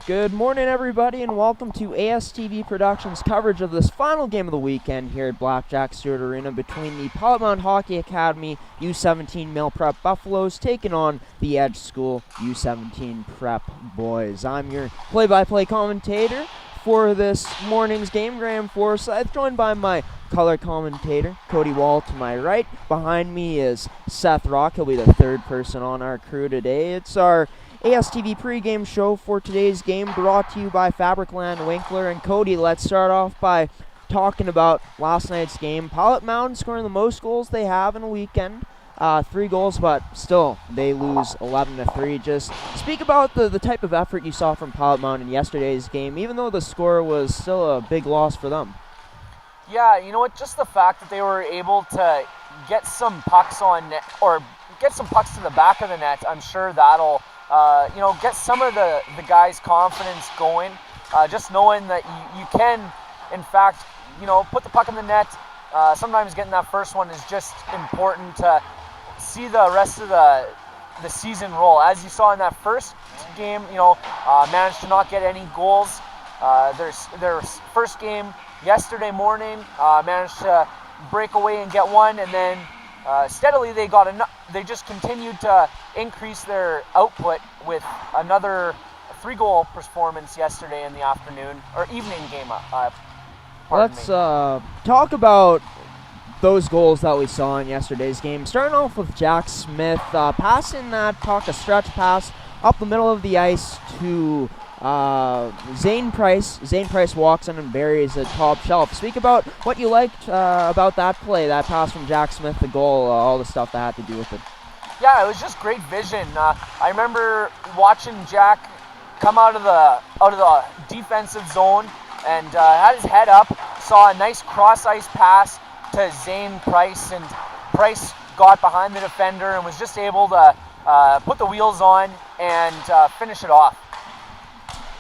Good morning, everybody, and welcome to ASTV Productions' coverage of this final game of the weekend here at Blackjack Stewart Arena between the Pilot Mound Hockey Academy U17 Male Prep Buffaloes taking on the Edge School U17 Prep Boys. I'm your play-by-play commentator for this morning's game, Graham Forsyth, joined by my color commentator, Cody Wall, to my right. Behind me is Seth Rock. He'll be the third person on our crew today. It's our ASTV pregame show for today's game, brought to you by Fabricland Winkler. And Cody, let's start off by talking about last night's game. Pilot Mound scoring the most goals they have in a weekend, 3 goals, but still they lose 11-3. Just speak about the type of effort you saw from Pilot Mound in yesterday's game, even though the score was still a big loss for them. Yeah, you know what? Just the fact that they were able to get some pucks on net, or get some pucks to the back of the net, I'm sure that'll get some of the guys' confidence going. Just knowing that you can, in fact, put the puck in the net. Sometimes getting that first one is just important to see the rest of the season roll. As you saw in that first game, managed to not get any goals. Their first game yesterday morning, managed to break away and get one, and then steadily they just continued to increase their output with another 3-goal performance yesterday in the afternoon or evening game. Let's talk about those goals that we saw in yesterday's game. Starting off with Jack Smith passing that puck, a stretch pass up the middle of the ice to Zane Price. Zane Price walks in and buries the top shelf. Speak about what you liked about that play, that pass from Jack Smith, the goal, all the stuff that had to do with it. Yeah, it was just great vision. I remember watching Jack come out of the defensive zone and had his head up, saw a nice cross-ice pass to Zane Price, and Price got behind the defender and was just able to put the wheels on and finish it off.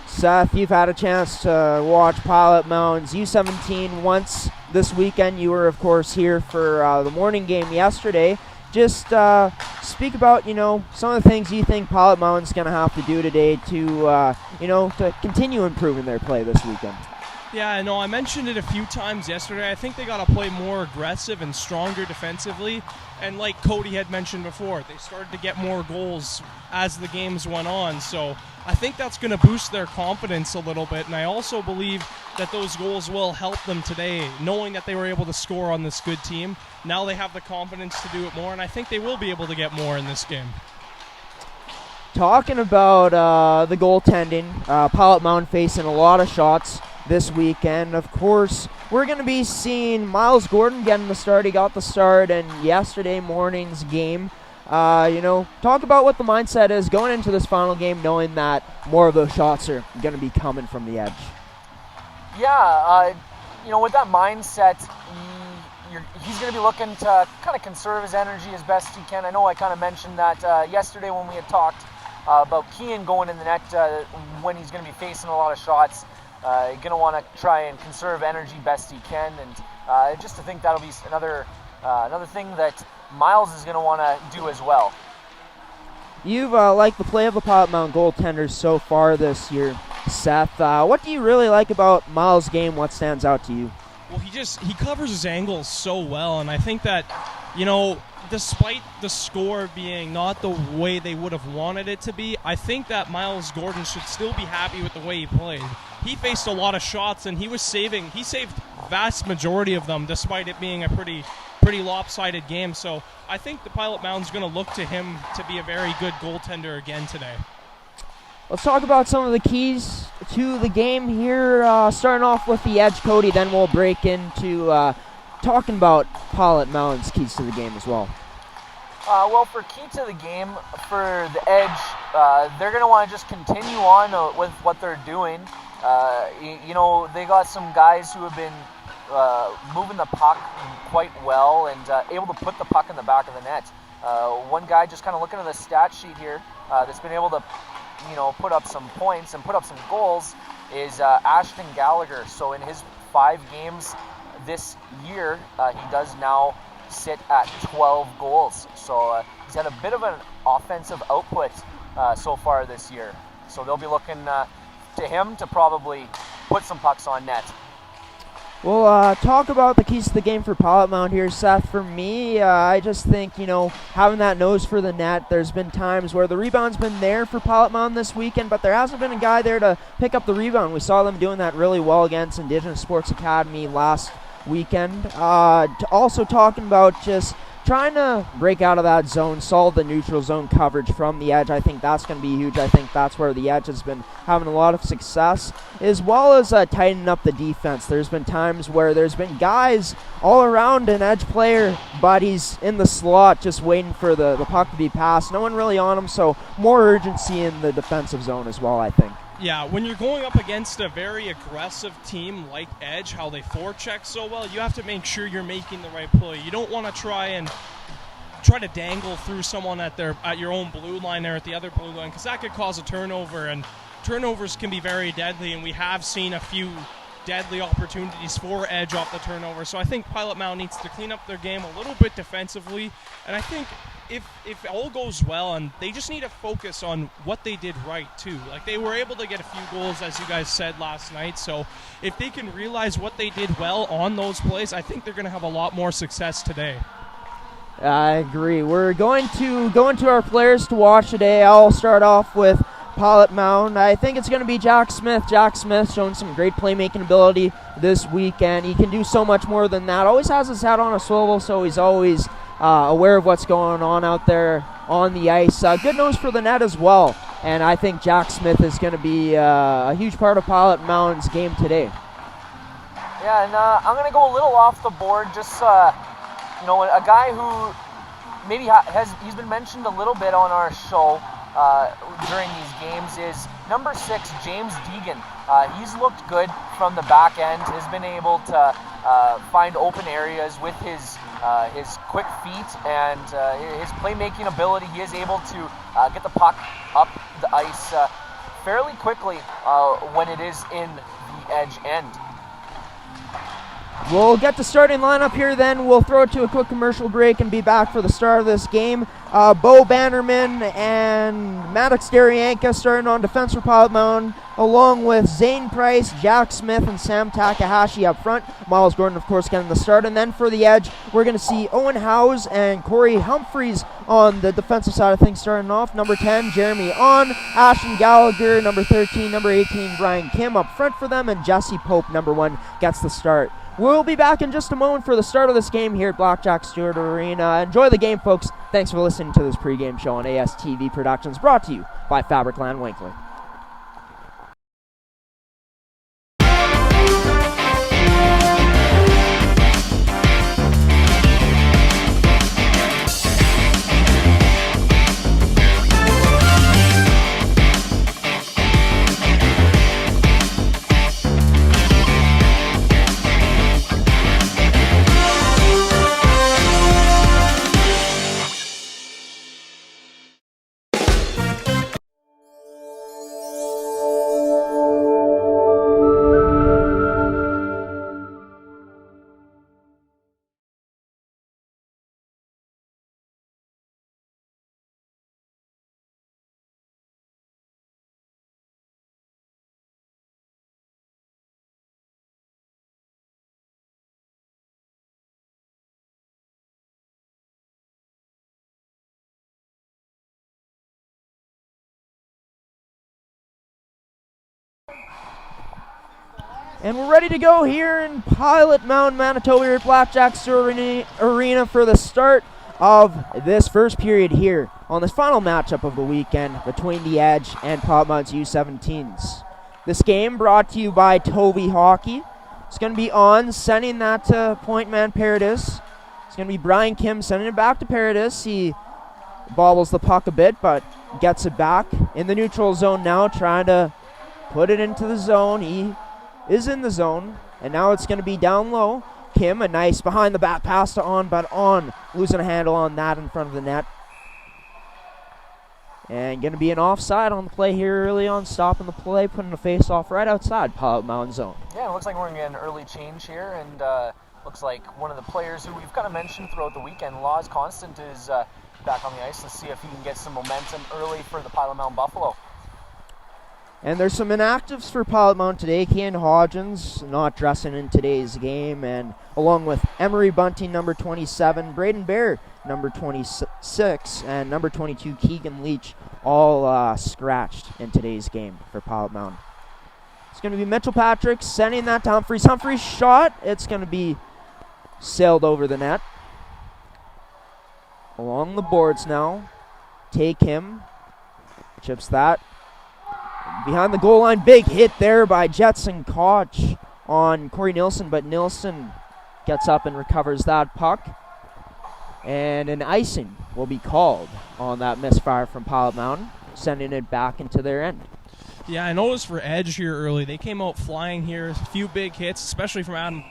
Seth, you've had a chance to watch Pilot Mound's U17 once this weekend. You were, of course, here for the morning game yesterday. Just speak about, some of the things you think Pilot Mound's going to have to do today to continue improving their play this weekend. Yeah, I know. I mentioned it a few times yesterday. I think they got to play more aggressive and stronger defensively. And like Cody had mentioned before, they started to get more goals as the games went on. So I think that's going to boost their confidence a little bit. And I also believe that those goals will help them today, knowing that they were able to score on this good team. Now they have the confidence to do it more, and I think they will be able to get more in this game. Talking about the goaltending, Pilot Mound facing a lot of shots this weekend. Of course, we're going to be seeing Miles Gordon getting the start. He got the start in yesterday morning's game. Talk about what the mindset is going into this final game, knowing that more of those shots are going to be coming from the edge. Yeah, with that mindset, he's going to be looking to kind of conserve his energy as best he can. I know I kind of mentioned that yesterday when we had talked about Keegan going in the net when he's going to be facing a lot of shots. Going to want to try and conserve energy best he can, and just to think that'll be another thing that Miles is going to want to do as well. You've liked the play of the Pilot Mound goaltenders so far this year, Seth. What do you really like about Miles' game? What stands out to you? Well, he covers his angles so well, and I think that, despite the score being not the way they would have wanted it to be, I think that Miles Gordon should still be happy with the way he played. He faced a lot of shots, and he saved vast majority of them, despite it being a pretty lopsided game. So I think the Pilot Mound's going to look to him to be a very good goaltender again today. Let's talk about some of the keys to the game here, starting off with the edge, Cody, then we'll break into talking about Pilot Mound's keys to the game as well. Well, for key to the game, for the edge, they're going to want to just continue on with what they're doing. They got some guys who have been moving the puck quite well and able to put the puck in the back of the net. One guy, just kind of looking at the stat sheet here, that's been able to put up some points and put up some goals is Ashton Gallagher. So in his 5 games this year, he does now sit at 12 goals. So he's had a bit of an offensive output so far this year. So they'll be looking to him to probably put some pucks on net. We'll talk about the keys to the game for Pilot Mound here, Seth. For me, I just think, having that nose for the net, there's been times where the rebound's been there for Pilot Mound this weekend, but there hasn't been a guy there to pick up the rebound. We saw them doing that really well against Indigenous Sports Academy last weekend. Also talking about just trying to break out of that zone, solve the neutral zone coverage from the edge. I think that's going to be huge. I think that's where the edge has been having a lot of success, as well as tightening up the defense. There's been times where there's been guys all around an edge player, but he's in the slot just waiting for the puck to be passed. No one really on him, so more urgency in the defensive zone as well, I think. Yeah, when you're going up against a very aggressive team like Edge, how they forecheck so well, you have to make sure you're making the right play. You don't want to try to dangle through someone at your own blue line there at the other blue line, because that could cause a turnover, and turnovers can be very deadly, and we have seen a few deadly opportunities for Edge off the turnover. So I think Pilot Mound needs to clean up their game a little bit defensively, and I think if all goes well, and they just need to focus on what they did right too. Like, they were able to get a few goals, as you guys said last night, so if they can realize what they did well on those plays, I think they're going to have a lot more success today. I agree. We're going to go into our players to watch today. I'll start off with Pilot Mound. I think it's going to be Jack Smith. Jack Smith showing some great playmaking ability this weekend. He can do so much more than that. Always has his head on a swivel, so he's always aware of what's going on out there on the ice. Good nose for the net as well. And I think Jack Smith is going to be a huge part of Pilot Mound's game today. Yeah, and I'm going to go a little off the board. Just, a guy who maybe he's been mentioned a little bit on our show during these games is number 6, James Deegan. He's looked good from the back end, has been able to find open areas with his quick feet and his playmaking ability. He is able to get the puck up the ice fairly quickly when it is in the edge end. We'll get the starting lineup here then. We'll throw it to a quick commercial break and be back for the start of this game. Bo Bannerman and Maddox Daryanka starting on defense for Pilot Mound, along with Zane Price, Jack Smith, and Sam Takahashi up front. Miles Gordon, of course, getting the start. And then for the edge, we're going to see Owen Howes and Corey Humphreys on the defensive side of things starting off. Number 10, Jeremy On, Ashton Gallagher, number 13, number 18, Brian Kim up front for them, and Jesse Pope, number 1, gets the start. We'll be back in just a moment for the start of this game here at Blackjack Stewart Arena. Enjoy the game, folks. Thanks for listening to this pregame show on ASTV Productions, brought to you by Fabricland Winkler. And we're ready to go here in Pilot Mound, Manitoba, here at Blackjack Stewart Arena for the start of this first period here on this final matchup of the weekend between the Edge and Pilot Mound's U17s. This game brought to you by Tovey Hockey. It's going to be On sending that to point man Paradis. It's going to be Brian Kim sending it back to Paradis. He bobbles the puck a bit, but gets it back in the neutral zone now, trying to put it into the zone. He is in the zone, and now it's going to be down low. Kim, a nice behind the back pass to On, but On losing a handle on that in front of the net. And going to be an offside on the play here early on, stopping the play, putting the face off right outside Pilot Mound zone. Yeah, it looks like we're going to get an early change here, and looks like one of the players who we've kind of mentioned throughout the weekend, Laws Constant, is back on the ice. Let's see if he can get some momentum early for the Pilot Mound Buffalo. And there's some inactives for Pilot Mound today. Keegan Hodgins not dressing in today's game, and along with Emery Bunting, number 27, Braden Bear, number 26, and number 22, Keegan Leach, all scratched in today's game for Pilot Mound. It's going to be Mitchell Patrick sending that to Humphreys. Humphreys shot. It's going to be sailed over the net. Along the boards now. Take him. Chips that. Behind the goal line, big hit there by Jetson Koch on Cory Nielsen, but Nielsen gets up and recovers that puck. And an icing will be called on that misfire from Pilot Mound, sending it back into their end. Yeah, I noticed for Edge here early, they came out flying here, a few big hits, especially from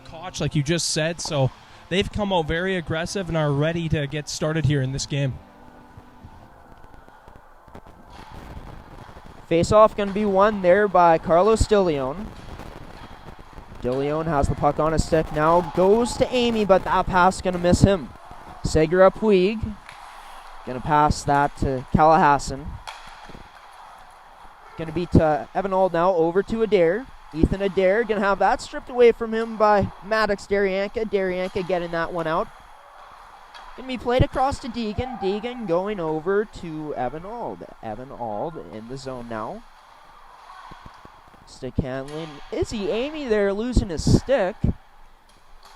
Koch, like you just said. So they've come out very aggressive and are ready to get started here in this game. Face-off going to be won there by Carlos DeLeon. DeLeon has the puck on his stick now, goes to Amy, but that pass going to miss him. Segura Puig going to pass that to Callahassan. Going to be to Evan Auld now, over to Adair. Ethan Adair going to have that stripped away from him by Maddox Daryanka. Daryanka getting that one out. Going to be played across to Deegan. Deegan going over to Evan Auld. Evan Auld in the zone now. Stick handling. Izzy Amy there losing his stick,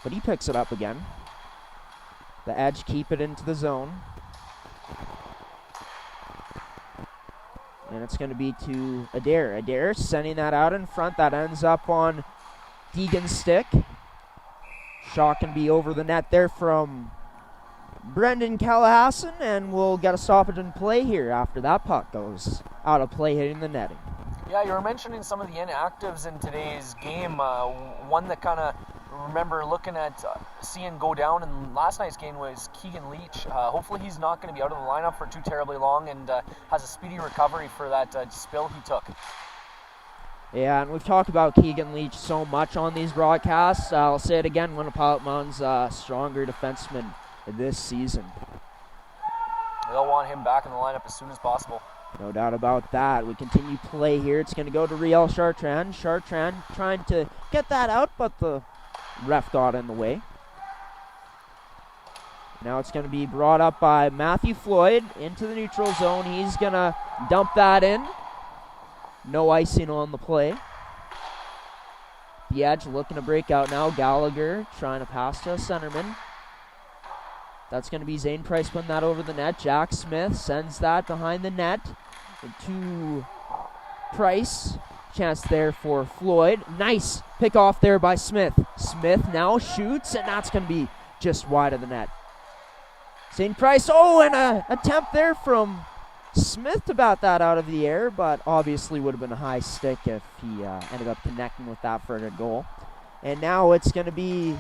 but he picks it up again. The Edge keep it into the zone. And it's going to be to Adair. Adair sending that out in front. That ends up on Deegan's stick. Shot can be over the net there from Brendan Callahassan, and we'll get a stoppage in play here after that puck goes out of play hitting the netting. Yeah, you were mentioning some of the inactives in today's game. One that kind of remember looking at seeing go down in last night's game was Keegan Leach. Hopefully he's not going to be out of the lineup for too terribly long and has a speedy recovery for that spill he took. Yeah, and we've talked about Keegan Leach so much on these broadcasts. I'll say it again, one of Pilot Mound's stronger defensemen this season. They'll want him back in the lineup as soon as possible. No doubt about that. We continue play here. It's going to go to Riel Chartrand. Chartrand trying to get that out, but the ref got in the way. Now it's going to be brought up by Matthew Floyd into the neutral zone. He's going to dump that in. No icing on the play. The Edge looking to break out now. Gallagher trying to pass to a centerman. That's going to be Zane Price putting that over the net. Jack Smith sends that behind the net to Price. Chance there for Floyd. Nice pick off there by Smith. Smith now shoots, and that's going to be just wide of the net. Zane Price, and an attempt there from Smith to bat that out of the air, but obviously would have been a high stick if he ended up connecting with that for a goal. And now it's going to be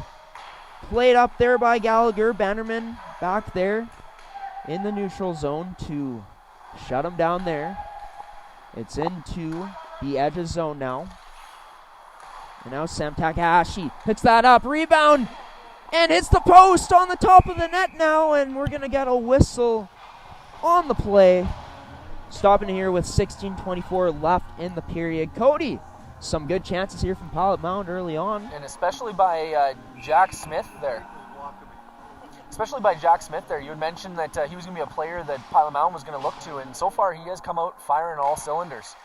played up there by Gallagher. Bannerman back there in the neutral zone to shut him down there. It's into the Edge's zone now. And now Sam Takahashi picks that up. Rebound. And hits the post on the top of the net now. And we're going to get a whistle on the play. Stopping here with 16:24 left in the period. Cody, some good chances here from Pilot Mound early on. And especially by Jack Smith there. You had mentioned that he was going to be a player that Pilot Mound was going to look to, and so far he has come out firing all cylinders.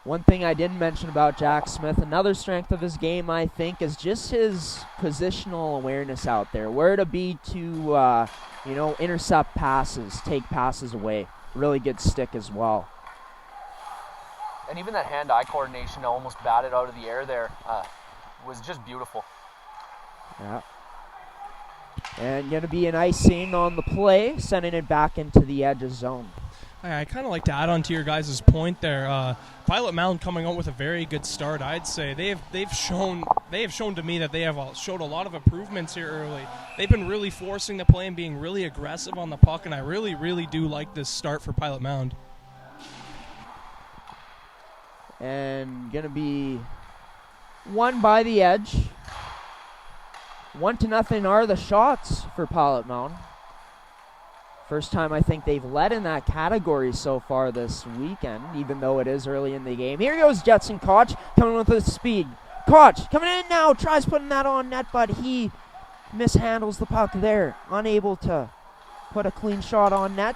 One thing I didn't mention about Jack Smith, another strength of his game, I think, is just his positional awareness out there. Where to be to, intercept passes, take passes away. Really good stick as well. And even that hand-eye coordination to almost bat it out of the air there was just beautiful. Yeah. And going to be an icing on the play, sending it back into the Edge's zone. I kind of like to add on to your guys' point there. Pilot Mound coming out with a very good start. I'd say they have shown to me that they have showed a lot of improvements here early. They've been really forcing the play and being really aggressive on the puck, and I really, really do like this start for Pilot Mound. And going to be won by the Edge. 1-0 are the shots for Pilot Mound. First time I think they've led in that category so far this weekend, even though it is early in the game. Here goes Jetson Koch coming with the speed. Koch coming in now, tries putting that on net, but he mishandles the puck there. Unable to put a clean shot on net.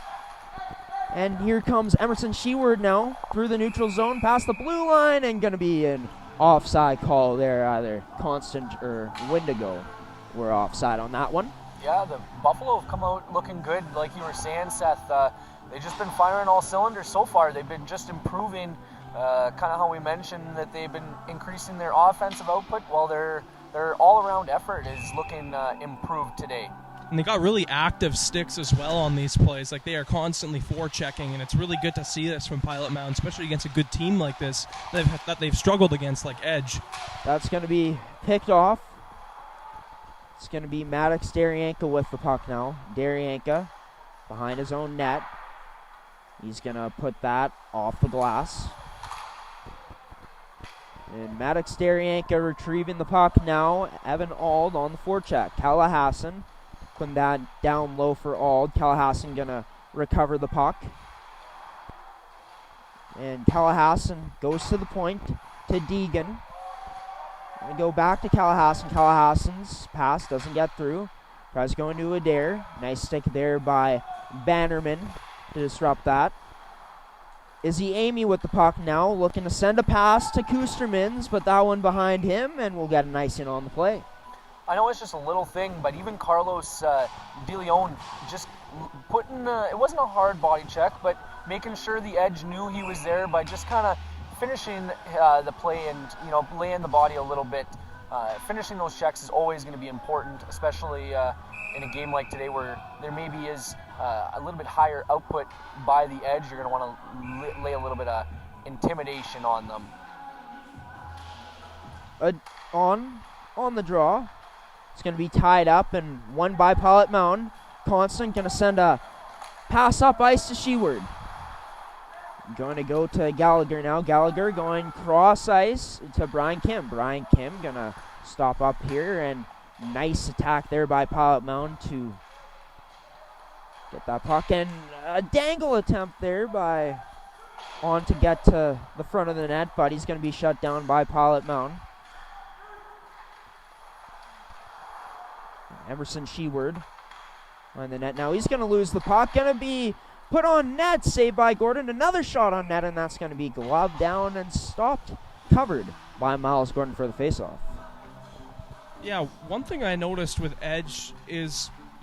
And here comes Emerson Sheward now through the neutral zone, past the blue line, and going to be an offside call there. Either Constant or Wendigo were offside on that one. Yeah, the Buffalo have come out looking good, like you were saying, Seth. They've just been firing all cylinders so far. They've been just improving, kind of how we mentioned that they've been increasing their offensive output. Well, their all-around effort is looking improved today. And they got really active sticks as well on these plays. Like, they are constantly forechecking, and it's really good to see this from Pilot Mound, especially against a good team like this that they've struggled against, like Edge. That's going to be picked off. It's going to be Maddox Daryanka with the puck now. Daryanka behind his own net. He's going to put that off the glass. And Maddox Daryanka retrieving the puck now. Evan Auld on the forecheck. Callahasson putting that down low for Auld. Callahasson going to recover the puck. And Callahasson goes to the point to Deegan. We go back to Callahasson. Callahasson's pass doesn't get through. Tries going to Adair. Nice stick there by Bannerman to disrupt that. Izzy Amy with the puck now, looking to send a pass to Kustermans, but that one behind him, and we'll get an icing on the play. I know it's just a little thing, but even Carlos De Leon just putting, it wasn't a hard body check, but making sure the Edge knew he was there by just kind of finishing the play and, laying the body a little bit. Finishing those checks is always going to be important, especially in a game like today where there maybe is a little bit higher output by the Edge. You're going to want to lay a little bit of intimidation on them. On the draw. It's going to be tied up and won by Pilot Mound. Constant going to send a pass up ice to Sheward. Going to go to Gallagher now. Gallagher going cross ice to Brian Kim. Brian Kim going to stop up here, and nice attack there by Pilot Mound to get that puck. And a dangle attempt there by On to get to the front of the net, but he's going to be shut down by Pilot Mound. Emerson Sheward on the net. Now he's going to lose the puck. Going to be put on net, saved by Gordon. Another shot on net, and that's going to be gloved down and stopped, covered by Miles Gordon for the faceoff. Yeah, one thing I noticed with Edge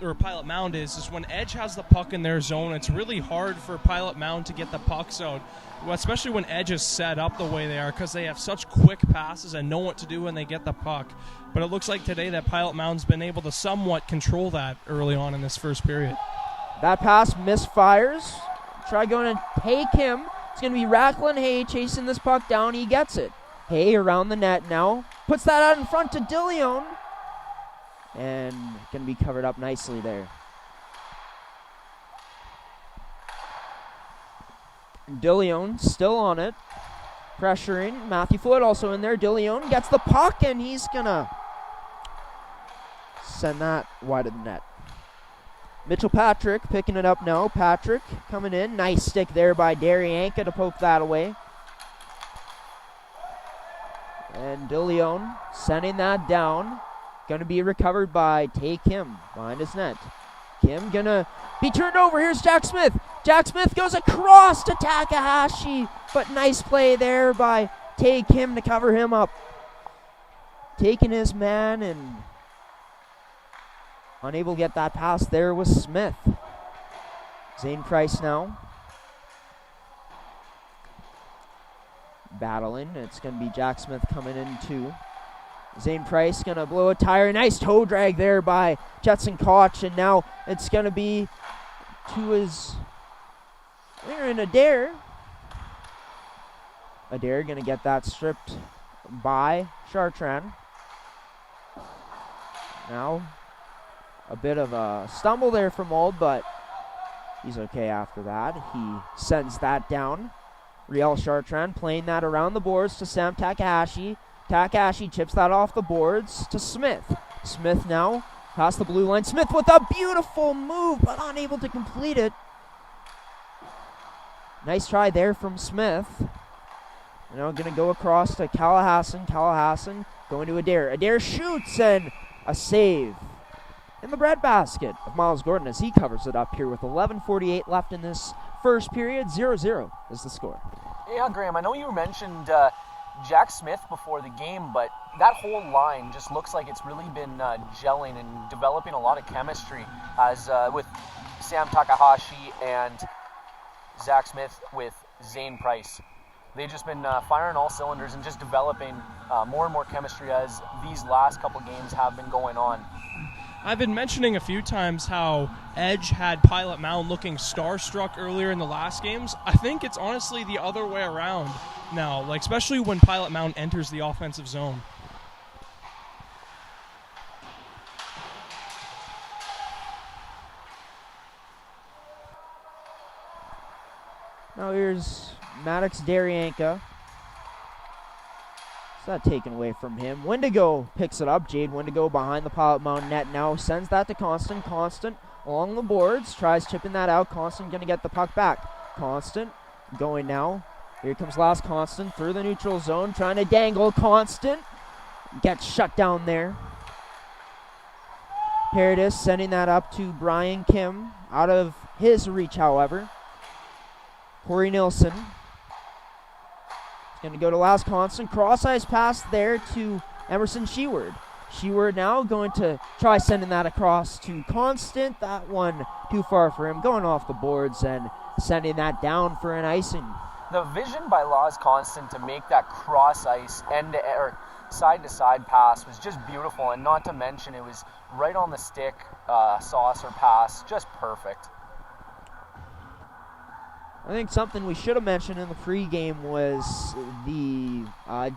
or Pilot Mound is when Edge has the puck in their zone, it's really hard for Pilot Mound to get the pucks out, especially when Edge is set up the way they are, because they have such quick passes and know what to do when they get the puck. But it looks like today that Pilot Mound's been able to somewhat control that early on in this first period. That pass misfires. Try going to take him. It's going to be Racklin Hay chasing this puck down. He gets it. Hay around the net now. Puts that out in front to DeLeon. And going to be covered up nicely there. DeLeon still on it. Pressuring. Matthew Floyd also in there. DeLeon gets the puck, and he's going to send that wide of the net. Mitchell Patrick picking it up now. Patrick coming in. Nice stick there by Daryanka to poke that away. And DeLeon sending that down. Going to be recovered by Tay Kim behind his net. Kim going to be turned over. Here's Jack Smith. Jack Smith goes across to Takahashi. But nice play there by Tay Kim to cover him up. Taking his man and unable to get that pass there was Smith. Zane Price now. Battling. It's going to be Jack Smith coming in too. Zane Price going to blow a tire. Nice toe drag there by Jetson Koch. And now it's going to be to his... They're in Adair. Adair going to get that stripped by Chartrand. Now a bit of a stumble there from Mold, but he's okay after that. He sends that down. Riel Chartrand playing that around the boards to Sam Takahashi. Takahashi chips that off the boards to Smith. Smith now Past the blue line. Smith with a beautiful move, but unable to complete it. Nice try there from Smith. Now going to go across to Callahassan. Callahassan going to Adair. Adair shoots, and a save in the breadbasket of Miles Gordon as he covers it up here with 11:48 left in this first period. 0-0 is the score. Yeah, Graham, I know you mentioned Jack Smith before the game, but that whole line just looks like it's really been gelling and developing a lot of chemistry as with Sam Takahashi and Zach Smith with Zane Price. They've just been firing all cylinders and just developing more and more chemistry as these last couple games have been going on. I've been mentioning a few times how Edge had Pilot Mound looking starstruck earlier in the last games. I think it's honestly the other way around now, like especially when Pilot Mound enters the offensive zone. Now here's Maddox Daryanka. It's not taken away from him. Wendigo picks it up. Jade Wendigo behind the Pilot Mound net now. Sends that to Constant. Constant along the boards. Tries chipping that out. Constant going to get the puck back. Constant going now. Here comes last Constant through the neutral zone. Trying to dangle. Constant gets shut down there. Paradis sending that up to Brian Kim. Out of his reach, however. Cory Nielsen. Going to go to last Constant. Cross-ice pass there to Emerson Sheward. Sheward now going to try sending that across to Constant. That one too far for him. Going off the boards and sending that down for an icing. The vision by Laz Constant to make that cross-ice or side-to-side pass was just beautiful. And not to mention it was right on the stick, saucer pass. Just perfect. I think something we should have mentioned in the pregame was the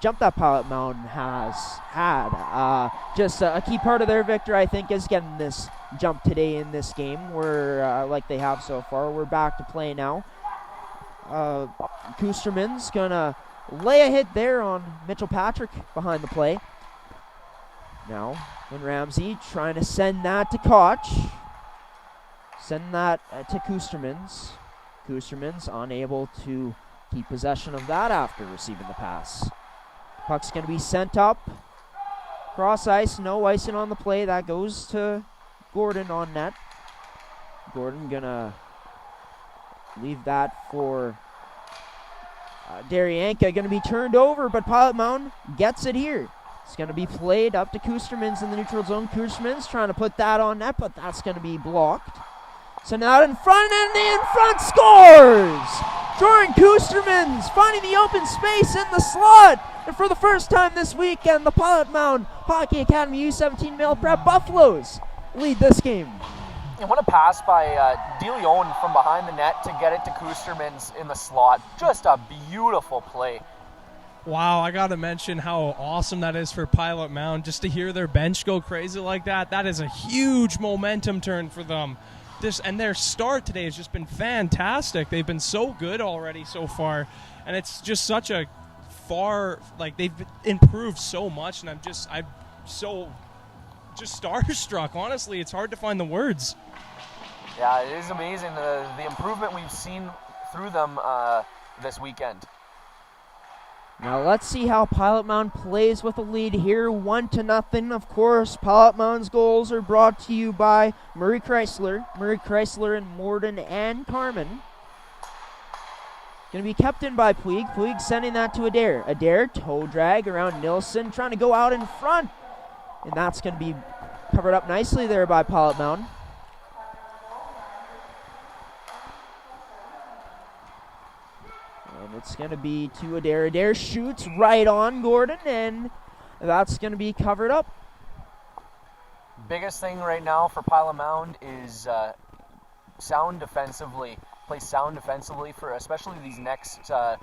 jump that Pilot Mound has had. Just a key part of their victory, I think, is getting this jump today in this game. We're, like they have so far, we're back to play now. Kusterman's going to lay a hit there on Mitchell Patrick behind the play. Now, when Ramsey trying to send that to Koch. Send that to Kusterman's. Kusterman's unable to keep possession of that after receiving the pass. Puck's going to be sent up. Cross ice, no icing on the play. That goes to Gordon on net. Gordon going to leave that for Daryanka. Going to be turned over, but Pilot Mound gets it here. It's going to be played up to Kusterman's in the neutral zone. Kusterman's trying to put that on net, but that's going to be blocked. So now in front, and the in front scores! Jordan Kusterman's finding the open space in the slot. And for the first time this weekend, the Pilot Mound Hockey Academy U17 male prep Buffaloes lead this game. And what a pass by DeLeon from behind the net to get it to Kusterman's in the slot. Just a beautiful play. Wow, I got to mention how awesome that is for Pilot Mound. Just to hear their bench go crazy like that, that is a huge momentum turn for them. And their start today has just been fantastic. They've been so good already so far, and it's just such a they've improved so much, and I'm so starstruck. Honestly, it's hard to find the words. Yeah, it is amazing the improvement we've seen through them this weekend. Now let's see how Pilot Mound plays with a lead here, 1-0. Of course, Pilot Mound's goals are brought to you by Murray Chrysler and Morden and Carmen. Going to be kept in by Puig. Puig sending that to Adair. Adair, toe drag around Nielsen, trying to go out in front. And that's going to be covered up nicely there by Pilot Mound. And it's going to be to Adair. Adair shoots right on Gordon, and that's going to be covered up. Biggest thing right now for Pilot Mound is sound defensively. Play sound defensively for especially these next 1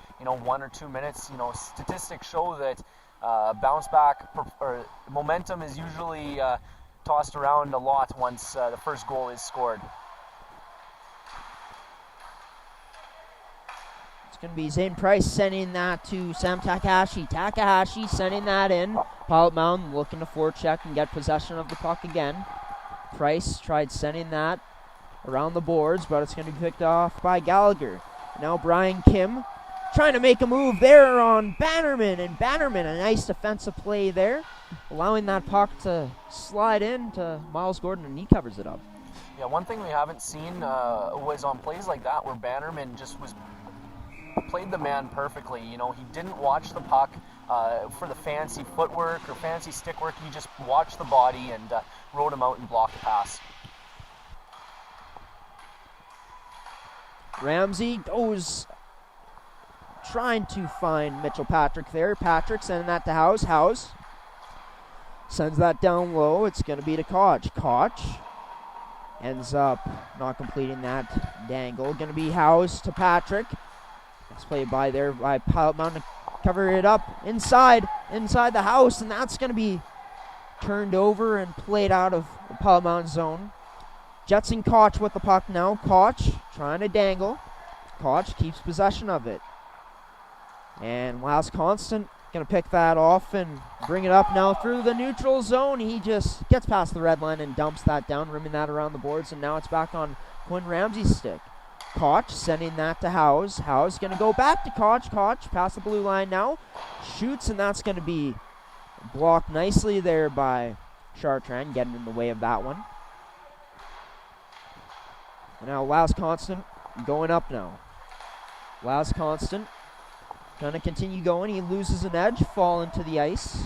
or 2 minutes. Statistics show that bounce back or momentum is usually tossed around a lot once the first goal is scored. Going to be Zane Price sending that to Sam Takahashi. Takahashi sending that in. Pilot Mound looking to forecheck and get possession of the puck again. Price tried sending that around the boards, but it's going to be picked off by Gallagher. Now Brian Kim trying to make a move there on Bannerman, and Bannerman, a nice defensive play there, allowing that puck to slide in to Miles Gordon, and he covers it up. Yeah, one thing we haven't seen was on plays like that where Bannerman just played the man perfectly. You know, he didn't watch the puck for the fancy footwork or fancy stick work. He just watched the body and rode him out and blocked the pass. Ramsey goes trying to find Mitchell Patrick there. Patrick sending that to House. House sends that down low. It's going to be to Koch. Koch ends up not completing that dangle. Going to be House to Patrick. It's played by Pilot Mound to cover it up inside the house, and that's going to be turned over and played out of the Pilot Mound zone. Jetson Koch with the puck now. Koch trying to dangle. Koch keeps possession of it. And Laz Constant going to pick that off and bring it up now through the neutral zone. He just gets past the red line and dumps that down, rimming that around the boards, and now it's back on Quinn Ramsey's stick. Koch sending that to Howes. Howes going to go back to Koch. Koch past the blue line now. Shoots, and that's going to be blocked nicely there by Chartrand, getting in the way of that one. And now Laz Constant going up now. Laz Constant going to continue going. He loses an edge, fall into the ice.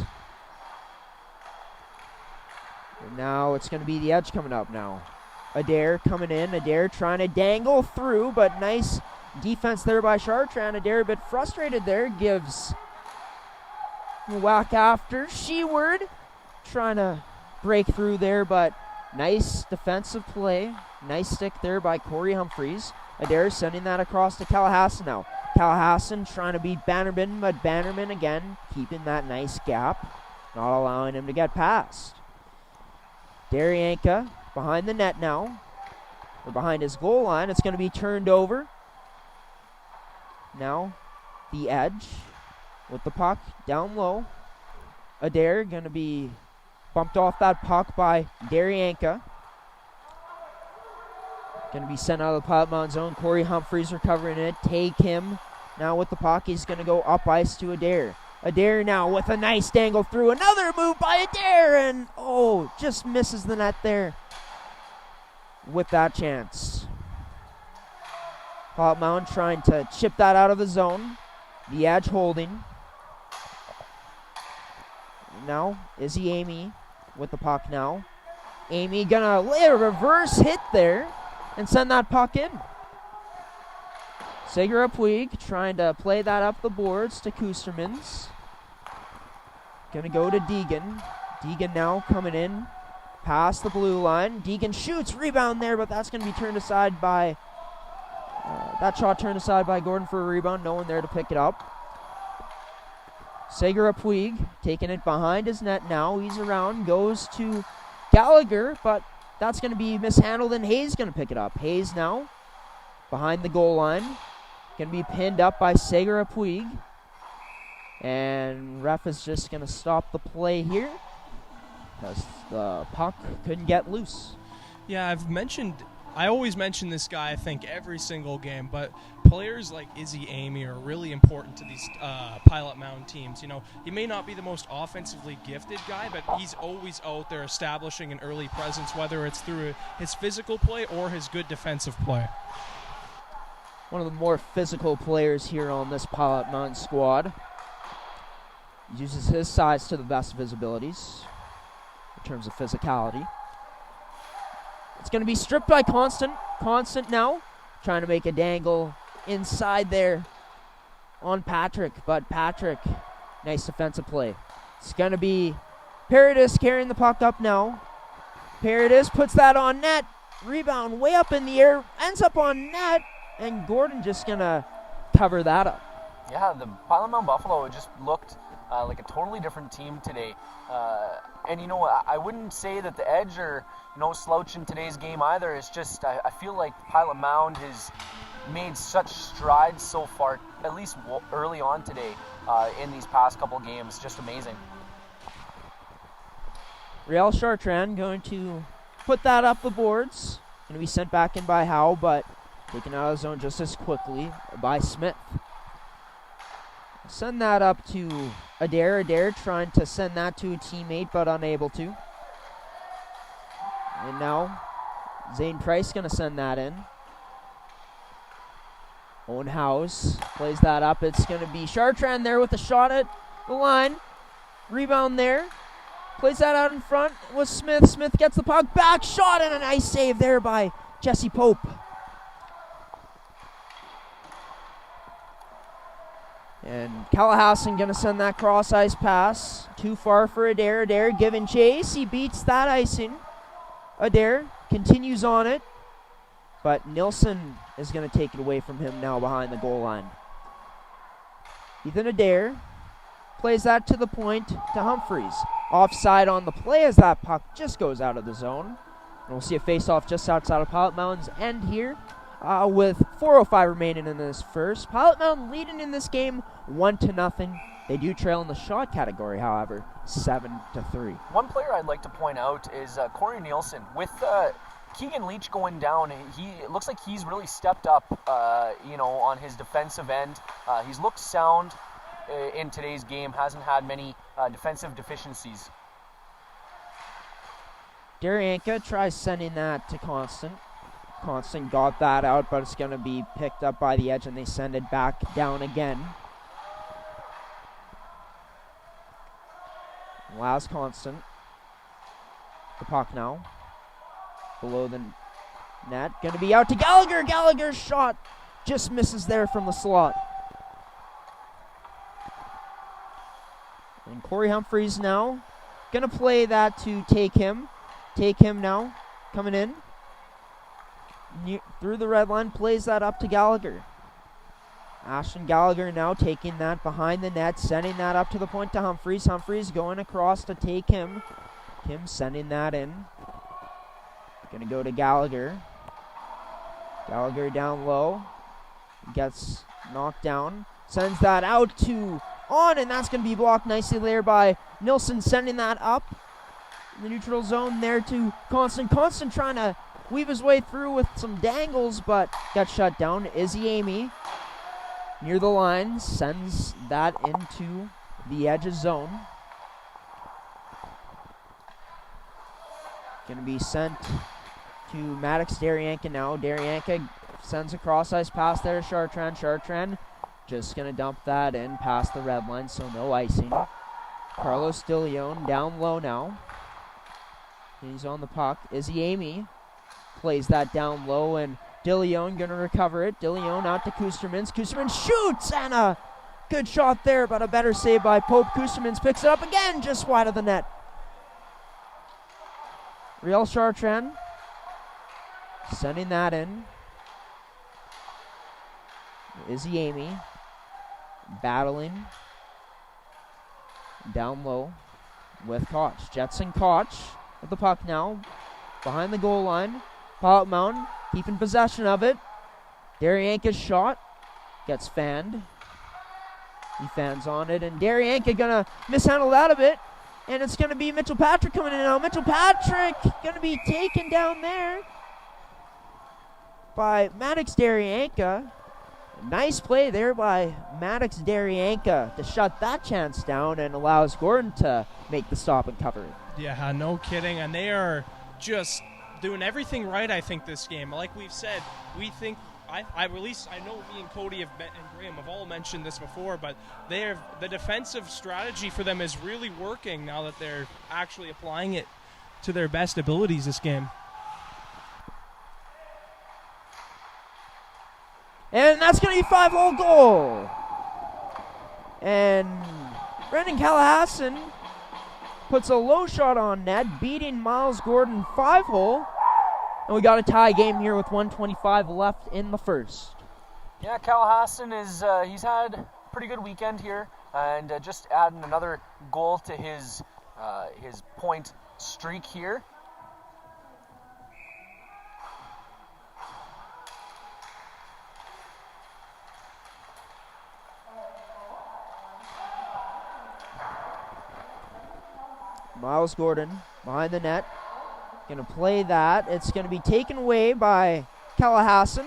And now it's going to be the edge coming up now. Adair coming in. Adair trying to dangle through, but nice defense there by Chartrand. Adair a bit frustrated there. Gives a whack after. Sheward trying to break through there, but nice defensive play. Nice stick there by Corey Humphreys. Adair sending that across to Callahassan now. Callahassan trying to beat Bannerman, but Bannerman again keeping that nice gap, not allowing him to get past. Daryanka behind the net now, or behind his goal line. It's going to be turned over. Now the edge with the puck down low. Adair going to be bumped off that puck by Daryanka. Going to be sent out of the Pilot Mound zone. Corey Humphreys recovering it. Take him now with the puck. He's going to go up ice to Adair. Adair now with a nice dangle through. Another move by Adair, and just misses the net there with that chance. Pilot Mound trying to chip that out of the zone. The edge holding. Now Izzy Amy with the puck now. Amy gonna lay a reverse hit there and send that puck in. Segura Puig trying to play that up the boards to Kustermans. Gonna go to Deegan. Deegan now coming in past the blue line. Deegan shoots, rebound there, but that's gonna be turned aside by that shot turned aside by Gordon for a rebound. No one there to pick it up. Segura Puig taking it behind his net now. He's around, goes to Gallagher, but that's going to be mishandled, and Hayes going to pick it up. Hayes now behind the goal line. Going to be pinned up by Segura Puig. And ref is just going to stop the play here because the puck couldn't get loose. Yeah, I always mention this guy, I think, every single game, but players like Izzy Amy are really important to these Pilot Mound teams. You know, he may not be the most offensively gifted guy, but he's always out there establishing an early presence, whether it's through his physical play or his good defensive play. One of the more physical players here on this Pilot Mound squad. He uses his size to the best of his abilities in terms of physicality. It's going to be stripped by Constant. Constant now trying to make a dangle inside there on Patrick. But Patrick, nice defensive play. It's going to be Paradis carrying the puck up now. Paradis puts that on net. Rebound way up in the air. Ends up on net. And Gordon just going to cover that up. Yeah, the Pilot Mound Buffalo just looked like a totally different team today. And, you know, I wouldn't say that the Edge are no slouch in today's game either. It's just I feel like Pilot Mound has made such strides so far, at least early on today in these past couple games. Just amazing. Riel Chartrand going to put that up the boards. Going to be sent back in by Howe, but taken out of the zone just as quickly by Smith. Send that up to Adair. Adair trying to send that to a teammate, but unable to. And now Zane Price going to send that in. Owen House plays that up. It's going to be Chartrand there with a shot at the line. Rebound there. Plays that out in front with Smith. Smith gets the puck back. Shot and a nice save there by Jesse Pope. And Callahassan going to send that cross-ice pass. Too far for Adair. Adair giving chase. He beats that icing. Adair continues on it. But Nielsen is going to take it away from him now behind the goal line. Ethan Adair plays that to the point to Humphreys. Offside on the play as that puck just goes out of the zone. And we'll see a face-off just outside of Pilot Mountain's end here with 4:05 remaining in this first. Pilot Mountain leading in this game 1-0. They do trail in the shot category, however, 7-3. One player I'd like to point out is Cory Nielsen. With Keegan Leach going down, it looks like he's really stepped up, on his defensive end. He's looked sound in today's game, hasn't had many defensive deficiencies. Derianka tries sending that to Constant. Constant got that out, but it's going to be picked up by the edge, and they send it back down again. Last Constant. The puck now. Below the net. Going to be out to Gallagher. Gallagher's shot just misses there from the slot. And Corey Humphreys now going to play that to Take Him. Take Him now coming in. Through the red line, plays that up to Gallagher. Ashton Gallagher now taking that behind the net, sending that up to the point to Humphreys. Humphreys going across to Take Him. Kim sending that in. Gonna go to Gallagher. Gallagher down low. Gets knocked down. Sends that out to On, and that's gonna be blocked nicely there by Nielsen, sending that up in the neutral zone there to Constant. Constant trying to weave his way through with some dangles, but got shut down. Izzy Amy near the line sends that into the edge of zone. Going to be sent to Maddox Derianka now. Derianka sends a cross-ice pass there to Chartrand. Chartrand just going to dump that in past the red line, so no icing. Carlos DeLeon down low now. He's on the puck. Izzy Amy plays that down low, and DeLeon going to recover it. DeLeon out to Kustermans. Kustermans shoots, and a good shot there, but a better save by Pope. Kustermans picks it up again, just wide of the net. Riel Chartrand sending that in. Izzy Amy battling down low with Koch. Jetson Koch with the puck now behind the goal line. Pilot Mountain keeping possession of it. Derianka's shot gets fanned. He fans on it, and Derianka gonna mishandle that a bit. And it's going to be Mitchell Patrick coming in now. Mitchell Patrick going to be taken down there by Maddox Derianka. Nice play there by Maddox Derianka to shut that chance down and allows Gordon to make the stop and cover it. Yeah, no kidding. And they are just doing everything right, I think, this game. Like we've said, we think I know me and Cody and Graham have all mentioned this before, but the defensive strategy for them is really working now that they're actually applying it to their best abilities this game. And that's going to be 5-hole goal. And Brendan Callahassan puts a low shot on net, beating Miles Gordon 5-hole. And we got a tie game here with 1:25 left in the first. Yeah, Callahassan he's had a pretty good weekend here, and just adding another goal to his point streak here. Miles Gordon behind the net. Going to play that. It's going to be taken away by Callahassan.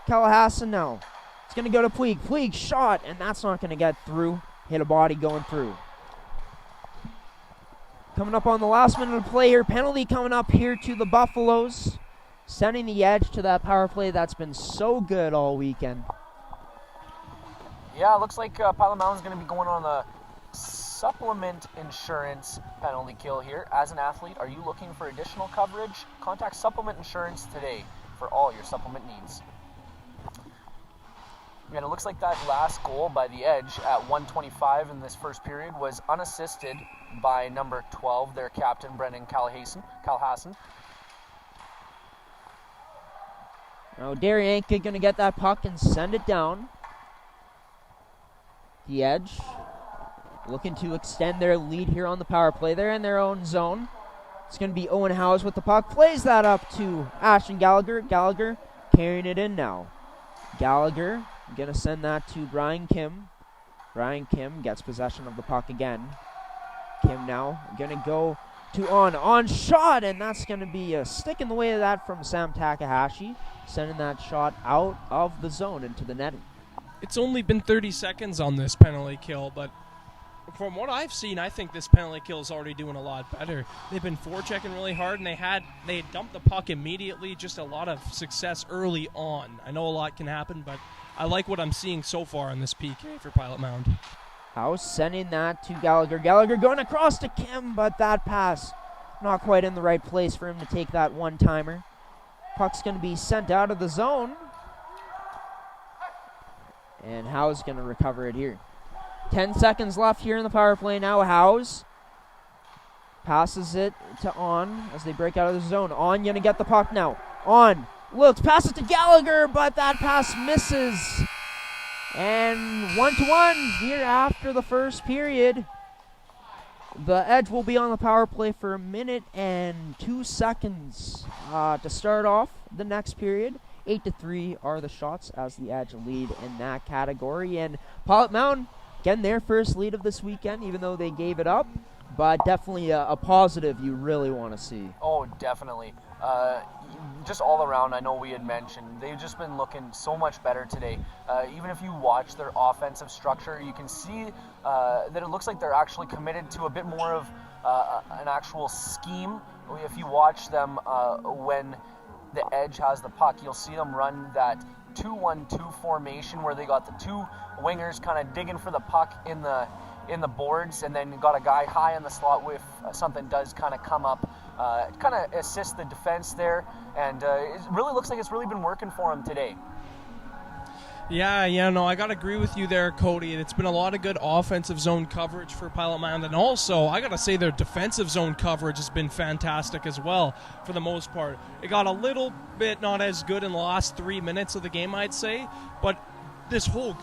Callahassan now. It's going to go to Puig. Puig shot, and that's not going to get through. Hit a body going through. Coming up on the last minute of play here. Penalty coming up here to the Buffaloes. Sending the edge to that power play that's been so good all weekend. Yeah, it looks like Pilot Mound's going to be going on the supplement insurance penalty kill here. As an athlete, are you looking for additional coverage? Contact Supplement Insurance today for all your supplement needs. And it looks like that last goal by the Edge at 1:25 in this first period was unassisted by number 12, their captain, Brendan Callahassan. Now Daryanka going to get that puck and send it down. The Edge looking to extend their lead here on the power play. They're in their own zone. It's going to be Owen Howes with the puck. Plays that up to Ashton Gallagher. Gallagher carrying it in now. Gallagher going to send that to Brian Kim. Brian Kim gets possession of the puck again. Kim now going to go to on shot, and that's going to be a stick in the way of that from Sam Takahashi, sending that shot out of the zone into the netting. It's only been 30 seconds on this penalty kill, but from what I've seen, I think this penalty kill is already doing a lot better. They've been forechecking really hard, and they had dumped the puck immediately. Just a lot of success early on. I know a lot can happen, but I like what I'm seeing so far on this PK for Pilot Mound. House sending that to Gallagher. Gallagher going across to Kim, but that pass not quite in the right place for him to take that one-timer. Puck's going to be sent out of the zone. And Howe's going to recover it here. 10 seconds left here in the power play now. Howes passes it to On as they break out of the zone. On going to get the puck now. On looks, passes to Gallagher, but that pass misses. And 1-1 here after the first period. The Edge will be on the power play for 1 minute and 2 seconds to start off the next period. 8-3 are the shots as the Edge lead in that category. And Pilot Mound getting their first lead of this weekend, even though they gave it up. But definitely a positive you really want to see. Oh, definitely. Just all around, I know we had mentioned, they've just been looking so much better today. Even if you watch their offensive structure, you can see that it looks like they're actually committed to a bit more of an actual scheme. If you watch them when the Edge has the puck, you'll see them run that 2-1-2 formation where they got the two wingers kind of digging for the puck in the boards, and then you got a guy high in the slot if something does kind of come up, kind of assist the defense there, and it really looks like it's really been working for him today. Yeah, no, I got to agree with you there, Cody. It's been a lot of good offensive zone coverage for Pilot Mound, and also, I got to say their defensive zone coverage has been fantastic as well, for the most part. It got a little bit not as good in the last 3 minutes of the game, I'd say, but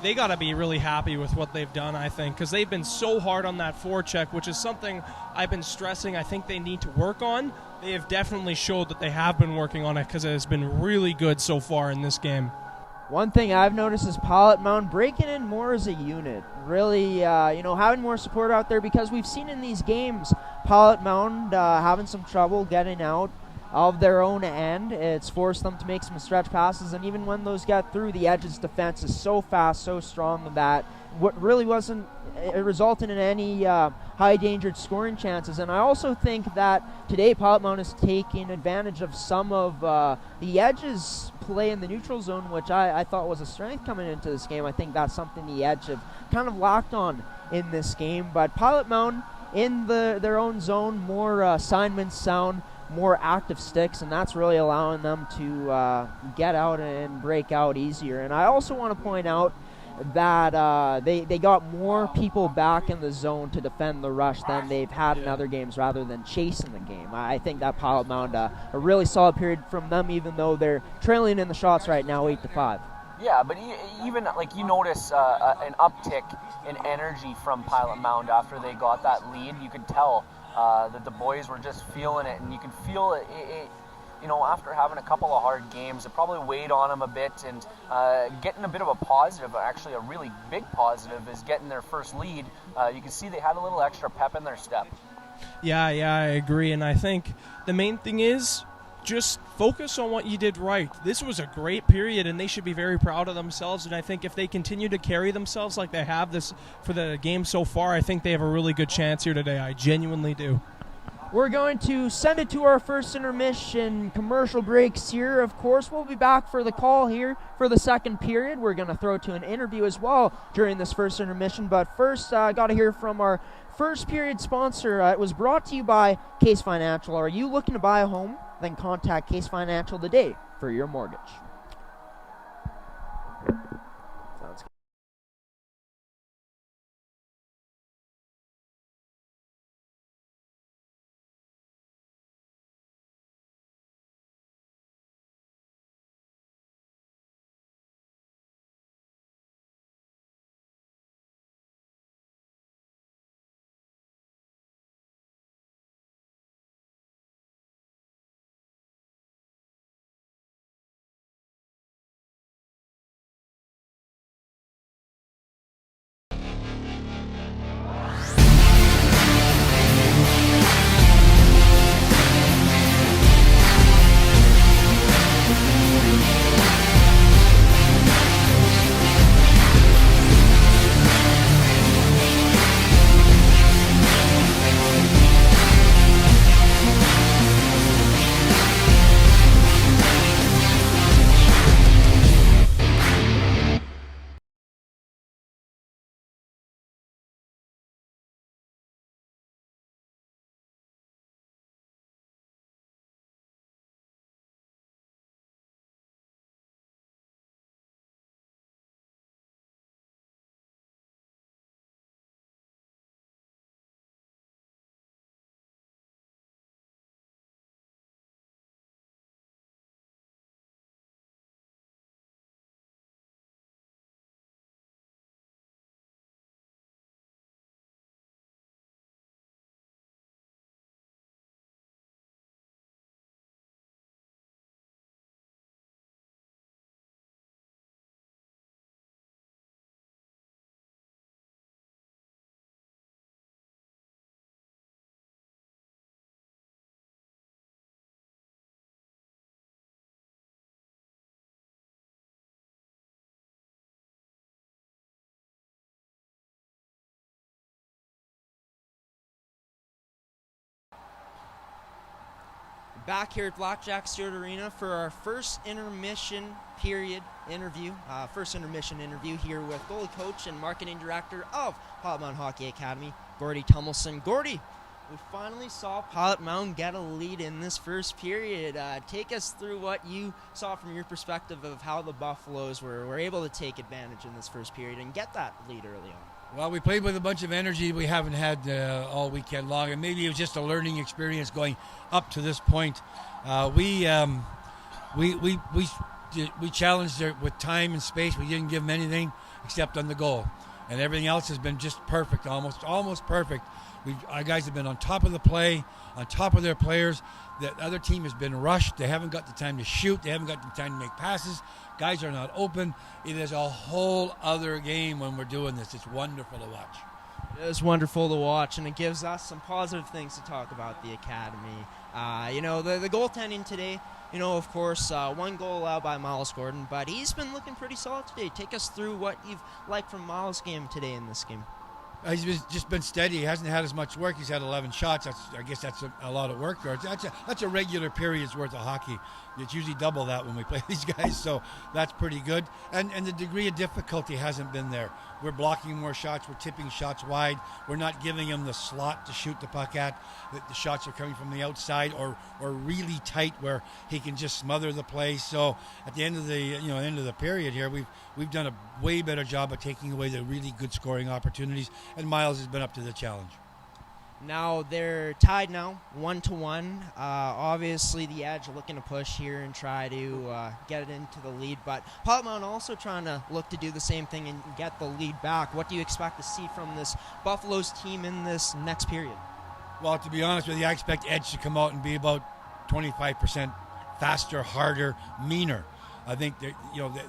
they got to be really happy with what they've done, I think, because they've been so hard on that forecheck, which is something I've been stressing I think they need to work on. They have definitely showed that they have been working on it because it has been really good so far in this game. One thing I've noticed is Pilot Mound breaking in more as a unit. Really, having more support out there, because we've seen in these games Pilot Mound having some trouble getting out of their own end. It's forced them to make some stretch passes, and even when those get through, the Edge's defense is so fast, so strong that what really wasn't resulting in any high-dangered scoring chances. And I also think that today Pilot Mound is taking advantage of some of the Edge's play in the neutral zone, which I thought was a strength coming into this game. I think that's something the Edge have kind of locked on in this game. But Pilot Mound in their own zone, more assignments sound, more active sticks, and that's really allowing them to get out and break out easier. And I also want to point out that they got more people back in the zone to defend the rush than they've had in other games, rather than chasing the game. I think that Pilot Mound a really solid period from them, even though they're trailing in the shots right now 8-5. Yeah, but even like you notice an uptick in energy from Pilot Mound after they got that lead. You could tell that the boys were just feeling it, and you can feel it. After having a couple of hard games, it probably weighed on them a bit, and getting a bit of a positive, actually a really big positive, is getting their first lead. You can see they had a little extra pep in their step. Yeah, I agree. And I think the main thing is just focus on what you did right. This was a great period, and they should be very proud of themselves. And I think if they continue to carry themselves like they have this for the game so far, I think they have a really good chance here today. I genuinely do. We're going to send it to our first intermission. Commercial breaks here. Of course, we'll be back for the call here for the second period. We're going to throw to an interview as well during this first intermission. But first, I got to hear from our first period sponsor. It was brought to you by Case Financial. Are you looking to buy a home? Then contact Case Financial today for your mortgage. Sounds good. Back here at Blackjack Stewart Arena for our first intermission period interview, here with goalie coach and marketing director of Pilot Mound Hockey Academy, Gordy Tummelson. Gordy, we finally saw Pilot Mound get a lead in this first period. Take us through what you saw from your perspective of how the Buffaloes were able to take advantage in this first period and get that lead early on. Well, we played with a bunch of energy we haven't had all weekend long, and maybe it was just a learning experience going up to this point. We challenged her with time and space. We didn't give them anything except on the goal, and everything else has been just perfect, almost perfect. Our guys have been on top of the play, on top of their players. The other team has been rushed. They haven't got the time to shoot. They haven't got the time to make passes. Guys are not open. It is a whole other game when we're doing this. It's wonderful to watch. It is wonderful to watch, and it gives us some positive things to talk about the academy. The goaltending today, of course, one goal allowed by Miles Gordon, but he's been looking pretty solid today. Take us through what you've liked from Miles' game today in this game. He's just been steady. He hasn't had as much work. He's had 11 shots. I guess that's a lot of work. That's a regular period's worth of hockey. It's usually double that when we play these guys, so that's pretty good. And the degree of difficulty hasn't been there. We're blocking more shots. We're tipping shots wide. We're not giving him the slot to shoot the puck at. The shots are coming from the outside or really tight where he can just smother the play. So at the end of the period here, we've done a way better job of taking away the really good scoring opportunities, and Miles has been up to the challenge. Now they're tied now, 1-1. Obviously the Edge looking to push here and try to get it into the lead, but Pilot Mound also trying to look to do the same thing and get the lead back. What do you expect to see from this Buffaloes team in this next period? Well, to be honest with you, I expect Edge to come out and be about 25% faster, harder, meaner. I think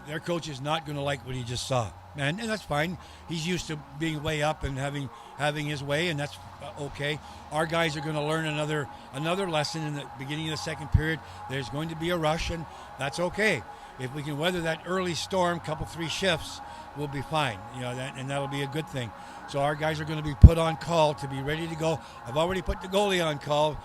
their coach is not going to like what he just saw, and that's fine. He's used to being way up and having his way, and that's okay. Our guys are going to learn another lesson in the beginning of the second period. There's going to be a rush, and that's okay. If we can weather that early storm, couple 3 shifts, we'll be fine. And that'll be a good thing. So our guys are going to be put on call to be ready to go. I've already put the goalie on call.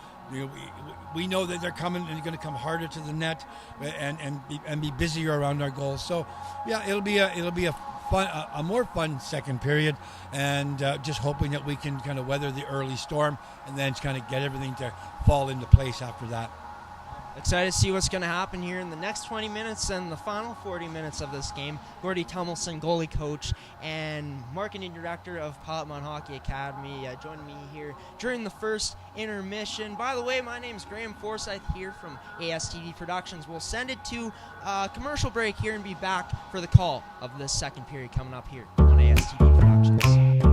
We know that they're coming and they're going to come harder to the net and be busier around our goals. So yeah, it'll be a more fun second period, and just hoping that we can kind of weather the early storm and then kind of get everything to fall into place after that. Excited to see what's going to happen here in the next 20 minutes and the final 40 minutes of this game. Gordy Tummelson, goalie coach and marketing director of Palmont Hockey Academy, joining me here during the first intermission. By the way, my name's Graham Forsyth here from ASTV Productions. We'll send it to a commercial break here and be back for the call of this second period coming up here on ASTV Productions.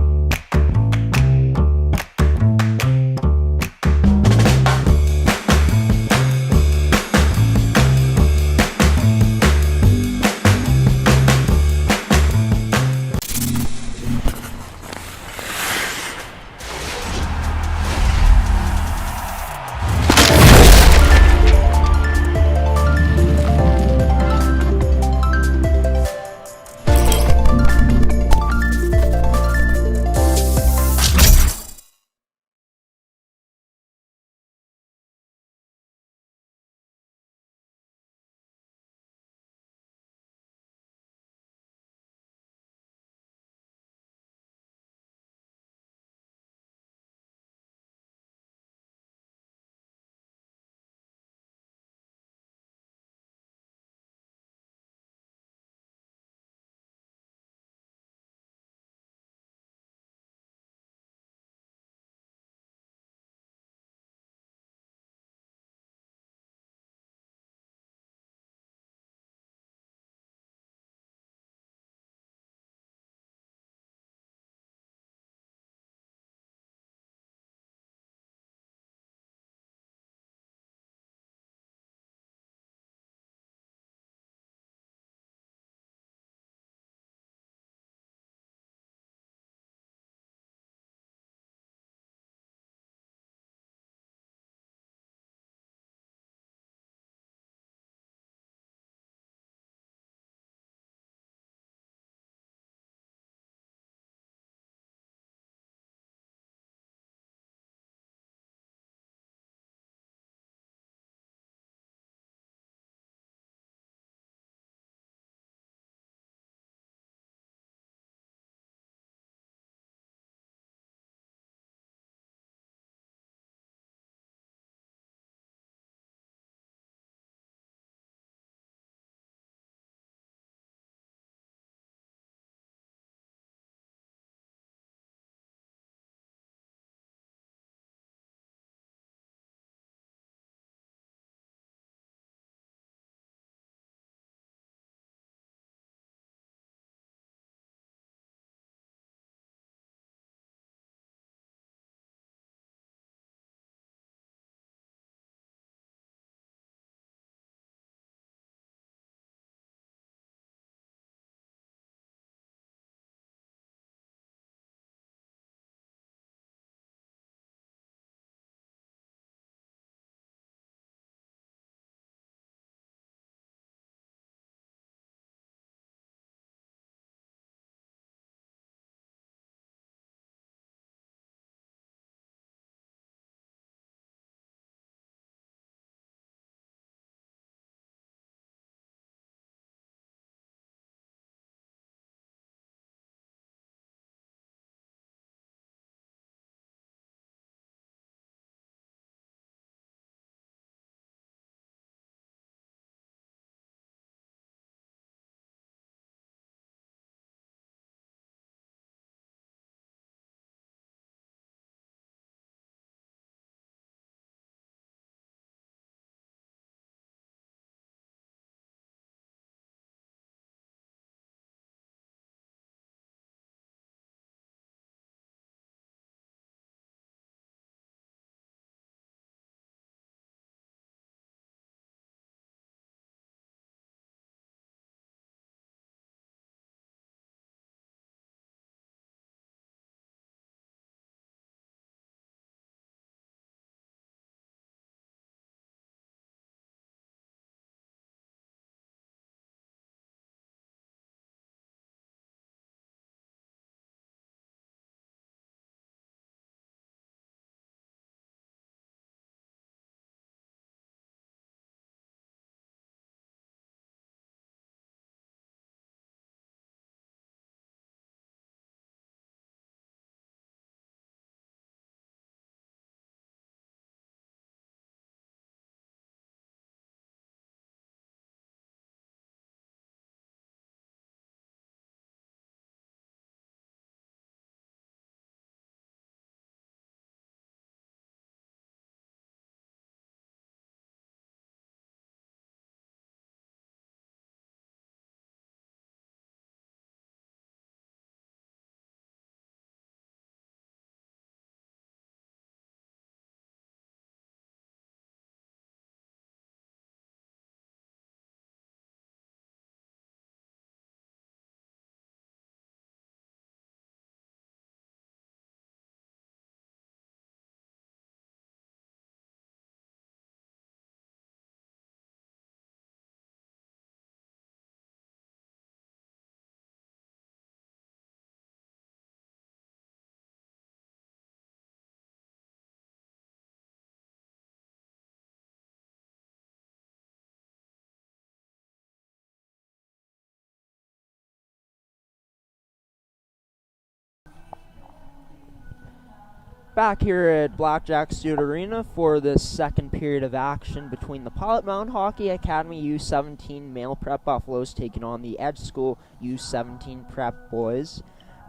Back here at Blackjack Stewart Arena for this second period of action between the Pilot Mound Hockey Academy U17 male prep Buffaloes taking on the Edge School U17 prep boys,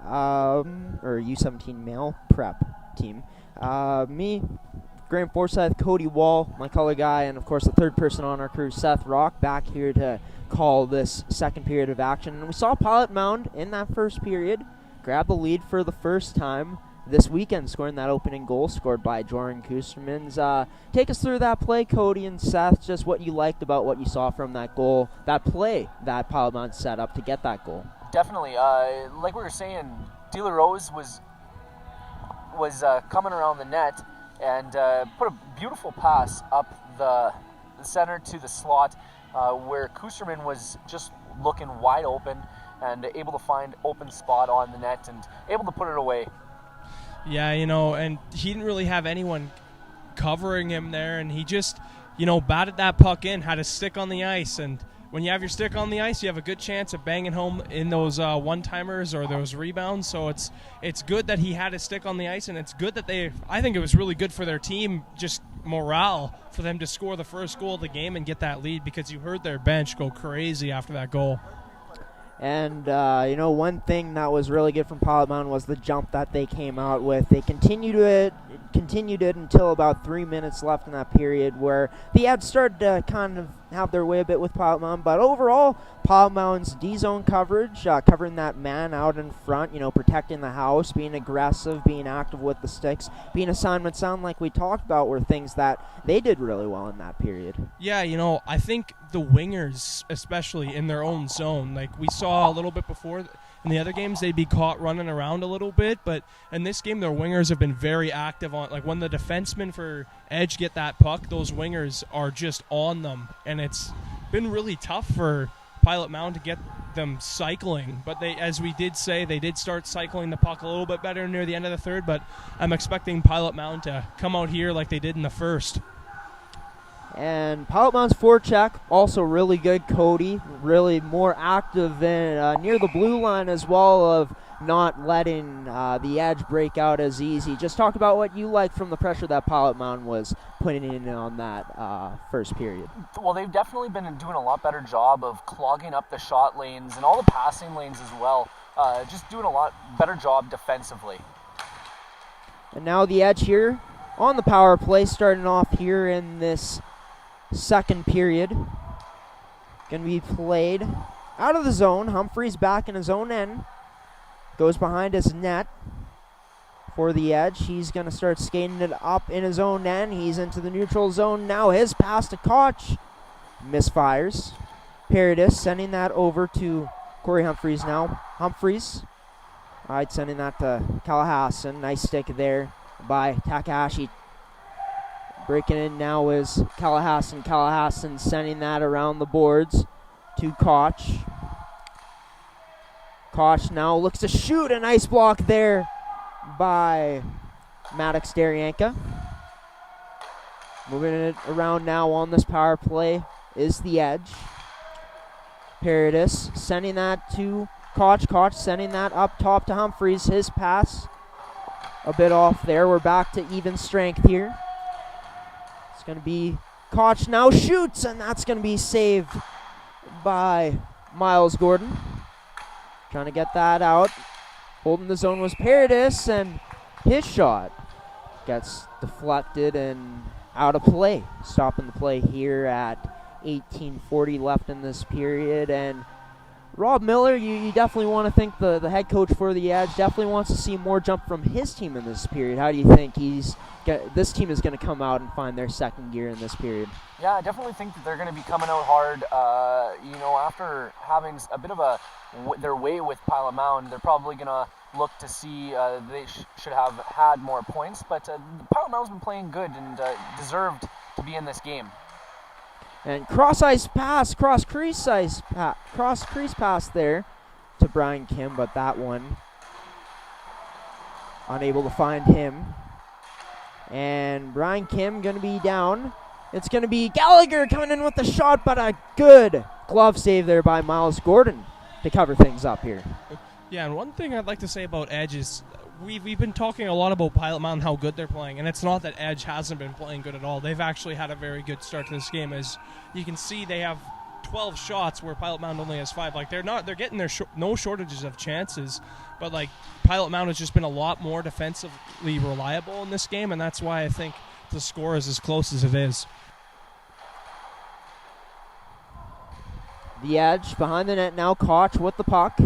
or U17 male prep team. Me, Graham Forsyth, Cody Wall, my color guy, and of course the third person on our crew, Seth Rock, back here to call this second period of action. And we saw Pilot Mound in that first period grab the lead for the first time this weekend, scoring that opening goal scored by Jordan Kustermans. Take us through that play, Cody and Seth, just what you liked about what you saw from that goal, that play that Pilot Mound set up to get that goal. Definitely. Like we were saying, De La Rose was coming around the net and put a beautiful pass up the center to the slot where Kusterman was just looking wide open and able to find open spot on the net and able to put it away. Yeah, and he didn't really have anyone covering him there, and he just, batted that puck in, had his stick on the ice, and when you have your stick on the ice, you have a good chance of banging home in those one-timers or those rebounds, so it's good that he had his stick on the ice, and it's good that I think it was really good for their team, just morale, for them to score the first goal of the game and get that lead, because you heard their bench go crazy after that goal. And, one thing that was really good from Pilot Mound was the jump that they came out with. They continued it until about 3 minutes left in that period, where the Ads started to kind of have their way a bit with Pilot Mound. But overall, Pilot Mound's D-zone coverage, covering that man out in front, protecting the house, being aggressive, being active with the sticks, being assignment sound like we talked about, were things that they did really well in that period. Yeah, I think the wingers, especially in their own zone, like we saw a little bit before in the other games, they'd be caught running around a little bit, but in this game, their wingers have been very active on, like when the defensemen for Edge get that puck, those wingers are just on them, and it's been really tough for Pilot Mound to get them cycling, but as we did say, they did start cycling the puck a little bit better near the end of the third, but I'm expecting Pilot Mound to come out here like they did in the first. And Pilot Mound's forecheck, also really good, Cody. Really more active in, near the blue line as well, of not letting the Edge break out as easy. Just talk about what you like from the pressure that Pilot Mound was putting in on that first period. Well, they've definitely been doing a lot better job of clogging up the shot lanes and all the passing lanes as well. Just doing a lot better job defensively. And now the Edge here on the power play, starting off here in this second period. Going to be played out of the zone. Humphreys back in his own end. Goes behind his net for the Edge. He's going to start skating it up in his own end. He's into the neutral zone now. His pass to Koch misfires. Paradis sending that over to Corey Humphreys now. Humphreys. All right, sending that to Callahassan. Nice stick there by Takahashi. Breaking in now is Callahassan. Callahassan sending that around the boards to Koch. Koch now looks to shoot. A nice block there by Maddox Daryanka. Moving it around now on this power play is the Edge. Paradis sending that to Koch. Koch sending that up top to Humphreys. His pass a bit off there. We're back to even strength here. It's going to be Koch now shoots, and that's going to be saved by Miles Gordon. Trying to get that out. Holding the zone was Paradis, and his shot gets deflected and out of play. Stopping the play here at 18:40 left in this period. And Rob Miller, you definitely want to think the head coach for the Edge definitely wants to see more jump from his team in this period. How do you think this team is going to come out and find their second gear in this period? Yeah, I definitely think that they're going to be coming out hard. After having a bit of their way with Pilot Mound, they're probably going to look to see they should have had more points. But Pilot Mound's been playing good and deserved to be in this game. And cross crease pass there to Brian Kim, but that one unable to find him. And Brian Kim going to be down. It's going to be Gallagher coming in with the shot, but a good glove save there by Miles Gordon to cover things up here. Yeah, and one thing I'd like to say about Edge is we've been talking a lot about Pilot Mountain, how good they're playing, and it's not that Edge hasn't been playing good at all. They've actually had a very good start to this game. As you can see, they have 12 shots where Pilot Mountain only has 5. Like, they're getting their no shortages of chances, but like Pilot Mountain has just been a lot more defensively reliable in this game, and that's why I think the score is as close as it is. The Edge behind the net now. Koch with the puck.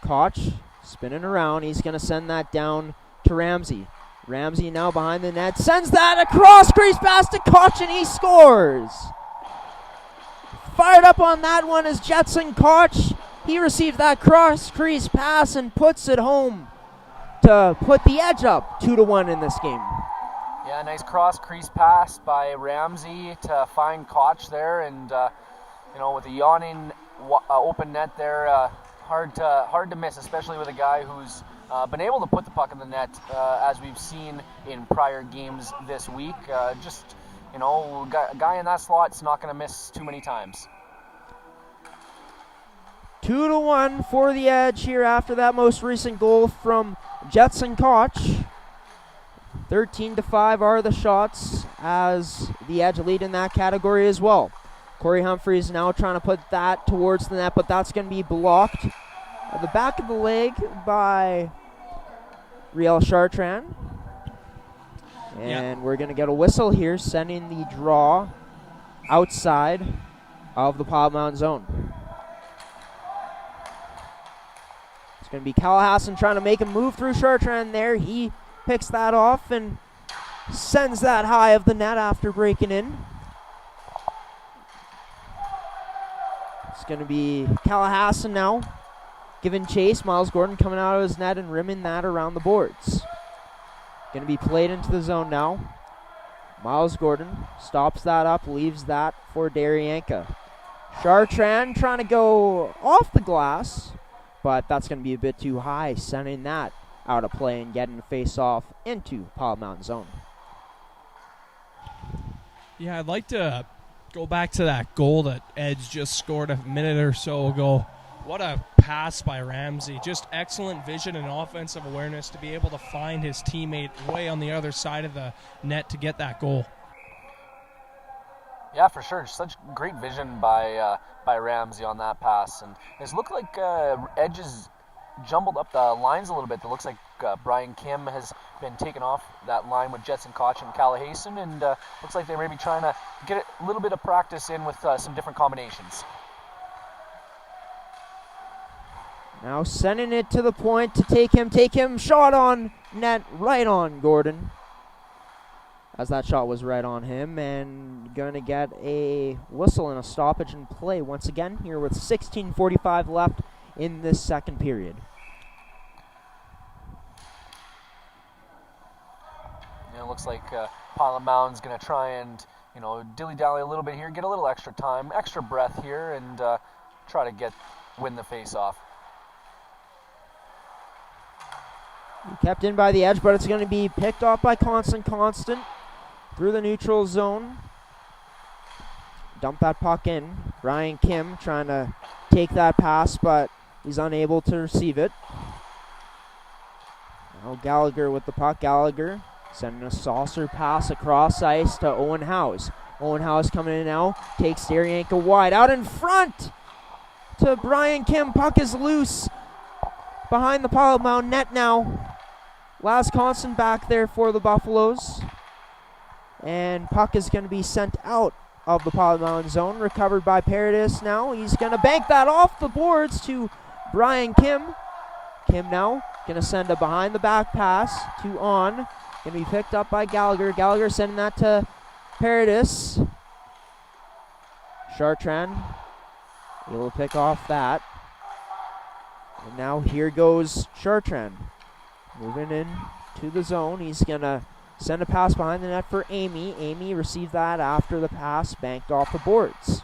Koch spinning around. He's going to send that down to Ramsey. Ramsey now behind the net. Sends that across crease pass to Koch, and he scores. Fired up on that one is Jetson Koch. He received that cross crease pass and puts it home to put the Edge up 2-1 in this game. Yeah, nice cross crease pass by Ramsey to find Koch there, and with a yawning open net there, hard to miss, especially with a guy who's been able to put the puck in the net, as we've seen in prior games this week. A guy in that slot's not going to miss too many times. 2-1 for the Edge here after that most recent goal from Jetson Koch. 13-5 are the shots as the Edge lead in that category as well. Corey Humphreys now trying to put that towards the net, but that's going to be blocked at the back of the leg by Riel Chartrand. And we're going to get a whistle here, sending the draw outside of the Pilot Mountain zone. It's going to be Callahassan trying to make a move through Chartrand there. He picks that off and sends that high of the net after breaking in. It's going to be Callahassan now giving chase. Miles Gordon coming out of his net and rimming that around the boards. Going to be played into the zone now. Miles Gordon stops that up, leaves that for Daryanka. Chartrand trying to go off the glass, but that's going to be a bit too high, sending that out of play and getting the face-off into Pilot Mountain zone. Yeah, I'd like to go back to that goal that Edge just scored a minute or so ago. What a pass by Ramsey. Just excellent vision and offensive awareness to be able to find his teammate way on the other side of the net to get that goal. Yeah, for sure. Such great vision by Ramsey on that pass. And it's looked like Edge has jumbled up the lines a little bit. It looks like Brian Kim has been taken off that line with Jetson Koch and Callahassan, and looks like they're maybe trying to get a little bit of practice in with some different combinations. Now sending it to the point to take him, shot on net, right on Gordon. As that shot was right on him, and going to get a whistle and a stoppage in play once again here with 16:45 left in this second period. It looks like Pilot Mound's going to try and, dilly-dally a little bit here, get a little extra time, extra breath here, and try to win the face-off. Kept in by the Edge, but it's going to be picked off by Constant through the neutral zone. Dump that puck in. Brian Kim trying to take that pass, but he's unable to receive it. Now Gallagher with the puck. Gallagher sending a saucer pass across ice to Owen House. Owen House coming in now. Takes Daryanka wide. Out in front to Brian Kim. Puck is loose behind the Pilot Mound net now. Last Constant back there for the Buffaloes. And puck is going to be sent out of the Pilot Mountain zone. Recovered by Paradis now. He's going to bank that off the boards to Brian Kim. Kim now going to send a behind the back pass to On. Going to be picked up by Gallagher. Gallagher sending that to Paradis. Chartrand able to pick off that. And now here goes Chartrand. Moving in to the zone. He's going to send a pass behind the net for Amy. Amy received that after the pass banked off the boards.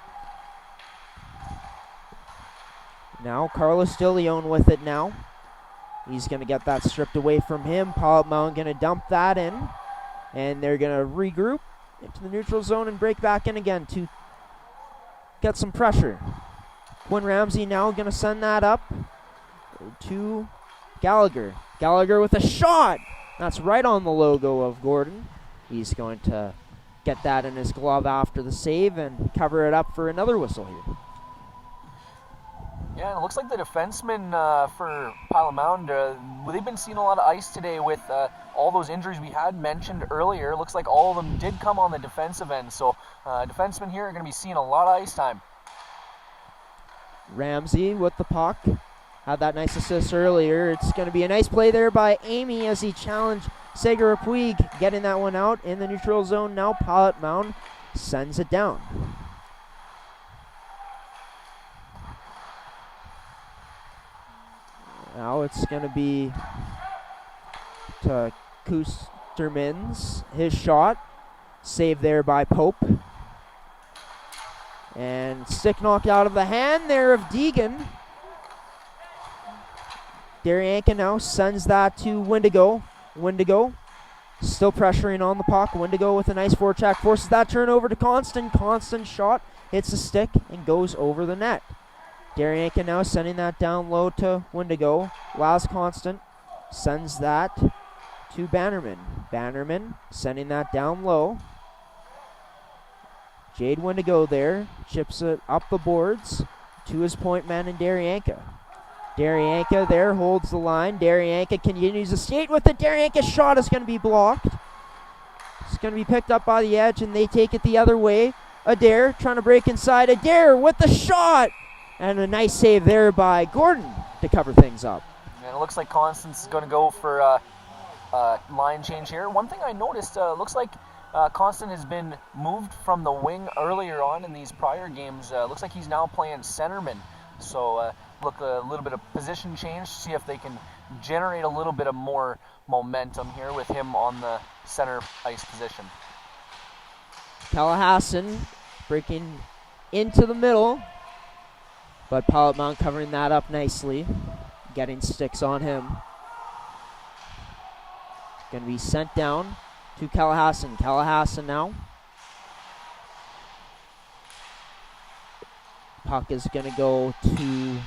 Now Carlos DeLeon with it now. He's going to get that stripped away from him. Pilot Mound going to dump that in. And they're going to regroup into the neutral zone and break back in again to get some pressure. Quinn Ramsey now going to send that up to Gallagher. Gallagher with a shot. That's right on the logo of Gordon. He's going to get that in his glove after the save and cover it up for another whistle here. Yeah, and it looks like the defensemen for Mound, they've been seeing a lot of ice today with all those injuries we had mentioned earlier. It looks like all of them did come on the defensive end, so defensemen here are going to be seeing a lot of ice time. Ramsey with the puck. Had that nice assist earlier. It's going to be a nice play there by Amy as he challenged Sager Puig, getting that one out in the neutral zone. Now Mound sends it down. Now it's going to be to Kustermans. His shot. Saved there by Pope. And stick knocked out of the hand there of Deegan. Daryanka now sends that to Wendigo. Wendigo still pressuring on the puck. Wendigo with a nice forecheck. Forces that turnover to Constant. Constant shot. Hits the stick and goes over the net. Daryanka now sending that down low to Wendigo. Laz Constant sends that to Bannerman. Bannerman sending that down low. Jade Wendigo there. Chips it up the boards to his point man in Daryanka. Daryanka there holds the line. Daryanka continues to skate with it. Daryanka's shot is going to be blocked. It's going to be picked up by the edge, and they take it the other way. Adair trying to break inside. Adair with the shot! And a nice save there by Gordon to cover things up. And it looks like Constance is going to go for a line change here. One thing I noticed, looks like Constant has been moved from the wing earlier on in these prior games. Looks like he's now playing centerman. So look a little bit of position change, see if they can generate a little bit of more momentum here with him on the center ice position. Callahassan breaking into the middle, but Mount covering that up nicely, getting sticks on him. Going to be sent down to Callahassan. Callahassan now. Puck is going to go to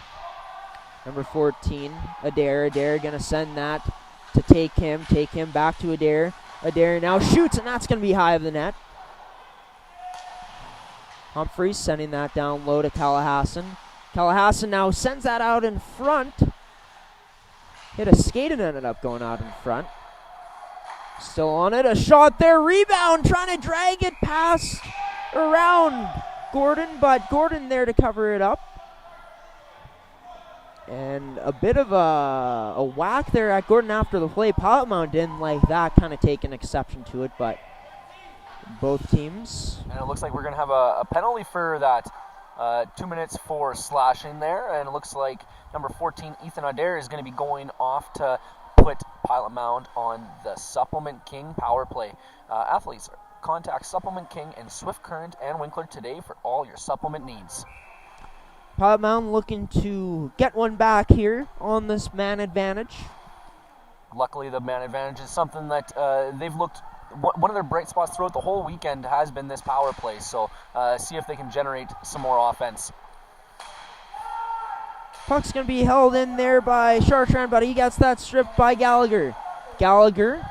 number 14, Adair. Adair going to send that to take him back to Adair. Adair now shoots, and that's going to be high of the net. Humphreys sending that down low to Callahassan. Callahassan now sends that out in front. Hit a skate and ended up going out in front. Still on it, a shot there, rebound, trying to drag it past around Gordon, but Gordon there to cover it up. And a bit of a whack there at Gordon after the play. Mount didn't like that, kind of take an exception to it, but both teams. And it looks like we're going to have a penalty for that 2 minutes for slashing there. And it looks like number 14, Ethan Adair, is going to be going off to put Pilot Mound on the Supplement King power play. Athletes, contact Supplement King and Swift Current and Winkler today for all your supplement needs. Pilot Mound looking to get one back here on this man advantage. Luckily, the man advantage is something that they've looked. One of their bright spots throughout the whole weekend has been this power play. So see if they can generate some more offense. Puck's going to be held in there by Chartrand, but he gets that stripped by Gallagher. Gallagher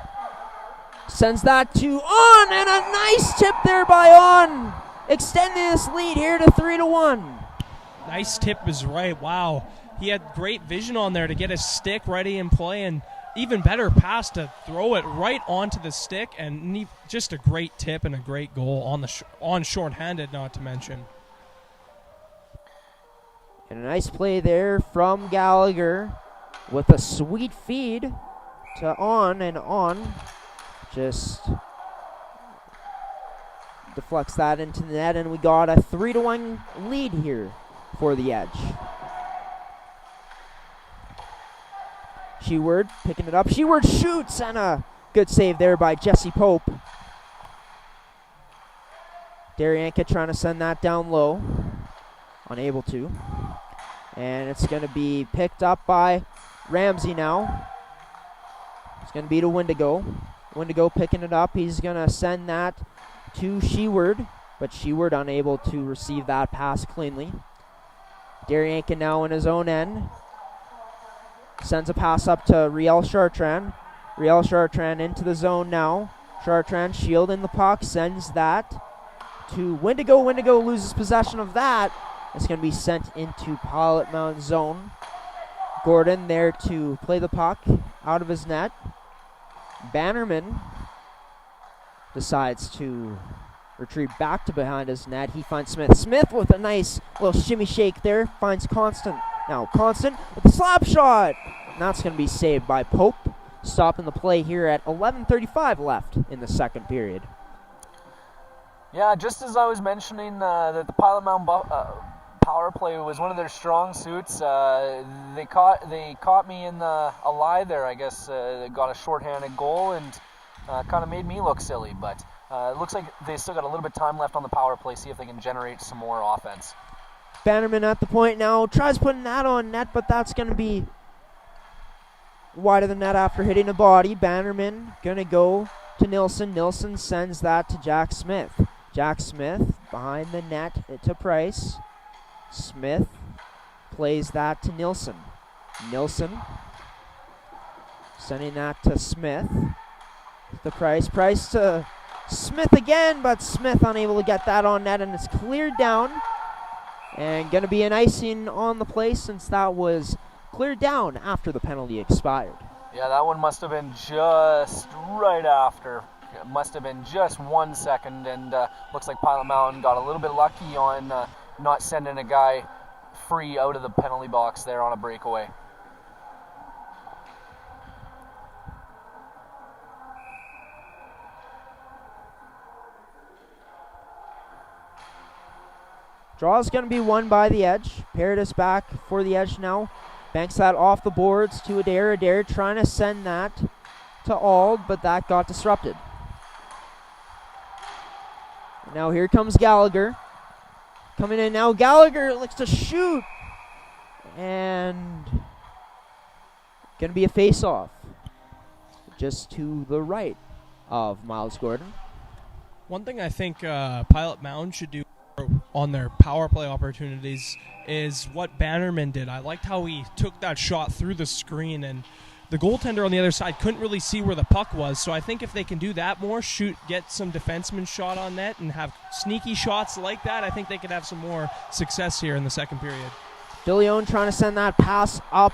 sends that to On, and a nice tip there by On, extending this lead here to 3-1. Nice tip is right. Wow. He had great vision on there to get his stick ready in play, and even better pass to throw it right onto the stick, and just a great tip and a great goal on shorthanded, not to mention. And a nice play there from Gallagher with a sweet feed to On, and On just deflects that into the net, and we got a 3-1 lead here for the Edge. Sheward picking it up. Sheward shoots, and a good save there by Jesse Pope. Daryanka trying to send that down low. Unable to. And it's going to be picked up by Ramsey now. It's going to be to Wendigo. Wendigo picking it up. He's going to send that to Sheward, but Sheward unable to receive that pass cleanly. Daryanka now in his own end. Sends a pass up to Riel Chartrand. Riel Chartrand into the zone now. Chartrand shielding the puck, sends that to Windigo. Windigo loses possession of that. It's going to be sent into Pilot Mound zone. Gordon there to play the puck out of his net. Bannerman decides to retreat back to behind his net. He finds Smith. Smith with a nice little shimmy shake there. Finds Constant. Now Constant with a slap shot. And that's going to be saved by Pope. Stopping the play here at 11:35 left in the second period. Yeah, just as I was mentioning that the Pilot Mound power play was one of their strong suits, they caught me in a lie there. I guess they got a shorthanded goal and kind of made me look silly. But it looks like they still got a little bit of time left on the power play. See if they can generate some more offense. Bannerman at the point now. Tries putting that on net, but that's going to be wide of the net after hitting a body. Bannerman going to go to Nielsen. Nielsen sends that to Jack Smith. Jack Smith behind the net to Price. Smith plays that to Nielsen. Nielsen sending that to Smith. To Price. Price to Smith again, but Smith unable to get that on net, and it's cleared down. And going to be an icing on the play since that was cleared down after the penalty expired. Yeah, that one must have been just right after. It must have been just 1 second, and looks like Pilot Mountain got a little bit lucky on not sending a guy free out of the penalty box there on a breakaway. Draw is going to be won by the Edge. Paradis back for the Edge now. Banks that off the boards to Adair. Adair trying to send that to Ald, but that got disrupted. Now here comes Gallagher. Coming in now. Gallagher looks to shoot. And going to be a face-off. Just to the right of Miles Gordon. One thing I think Pilot Mound should do on their power play opportunities is what Bannerman did. I liked how he took that shot through the screen, and the goaltender on the other side couldn't really see where the puck was. So I think if they can do that more, get some defenseman shot on net and have sneaky shots like that, I think they could have some more success here in the second period. DeLeon trying to send that pass up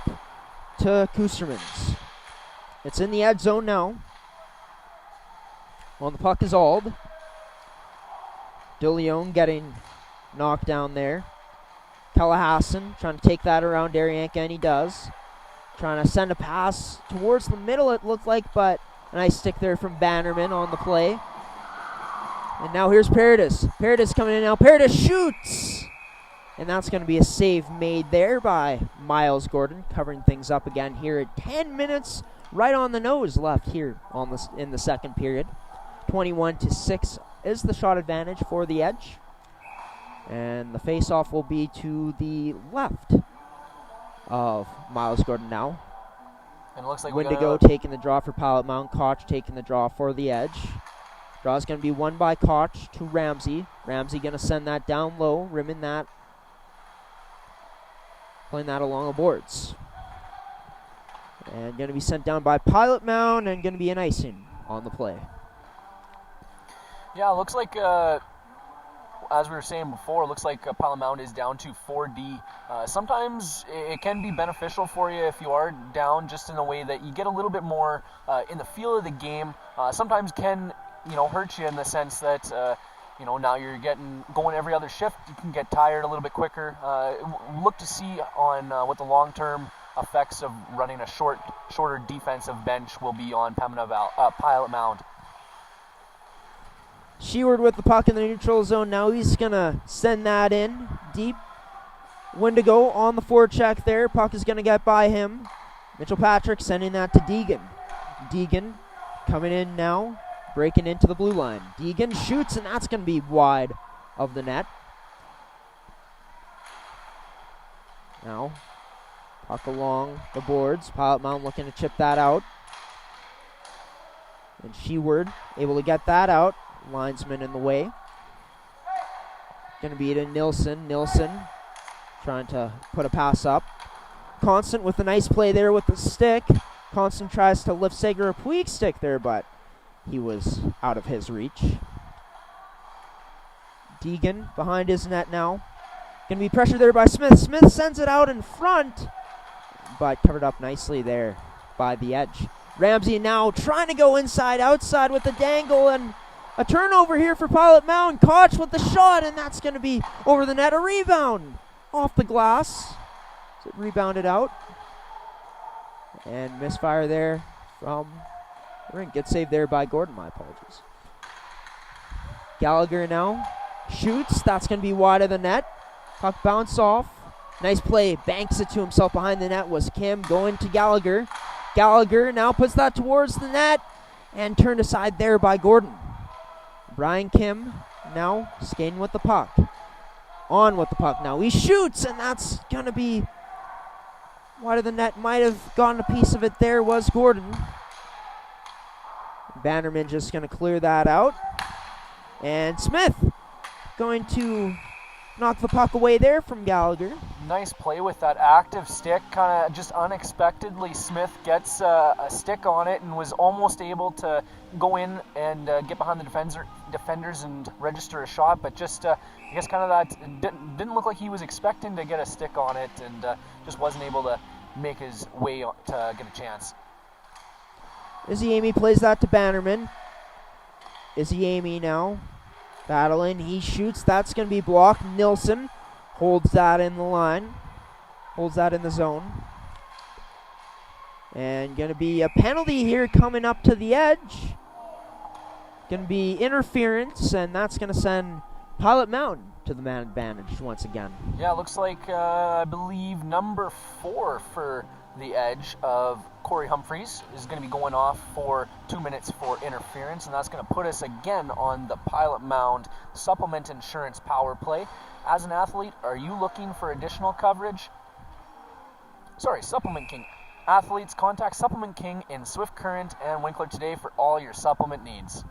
to Kustermans. It's in the Ed zone now. On the puck is Ald. DeLeon getting knocked down there. Callahassan trying to take that around Derianka, and he does. Trying to send a pass towards the middle, it looked like, but a nice stick there from Bannerman on the play. And now here's Paradis. Paradis coming in now. Paradis shoots! And that's going to be a save made there by Miles Gordon, covering things up again here at 10 minutes right on the nose left here in the second period. 21-6 is the shot advantage for the Edge. And the face-off will be to the left of Miles Gordon now. And it looks like Windigo taking the draw for Pilot Mound. Koch taking the draw for the Edge. Draw is going to be won by Koch to Ramsey. Ramsey going to send that down low, rimming that. Playing that along the boards. And going to be sent down by Pilot Mound, and going to be an icing on the play. Yeah, it looks like, as we were saying before, it looks like Pilot Mound is down to 4D. Sometimes it can be beneficial for you if you are down, just in a way that you get a little bit more in the feel of the game. Sometimes can, hurt you in the sense that, now you're going every other shift. You can get tired a little bit quicker. Look to see on what the long-term effects of running a shorter defensive bench will be on Pilot Mound. Sheward with the puck in the neutral zone. Now he's going to send that in deep. Windigo on the forecheck there. Puck is going to get by him. Mitchell Patrick sending that to Deegan. Deegan coming in now, breaking into the blue line. Deegan shoots, and that's going to be wide of the net. Now, puck along the boards. Pilot Mound looking to chip that out. And Sheward able to get that out. Linesman in the way. Going to be to Nielsen. Nielsen trying to put a pass up. Constant with a nice play there with the stick. Constant tries to lift Sager Puig's stick there, but he was out of his reach. Deegan behind his net now. Going to be pressured there by Smith. Smith sends it out in front, but covered up nicely there by the edge. Ramsey now trying to go inside, outside with the dangle, and a turnover here for Pilot Mound. Koch with the shot, and that's going to be over the net. A rebound off the glass. It rebounded out. And misfire there from Rink. Gets saved there by Gordon. My apologies. Gallagher now shoots. That's going to be wide of the net. Puck bounce off. Nice play. Banks it to himself behind the net was Kim. Going to Gallagher. Gallagher now puts that towards the net. And turned aside there by Gordon. Brian Kim now skating with the puck. On with the puck now. He shoots, and that's going to be wide of the net. Might have gotten a piece of it there was Gordon. Bannerman just going to clear that out. And Smith going to knock the puck away there from Gallagher. Nice play with that active stick. Kind of just unexpectedly, Smith gets a stick on it and was almost able to go in and get behind the defenders and register a shot. But just, I guess kind of that didn't look like he was expecting to get a stick on it, and just wasn't able to make his way to get a chance. Izzy Amy plays that to Bannerman. Izzy Amy now battling. He shoots. That's going to be blocked. Nielsen holds that in the line. Holds that in the zone. And going to be a penalty here coming up to the edge. Going to be interference, and that's going to send Pilot Mound to the man advantage once again. Yeah, it looks like, I believe, number 4 for the edge of Corey Humphreys is going to be going off for 2 minutes for interference, and that's going to put us again on the Pilot Mound supplement insurance power play. As an athlete, are you looking for additional coverage? Supplement King. Athletes, contact Supplement King in Swift Current and Winkler today for all your supplement needs.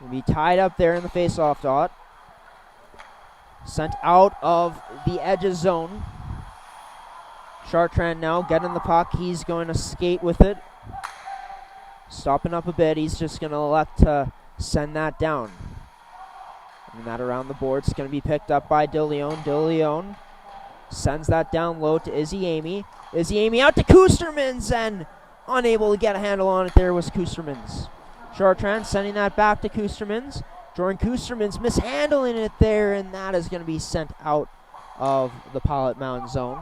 Will be tied up there in the face-off dot. Sent out of the edges zone. Chartrand now getting the puck. He's going to skate with it. Stopping up a bit. He's just going to elect to send that down. And that around the board. It's going to be picked up by DeLeon. DeLeon sends that down low to Izzy Amy. Izzy Amy out to Kustermans, and unable to get a handle on it there was Kustermans. Chartrand sending that back to Kustermans. Jordan Kustermans mishandling it there, and that is going to be sent out of the Pilot Mound zone.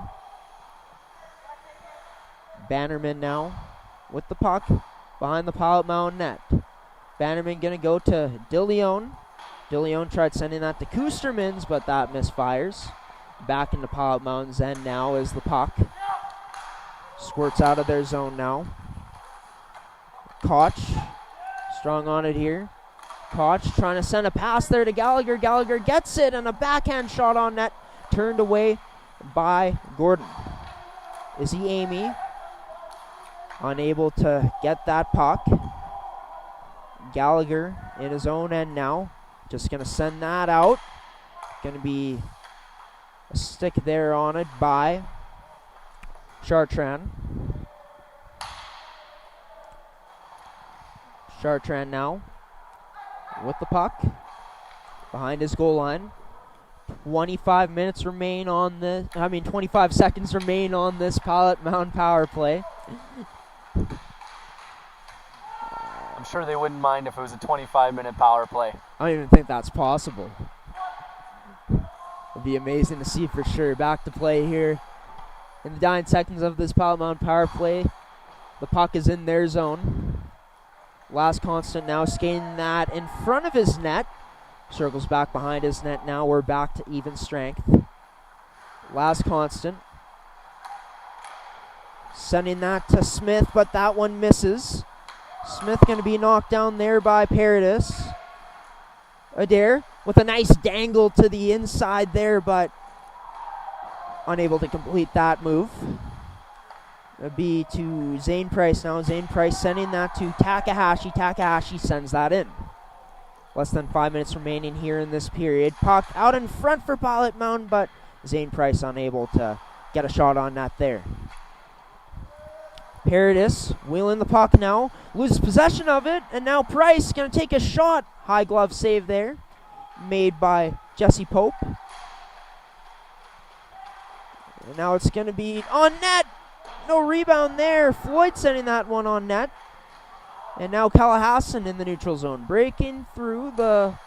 Bannerman now with the puck behind the Pilot Mound net. Bannerman going to go to DeLeon. DeLeon tried sending that to Kustermans, but that misfires. Back into Pilot Mound's end now is the puck. Squirts out of their zone now. Koch strong on it here. Koch trying to send a pass there to Gallagher. Gallagher gets it, and a backhand shot on net turned away by Gordon. Izzy Amy unable to get that puck. Gallagher in his own end now. Just going to send that out. Going to be a stick there on it by Chartrand. Chartrand now with the puck behind his goal line. 25 seconds remain on this Pilot Mound power play. I'm sure they wouldn't mind if it was a 25-minute power play. I don't even think that's possible. It'd be amazing to see for sure. Back to play here in the dying seconds of this Pilot Mound power play. The puck is in their zone. Last Constant now skating that in front of his net. Circles back behind his net now. We're back to even strength. Last Constant sending that to Smith, but that one misses. Smith going to be knocked down there by Paradis. Adair with a nice dangle to the inside there, but unable to complete that move. It'll be to Zane Price now. Zane Price sending that to Takahashi. Takahashi sends that in. Less than 5 minutes remaining here in this period. Puck out in front for Pilot Mound, but Zane Price unable to get a shot on net there. Paradis wheeling the puck now, loses possession of it, and now Price going to take a shot. High glove save there, made by Jesse Pope. And now it's going to be on net. No rebound there. Floyd sending that one on net. And now Callahassan in the neutral zone, breaking through the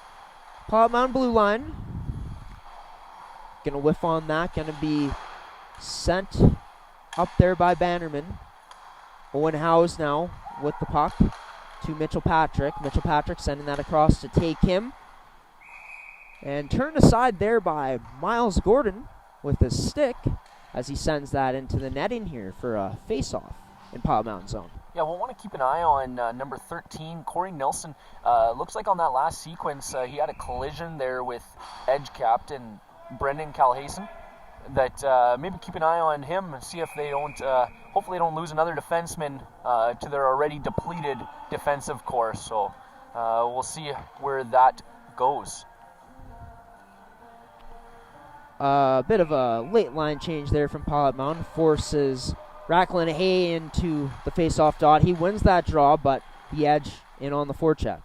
Pilot Mound blue line. Going to whiff on that, going to be sent up there by Bannerman. Owen Howes now with the puck to Mitchell Patrick. Mitchell Patrick sending that across to take him. And turned aside there by Miles Gordon with his stick as he sends that into the netting here for a face-off in Pilot Mound zone. Yeah, we'll want to keep an eye on number 13, Cory Nielsen. Looks like on that last sequence, he had a collision there with Edge captain Brendan Callahassan. That maybe keep an eye on him and see if they don't, hopefully they don't lose another defenseman to their already depleted defensive core. So we'll see where that goes. A bit of a late line change there from Pilot Mound. Forces Racklin Hay into the face-off dot. He wins that draw, but the Edge in on the forecheck.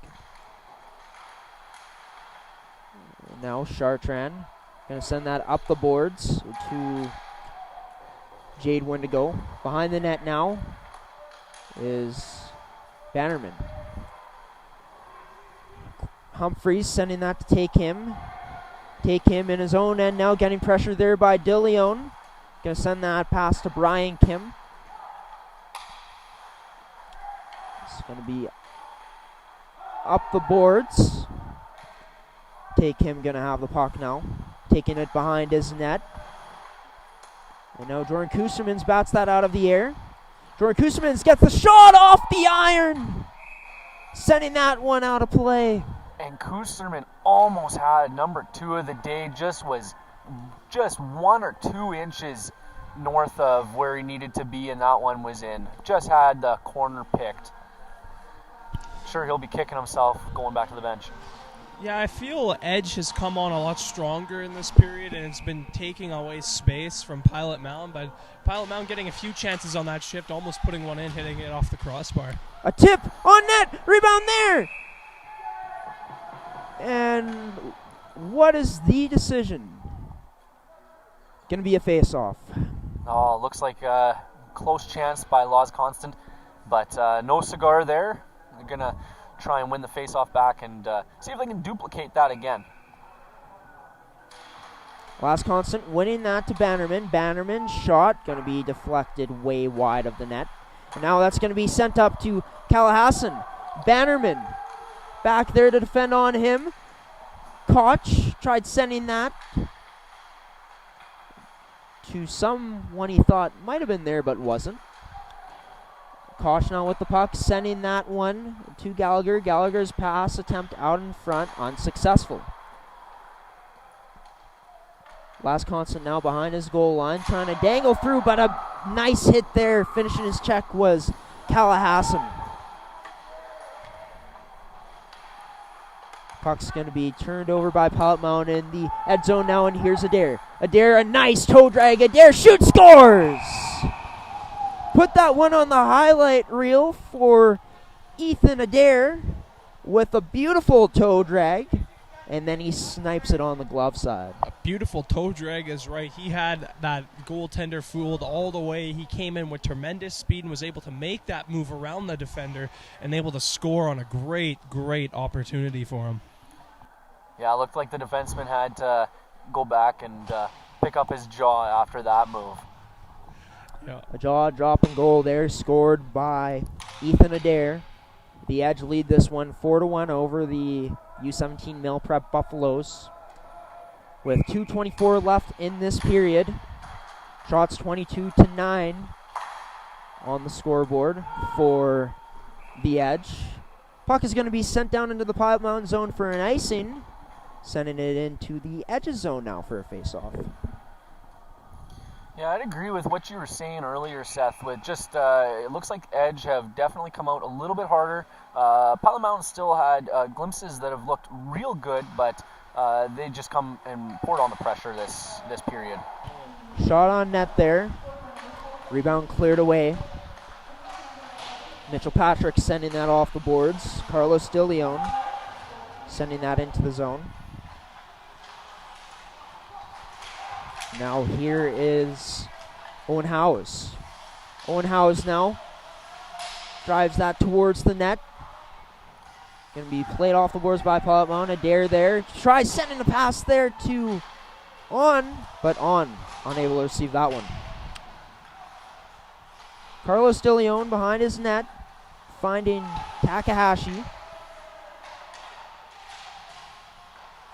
Now Chartrand going to send that up the boards to Jade Wendigo. Behind the net now is Bannerman. Humphreys sending that to take him. Take him in his own end now, getting pressure there by DeLeon. Going to send that pass to Brian Kim. It's going to be up the boards. Take him going to have the puck now. Taking it behind his net. And now Jordan Kustermans bats that out of the air. Jordan Kustermans gets the shot off the iron. Sending that one out of play. And Kusterman almost had number 2 of the day. Was just 1 or 2 inches north of where he needed to be, and that one was in. Just had the corner picked. Sure, he'll be kicking himself going back to the bench. Yeah, I feel Edge has come on a lot stronger in this period, and it's been taking away space from Pilot Mound. But Pilot Mound getting a few chances on that shift, almost putting one in, hitting it off the crossbar. A tip on net, rebound there. And what is the decision? Going to be a face-off. Oh, looks like a close chance by Laws Constant, but no cigar there. They're going to try and win the face-off back and see if they can duplicate that again. Last Constant winning that to Bannerman. Bannerman's shot going to be deflected way wide of the net. And now that's going to be sent up to Callahassan. Bannerman back there to defend on him. Koch tried sending that to someone he thought might have been there but wasn't. Koch now with the puck, sending that one to Gallagher. Gallagher's pass attempt out in front, unsuccessful. Last Constant now behind his goal line, trying to dangle through, but a nice hit there. Finishing his check was Callahassan. Puck's going to be turned over by Pilot Mound in the end zone now, and here's Adair. Adair, a nice toe drag. Adair shoots, scores! Put that one on the highlight reel for Ethan Adair with a beautiful toe drag, and then he snipes it on the glove side. A beautiful toe drag is right. He had that goaltender fooled all the way. He came in with tremendous speed and was able to make that move around the defender and able to score on a great, great opportunity for him. Yeah, it looked like the defenseman had to go back and pick up his jaw after that move. Yeah. A jaw-dropping goal there, scored by Ethan Adair. The Edge lead this one 4-1 over the U17 Mill Prep Buffaloes. With 2:24 left in this period. Shots 22-9 on the scoreboard for the Edge. Puck is going to be sent down into the Pilot Mound zone for an icing. Sending it into the Edge's zone now for a face-off. Yeah, I'd agree with what you were saying earlier, Seth, with just, it looks like Edge have definitely come out a little bit harder. Pilot Mountain still had glimpses that have looked real good, but they just come and poured on the pressure this period. Shot on net there. Rebound cleared away. Mitchell Patrick sending that off the boards. Carlos De Leon sending that into the zone. Now here is Owen Howes. Owen Howes now drives that towards the net. Going to be played off the boards by Pilot Mountain. Adair there. Tries sending a pass there to but unable to receive that one. Carlos De Leon behind his net, finding Takahashi.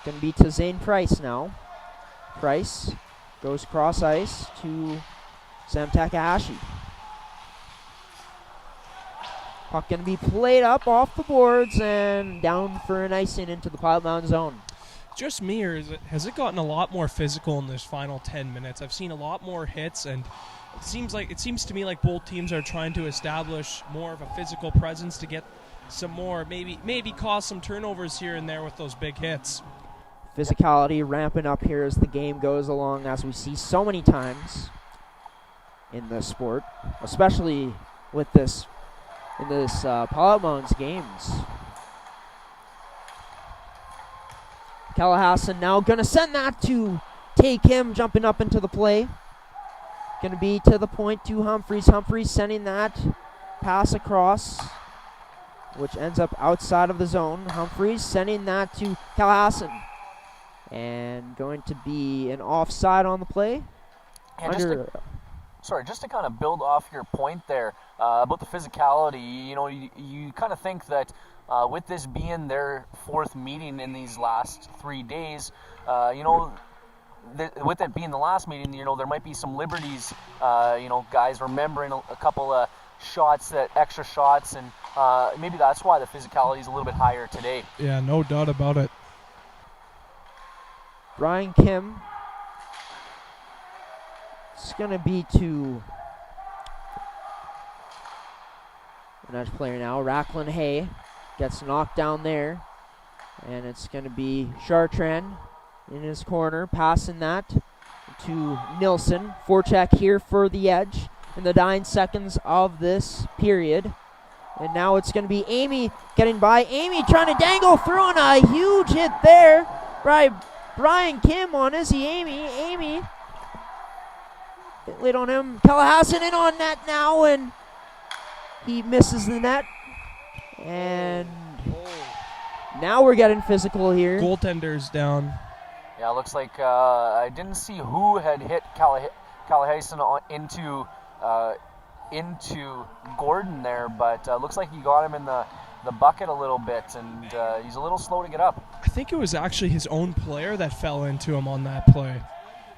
Going to be to Zane Price now. Price goes cross ice to Sam Takahashi. Puck going to be played up off the boards and down for an icing into the Pilot Mountain zone. Just me, or has it gotten a lot more physical in this final 10 minutes? I've seen a lot more hits, and it seems to me like both teams are trying to establish more of a physical presence to get some more, maybe cause some turnovers here and there with those big hits. Physicality ramping up here as the game goes along, as we see so many times in this sport, especially with this in this Pilot Mountain's games. Callahassan now going to send that to take him, jumping up into the play. Going to be to the point to Humphreys. Humphreys sending that pass across, which ends up outside of the zone. Humphreys sending that to Callahassan. And going to be an offside on the play. And just to kind of build off your point there about the physicality, you kind of think that with this being their fourth meeting in these last 3 days, with it being the last meeting, there might be some liberties, guys remembering a couple of extra shots, and maybe that's why the physicality is a little bit higher today. Yeah, no doubt about it. Brian Kim. It's going to be to the next player now. Racklin Hay gets knocked down there. And it's going to be Chartrand in his corner, passing that to Nielsen. Forecheck here for the Edge in the 9 seconds of this period. And now it's going to be Amy getting by. Amy trying to dangle through, and a huge hit there by Brian Kim on Izzy Amy. Amy laid on him. Callahassan in on net now, and he misses the net. And now we're getting physical here. Goaltender's down. Yeah, it looks like I didn't see who had hit Callahassan into Gordon there, but looks like he got him in the bucket a little bit, and he's a little slow to get up. I think it was actually his own player that fell into him on that play,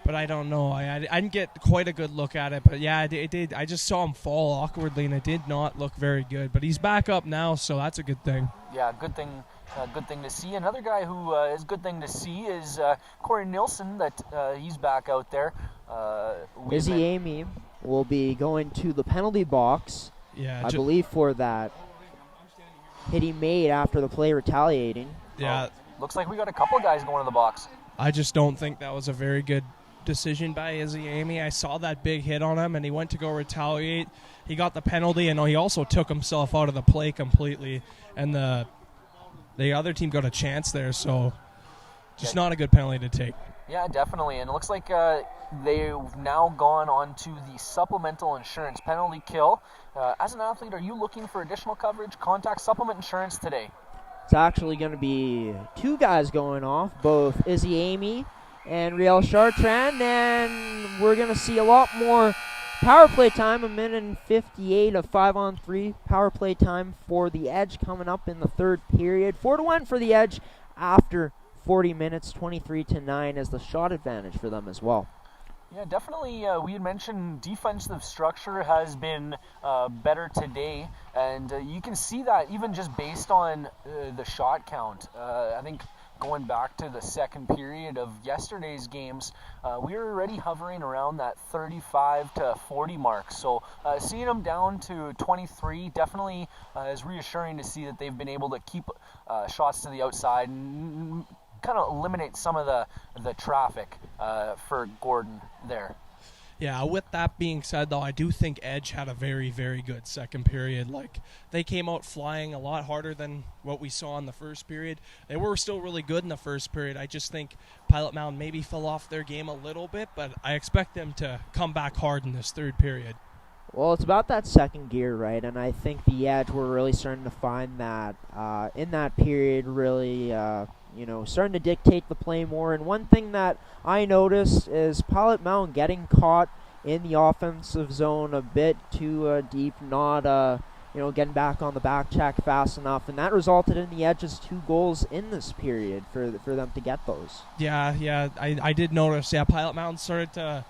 but I don't know. I didn't get quite a good look at it, but yeah, it did. I just saw him fall awkwardly, and it did not look very good. But he's back up now, so that's a good thing. Yeah, good thing to see. Another guy who is good thing to see is Cory Nielsen, that he's back out there. Izzy Amy will be going to the penalty box, yeah, I believe, for that hit he made after the play retaliating. Yeah. Looks like we got a couple of guys going to the box. I just don't think that was a very good decision by Izzy Amy. I saw that big hit on him, and he went to go retaliate. He got the penalty, and he also took himself out of the play completely. And the other team got a chance there, so just not a good penalty to take. Yeah, definitely. And it looks like they've now gone on to the supplemental insurance penalty kill. As an athlete, are you looking for additional coverage? Contact Supplement Insurance today. It's actually going to be 2 guys going off, both Izzy Amy and Riel Chartrand, and we're going to see a lot more power play time, 1:58 of 5-on-3 power play time for the Edge coming up in the third period. 4-1 for the Edge after 40 minutes, 23-9 as the shot advantage for them as well. Yeah, definitely. We had mentioned defensive structure has been better today, and you can see that even just based on the shot count. I think going back to the second period of yesterday's games, we were already hovering around that 35 to 40 mark. So seeing them down to 23 definitely is reassuring to see that they've been able to keep shots to the outside and kind of eliminate some of the traffic for Gordon there. Yeah, with that being said, though, I do think Edge had a very, very good second period. Like, they came out flying a lot harder than what we saw in the first period. They were still really good in the first period. I just think Pilot Mound maybe fell off their game a little bit, but I expect them to come back hard in this third period. Well, it's about that second gear, right? And I think the Edge were really starting to find that in that period, really, starting to dictate the play more. And one thing that I noticed is Pilot Mound getting caught in the offensive zone a bit too deep, not getting back on the back check fast enough, and that resulted in the Edge's 2 goals in this period for them to get those. Yeah, I did notice. Yeah, Pilot Mound started to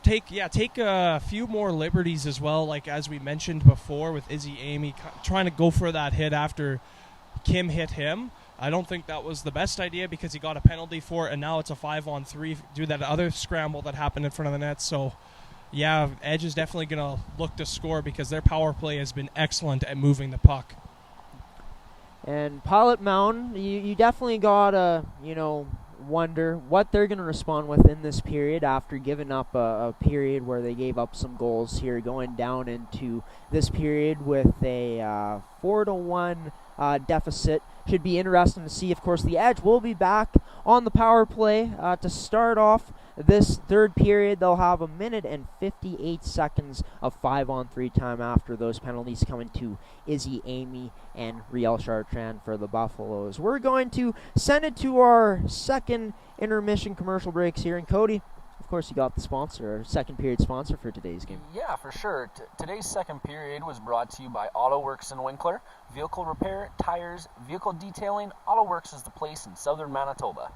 take a few more liberties as well, like as we mentioned before with Izzy Amy trying to go for that hit after Kim hit him. I don't think that was the best idea because he got a penalty for it, and now it's a 5-on-3 due to that other scramble that happened in front of the net. So, yeah, Edge is definitely going to look to score because their power play has been excellent at moving the puck. And Pilot Mound, you definitely got to, wonder what they're going to respond with in this period after giving up a period where they gave up some goals here, going down into this period with a 4-1 deficit. Should be interesting to see. Of course, the Edge will be back on the power play to start off this third period. They'll have 1 minute and 58 seconds of 5-on-3 time after those penalties coming to Izzy Amy and Riel Chartrand for the Buffaloes. We're going to send it to our second intermission commercial breaks here. And Cody, of course, you got the sponsor, our second period sponsor for today's game. Yeah, for sure. Today's second period was brought to you by Auto Works in Winkler. Vehicle repair, tires, vehicle detailing. Auto Works is the place in southern Manitoba.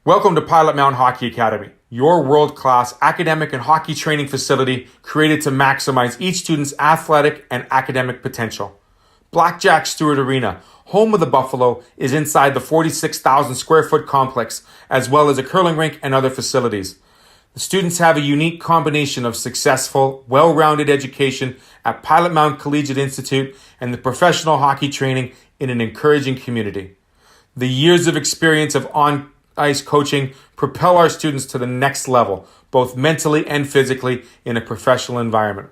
Welcome to Pilot Mound Hockey Academy, your world-class academic and hockey training facility created to maximize each student's athletic and academic potential. Blackjack Stewart Arena, home of the Buffalo, is inside the 46,000 square foot complex, as well as a curling rink and other facilities. The students have a unique combination of successful, well-rounded education at Pilot Mound Collegiate Institute and the professional hockey training in an encouraging community. The years of experience of on-ice coaching propel our students to the next level, both mentally and physically, in a professional environment.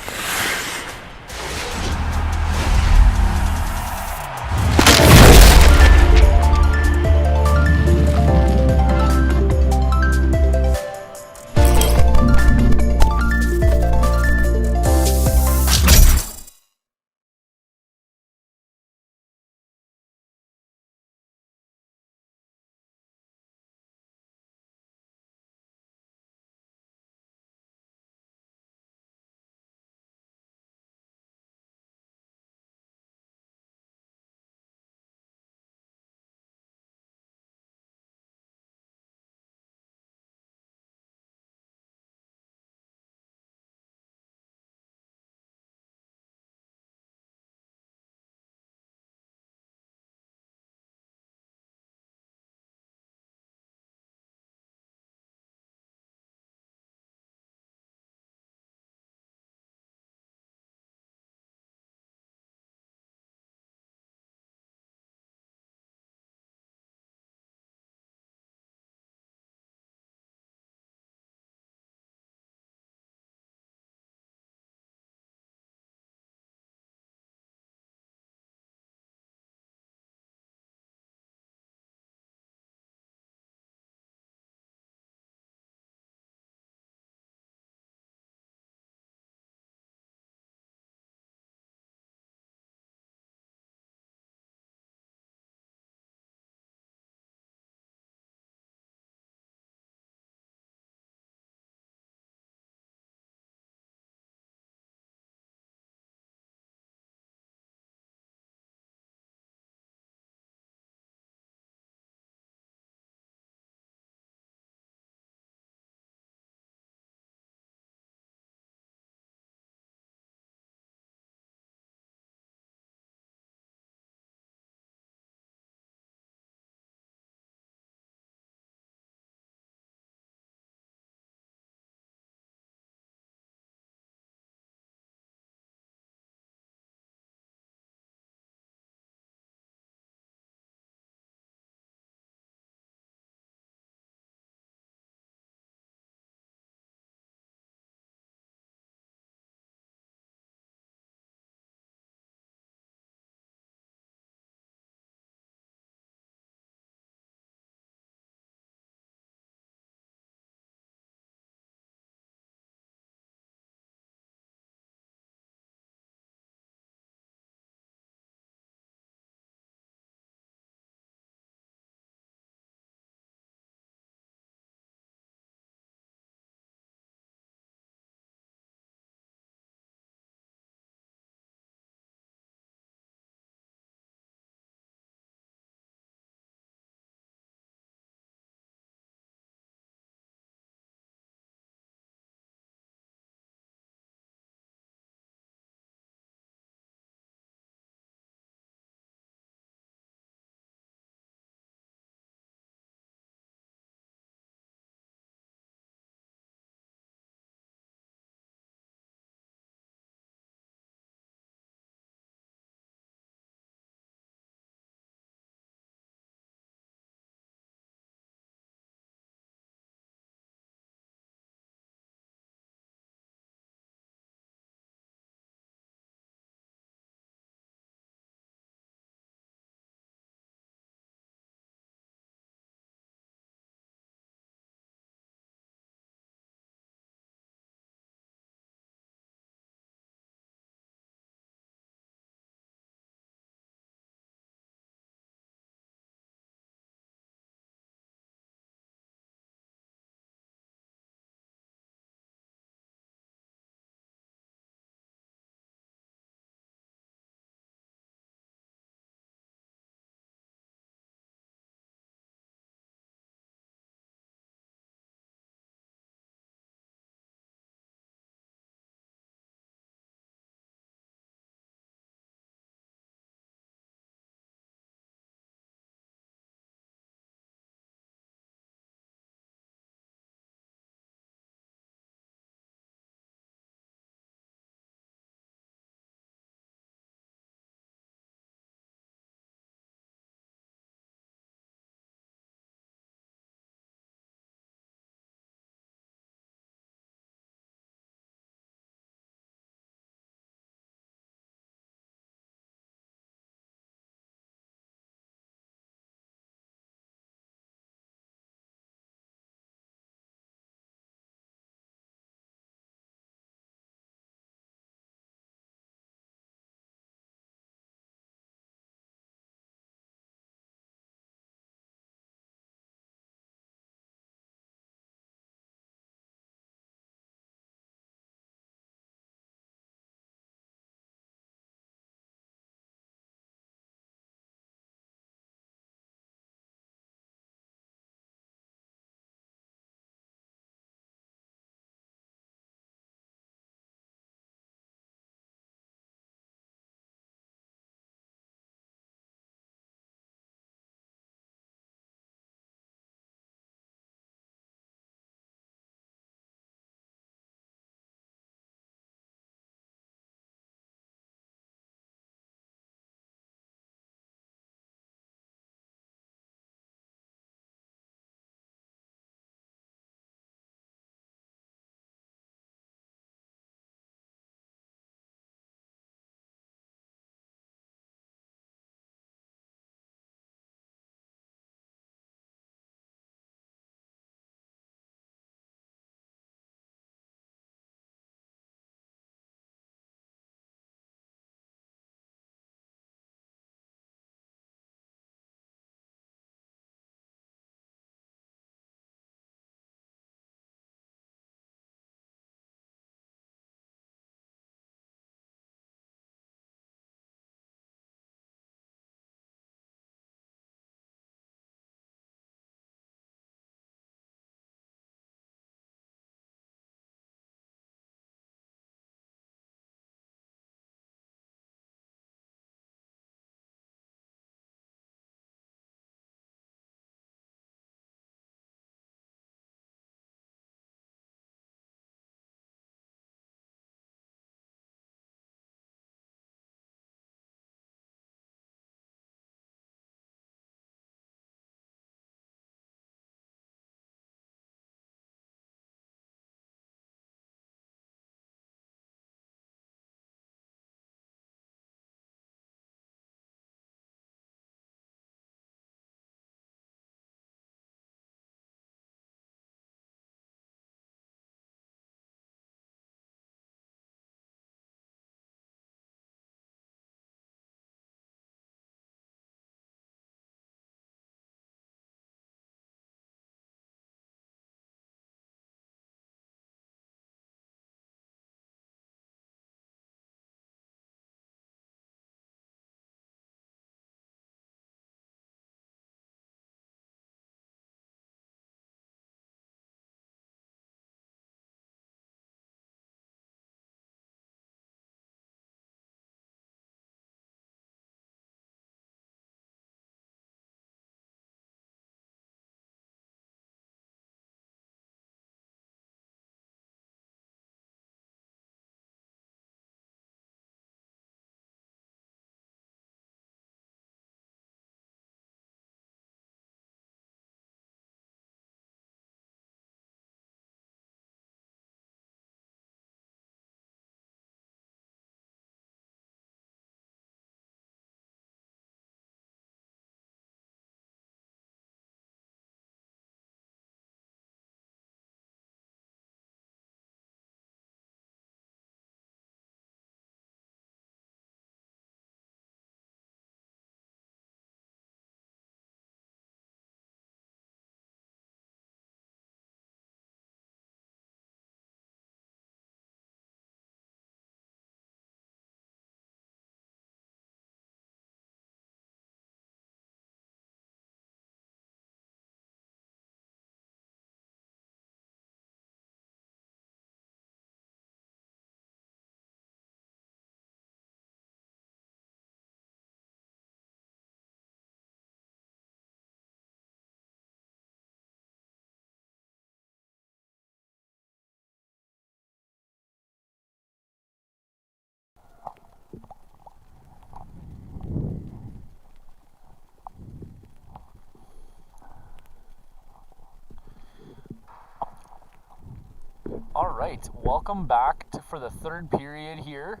right, welcome back for the third period here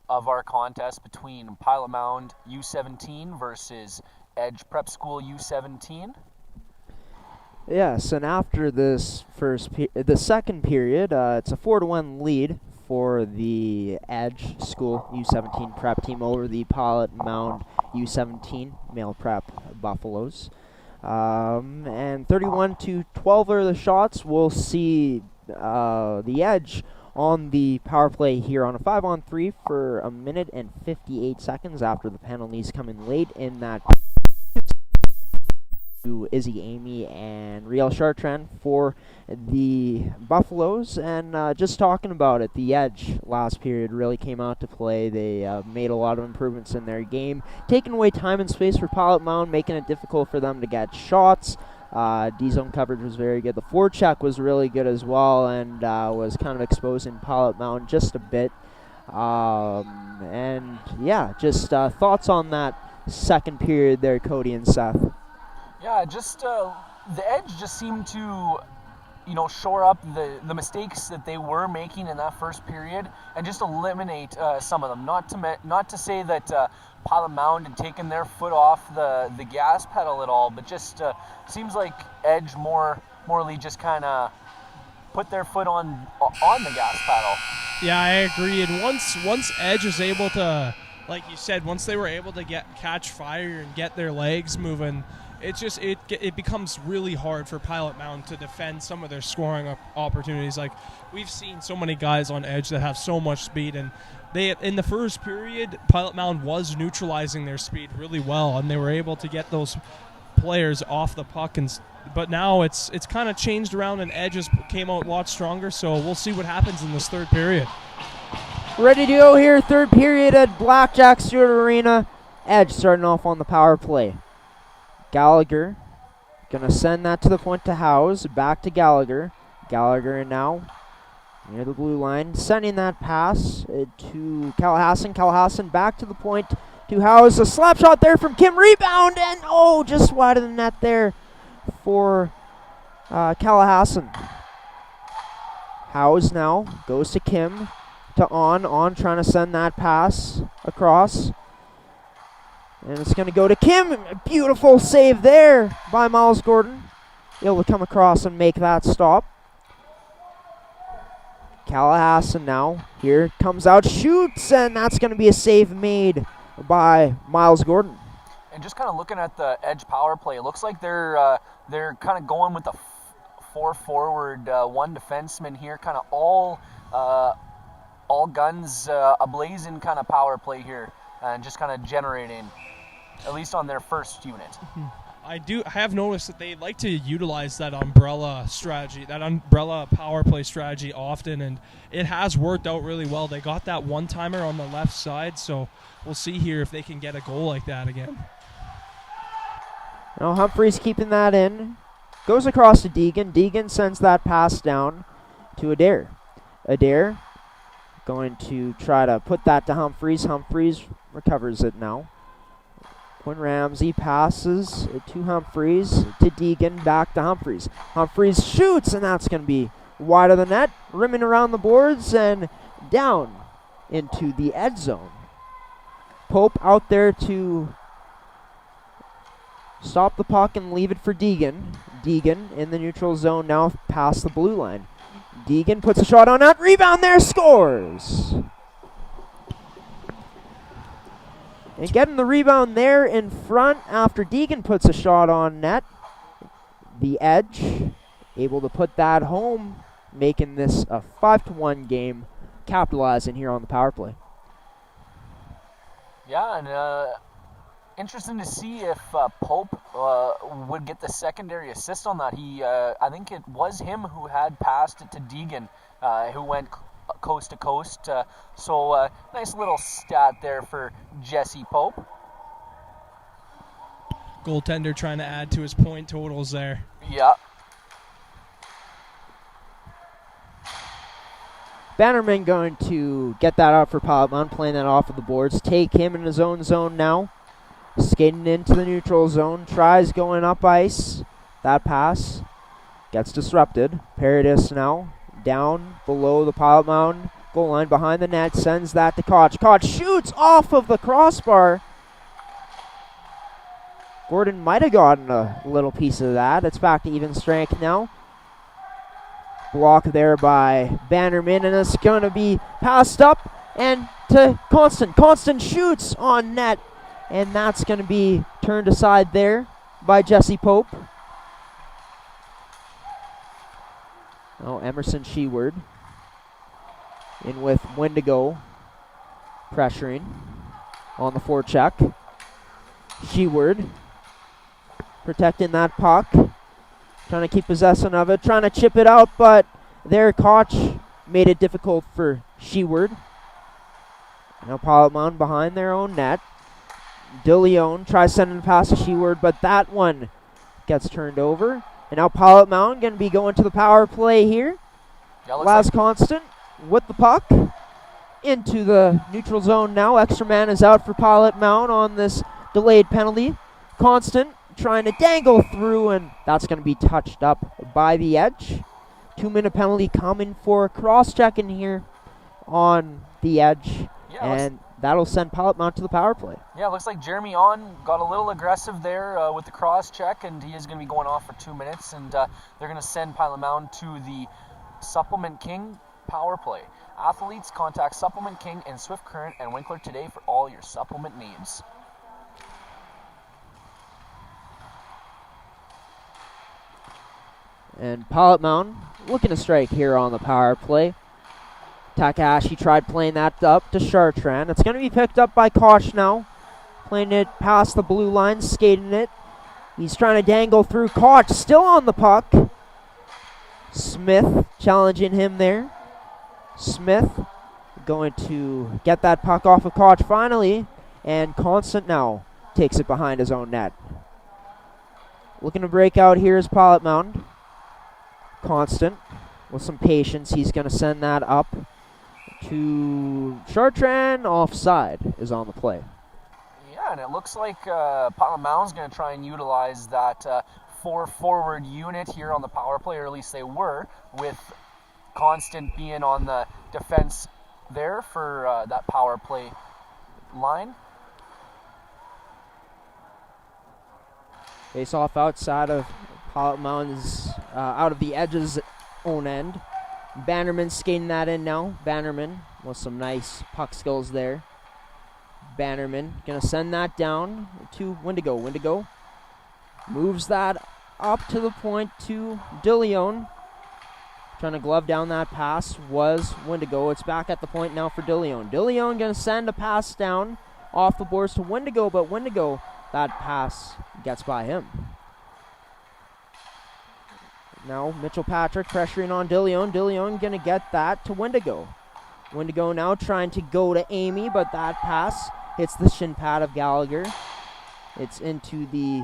of our contest between Pilot Mound U17 versus Edge Prep School U17. Yes, and after this the second period, it's a 4-1 lead for the Edge School U17 prep team over the Pilot Mound U17 male prep Buffaloes. And 31-12 are the shots. We'll see the Edge on the power play here on a 5-on-3 for a minute and 58 seconds after the penalties come in late in that to Izzy Amy and Riel Chartrand for the Buffaloes. And just talking about it, the Edge last period really came out to play. They made a lot of improvements in their game, taking away time and space for Pilot Mound, making it difficult for them to get shots. D-zone coverage was very good. The forecheck was really good as well, and was kind of exposing Pilot Mound just a bit. And yeah, just thoughts on that second period there, Cody and Seth. Yeah, just the Edge just seemed to, shore up the mistakes that they were making in that first period and just eliminate some of them. Not to say that Pilot Mound had taken their foot off the gas pedal at all, but just seems like Edge morely just kind of put their foot on the gas pedal. Yeah, I agree. And once Edge is able to, like you said, once they were able to catch fire and get their legs moving, it becomes really hard for Pilot Mound to defend some of their scoring opportunities. Like, we've seen so many guys on Edge that have so much speed, and they in the first period, Pilot Mound was neutralizing their speed really well, and they were able to get those players off the puck. But now it's kind of changed around, and Edge came out a lot stronger. So we'll see what happens in this third period. Ready to go here, third period at Blackjack Stewart Arena. Edge starting off on the power play. Gallagher gonna send that to the point to Howes. Back to Gallagher. Gallagher now near the blue line, sending that pass to Calahassan. Calahassan back to the point to Howes. A slap shot there from Kim. Rebound, and just wide of the net there for Calahassan. Howes now goes to Kim, to On trying to send that pass across. And it's going to go to Kim. Beautiful save there by Miles Gordon. Able to come across and make that stop. Calahassan now. Here comes out, shoots, and that's going to be a save made by Miles Gordon. And just kind of looking at the Edge power play, it looks like they're kind of going with the 4 forward, 1 defenseman here, kind of all guns a-blazing kind of power play here, and just kind of generating, at least on their first unit. I have noticed that they like to utilize that umbrella strategy, that umbrella power play strategy often, and it has worked out really well. They got that one-timer on the left side, so we'll see here if they can get a goal like that again. Now Humphreys keeping that in. Goes across to Deegan. Deegan sends that pass down to Adair. Adair going to try to put that to Humphreys. Humphreys recovers it now. Quinn Ramsey passes to Humphreys, to Deegan, back to Humphreys. Humphreys shoots, and that's going to be wide of the net, rimming around the boards and down into the Edge zone. Pope out there to stop the puck and leave it for Deegan. Deegan in the neutral zone now past the blue line. Deegan puts a shot on that, rebound there, scores! And getting the rebound there in front after Deegan puts a shot on net. The Edge able to put that home, making this a 5-1 game, capitalizing here on the power play. Yeah, and interesting to see if Pope would get the secondary assist on that. I think it was him who had passed it to Deegan, who went coast to coast. So nice little stat there for Jesse Pope. Goaltender trying to add to his point totals there. Yeah. Bannerman going to get that out for Pilot Mound, playing that off of the boards. Take him in his own zone now. Skating into the neutral zone. Tries going up ice. That pass gets disrupted. Paradis now Down below the Pilot Mound goal line, behind the net, sends that to Koch. Koch shoots off of the crossbar. Gordon might have gotten a little piece of that. It's back to even strength now. Block there by Bannerman, and it's going to be passed up and to Constant. Constant shoots on net, and that's going to be turned aside there by Jesse Pope. Oh, Emerson Sheward in with Wendigo pressuring on the forecheck. Sheward protecting that puck, trying to keep possession of it, trying to chip it out, but there Koch made it difficult for Sheward. Now Pilot Mound behind their own net. DeLeon tries sending a pass to Sheward, but that one gets turned over. And now Pilot Mound going to be going to the power play here. Last Constant with the puck into the neutral zone now. Extra man is out for Pilot Mound on this delayed penalty. Constant trying to dangle through, and that's going to be touched up by the edge. 2-minute penalty coming for cross-checking here on the edge. And that'll send Pilot Mound to the power play. Yeah, it looks like Jeremy On got a little aggressive there with the cross-check, and he is going to be going off for 2 minutes, and they're going to send Pilot Mound to the Supplement King power play. Athletes, contact Supplement King and Swift Current and Winkler today for all your supplement needs. And Pilot Mound looking to strike here on the power play. Takahashi tried playing that up to Chartrand. It's going to be picked up by Koch now. Playing it past the blue line, skating it. He's trying to dangle through. Koch still on the puck. Smith challenging him there. Smith going to get that puck off of Koch finally. And Constant now takes it behind his own net. Looking to break out here is Pilot Mound. Constant with some patience. He's going to send that up to Chartrand. Offside is on the play. Yeah, and it looks like Pilot Mound's going to try and utilize that 4-forward unit here on the power play, or at least they were, with Constant being on the defense there for that power play line. Face off outside of Pilot Mound's, out of the edge's own end. Bannerman skating that in now. Bannerman with some nice puck skills there. Bannerman gonna send that down to Wendigo. Wendigo moves that up to the point to DeLeon. Trying to glove down that pass was Wendigo. It's back at the point now for DeLeon. DeLeon gonna send a pass down off the boards to Wendigo, but Wendigo, that pass gets by him. Now Mitchell Patrick pressuring on DeLeon. DeLeon going to get that to Wendigo. Wendigo now trying to go to Amy, but that pass hits the shin pad of Gallagher. It's into the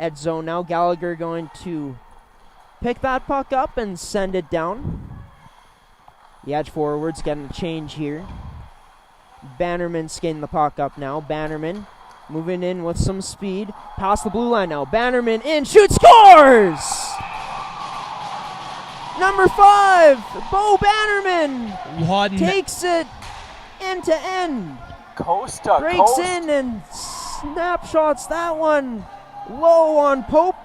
edge zone now. Gallagher going to pick that puck up and send it down. The edge forwards getting a change here. Bannerman skating the puck up now. Bannerman moving in with some speed. Past the blue line now. Bannerman in. Shoots. Scores! Number 5, Bo Bannerman takes it end to end. Coast to breaks coast. In and snapshots that one low on Pope.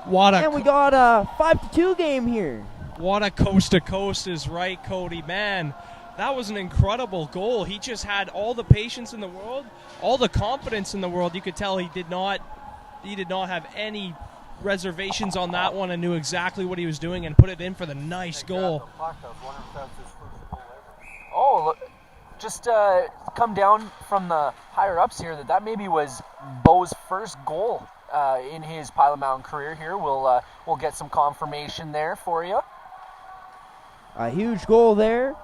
And we got a 5-2 game here. What a coast to coast is right, Cody. Man, that was an incredible goal. He just had all the patience in the world, all the confidence in the world. You could tell he did not have any reservations on that one and knew exactly what he was doing and put it in for the nice goal. Oh, look, just come down from the higher ups here that maybe was Bo's first goal in his Pilot Mound career here. We'll get some confirmation there for you. A huge goal there.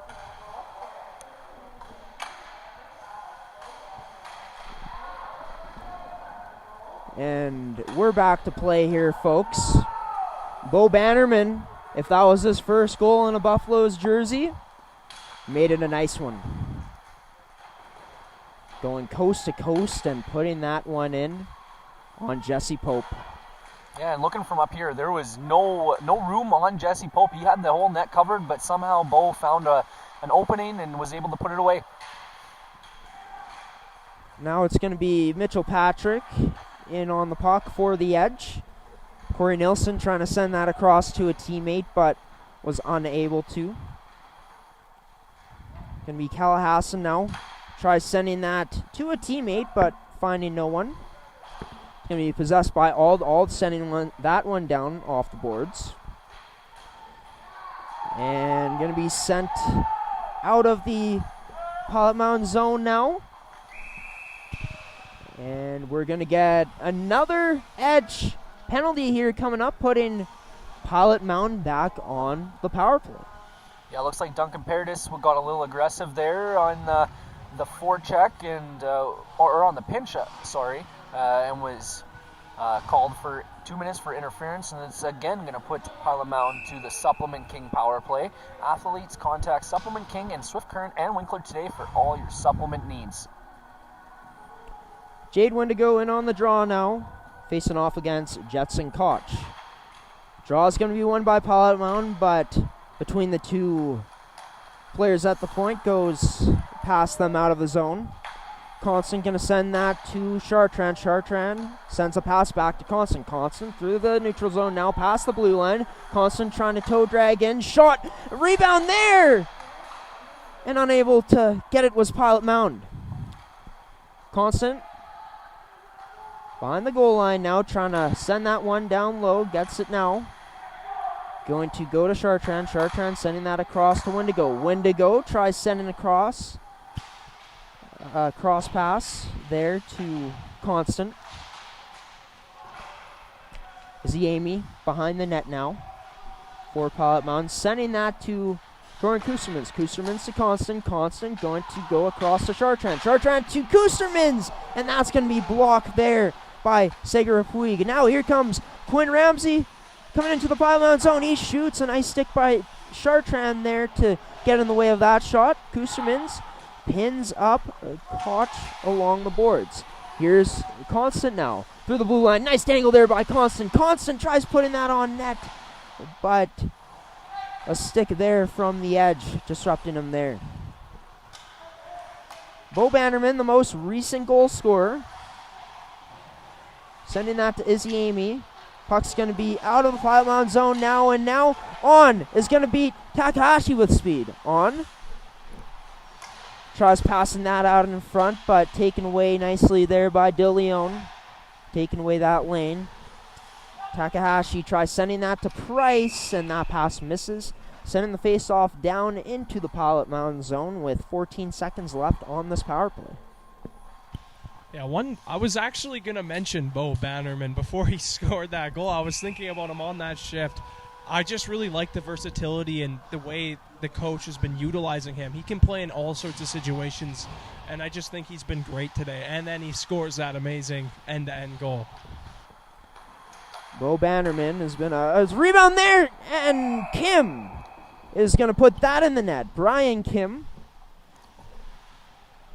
And we're back to play here, folks. Bo Bannerman, if that was his first goal in a Buffalo's jersey, made it a nice one. Going coast to coast and putting that one in on Jesse Pope. Yeah, and looking from up here, there was no room on Jesse Pope. He had the whole net covered, but somehow Bo found an opening and was able to put it away. Now it's going to be Mitchell Patrick in on the puck for the Edge. Cory Nielsen trying to send that across to a teammate, but was unable to. Going to be Callahasson now. Tries sending that to a teammate, but finding no one. Going to be possessed by Ald sending that one down off the boards. And going to be sent out of the Pilot Mound zone now. And we're going to get another Edge penalty here coming up, putting Pilot Mound back on the power play. Yeah, looks like Duncan Paradis got a little aggressive there on the forecheck and or on the pinch, and was called for 2 minutes for interference, and it's again going to put Pilot Mound to the Supplement King power play. Athletes, contact Supplement King and Swift Current and Winkler today for all your supplement needs. Jade Wendigo in on the draw now, facing off against Jetson Koch. Draw is going to be won by Pilot Mound, but between the two players at the point goes past them out of the zone. Constant going to send that to Chartrand. Chartrand sends a pass back to Constant. Constant through the neutral zone now past the blue line. Constant trying to toe drag in. Shot. Rebound there! And unable to get it was Pilot Mound. Constant behind the goal line now, trying to send that one down low. Gets it now. Going to go to Chartrand. Chartrand sending that across to Wendigo. Wendigo tries sending across. Cross pass there to Constant. Ziemi behind the net now for Pilot Mound. Sending that to Jordan Kustermans. Kustermans to Constant. Constant going to go across to Chartrand. Chartrand to Kustermans! And that's going to be blocked there by Segar Puig. Now here comes Quinn Ramsey coming into the Pilot Mound zone. He shoots a nice stick by Chartrand there to get in the way of that shot. Kustermans pins up Koch along the boards. Here's Constant now through the blue line. Nice angle there by Constant. Constant tries putting that on net, but a stick there from the Edge disrupting him there. Bo Bannerman, the most recent goal scorer, sending that to Izzy Amy. Puck's going to be out of the Pilot Mound zone now, and now on is going to beat Takahashi with speed. On. Tries passing that out in front, but taken away nicely there by DeLeon. Taking away that lane. Takahashi tries sending that to Price, and that pass misses. Sending the face-off down into the Pilot Mound zone with 14 seconds left on this power play. Yeah, I was actually going to mention Bo Bannerman before he scored that goal. I was thinking about him on that shift. I just really like the versatility and the way the coach has been utilizing him. He can play in all sorts of situations, and I just think he's been great today. And then he scores that amazing end-to-end goal. Bo Bannerman has been a rebound there, and Kim is going to put that in the net. Brian Kim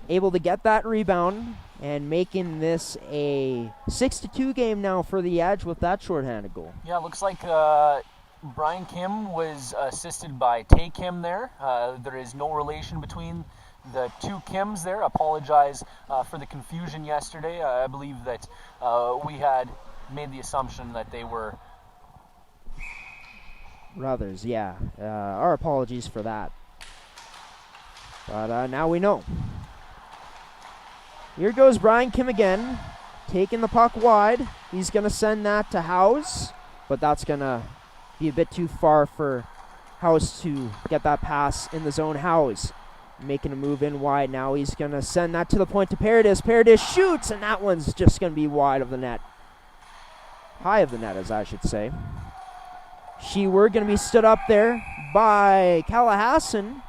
able to get that rebound and making this a 6-2 game now for the Edge with that shorthanded goal. Yeah, looks like Brian Kim was assisted by Tay Kim there. There is no relation between the two Kims there. Apologize for the confusion yesterday. I believe that we had made the assumption that they were brothers, yeah. Our apologies for that. But now we know. Here goes Brian Kim again, taking the puck wide. He's going to send that to House, but that's going to be a bit too far for House to get that pass in the zone. House making a move in wide now. He's going to send that to the point to Paradis. Paradis shoots, and that one's just going to be wide of the net. High of the net, as I should say. We're going to be stood up there by Callahasson,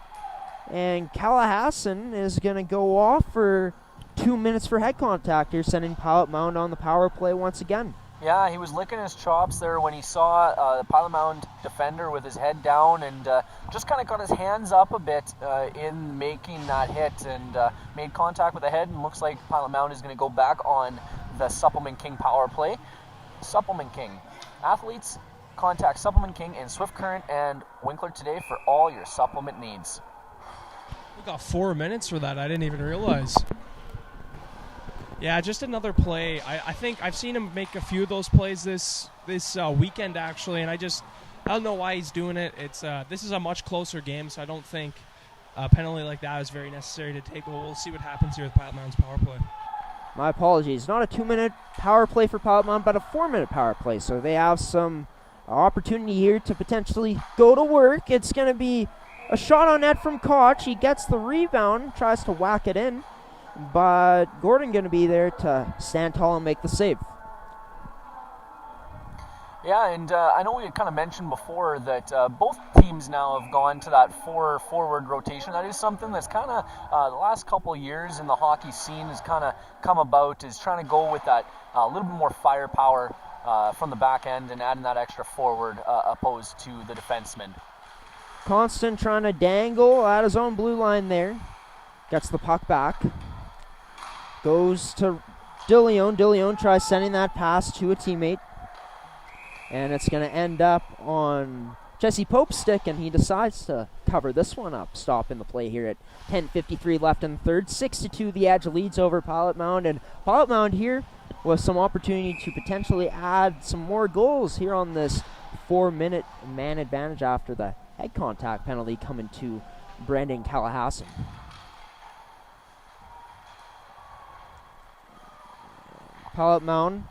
and Callahasson is going to go off for 2 minutes for head contact here, sending Pilot Mound on the power play once again. Yeah, he was licking his chops there when he saw the Pilot Mound defender with his head down, and just kind of got his hands up a bit in making that hit, and made contact with the head, and looks like Pilot Mound is going to go back on the Supplement King power play. Supplement King. Athletes, contact Supplement King in Swift Current and Winkler today for all your supplement needs. We got 4 minutes for that. I didn't even realize. Yeah, just another play. I think I've seen him make a few of those plays this weekend, actually, and I don't know why he's doing it. This is a much closer game, so I don't think a penalty like that is very necessary to take. We'll see what happens here with Pilot Mound's power play. My apologies. Not a 2-minute power play for Pilot Mound, but a 4-minute power play. So they have some opportunity here to potentially go to work. It's going to be a shot on net from Koch. He gets the rebound, tries to whack it in, but Gordon going to be there to stand tall and make the save. Yeah, and I know we had kind of mentioned before that both teams now have gone to that 4-forward rotation. That is something that's kind of the last couple of years in the hockey scene has kind of come about, is trying to go with that little bit more firepower from the back end and adding that extra forward opposed to the defenseman. Constant trying to dangle at his own blue line there. Gets the puck back. Goes to DeLeon. DeLeon tries sending that pass to a teammate. And it's going to end up on Jesse Pope's stick, and he decides to cover this one up. Stopping the play here at 10:53 left in the third. 6-2 the Edge leads over Pilot Mound. And Pilot Mound here with some opportunity to potentially add some more goals here on this 4-minute man advantage after the head contact penalty coming to Brendan Callahassan. Pilot Mound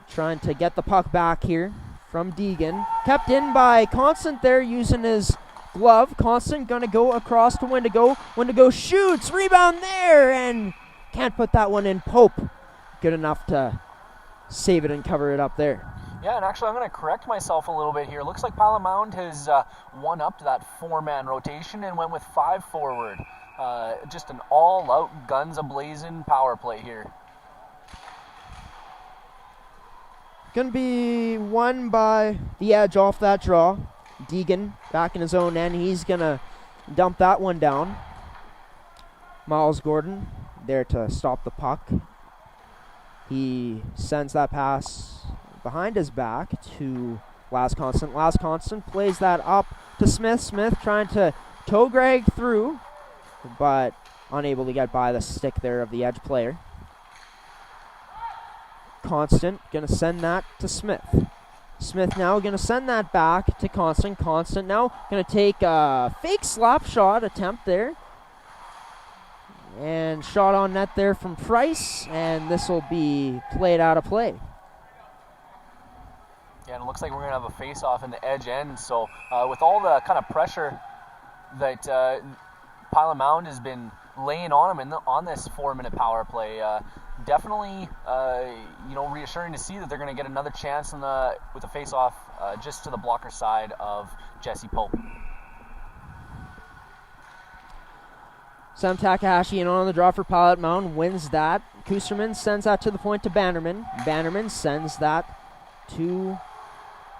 trying to get the puck back here from Deegan. Kept in by Constant there using his glove. Constant going to go across to Wendigo. Wendigo shoots. Rebound there. And can't put that one in. Pope good enough to save it and cover it up there. Yeah, and actually I'm going to correct myself a little bit here. Looks like Pilot Mound has won up to that 4-man rotation and went with 5 forward. Just an all-out, guns-a-blazing power play here. Going to be won by the Edge off that draw. Deegan back in his own end. He's going to dump that one down. Miles Gordon there to stop the puck. He sends that pass behind his back to Last Constant. Last Constant plays that up to Smith. Smith trying to toe drag through, but unable to get by the stick there of the Edge player. Constant going to send that to Smith. Smith now going to send that back to Constant. Constant now going to take a fake slap shot attempt there. And shot on net there from Price, and this will be played out of play. Yeah, and it looks like we're going to have a face-off in the Edge end. So with all the kind of pressure that Pilot Mound has been laying on him on this 4-minute power play, definitely reassuring to see that they're going to get another chance with the face-off just to the blocker side of Jesse Pope. Sam Takahashi in on the draw for Pilot Mound, wins that. Kusterman sends that to the point to Bannerman. Bannerman sends that to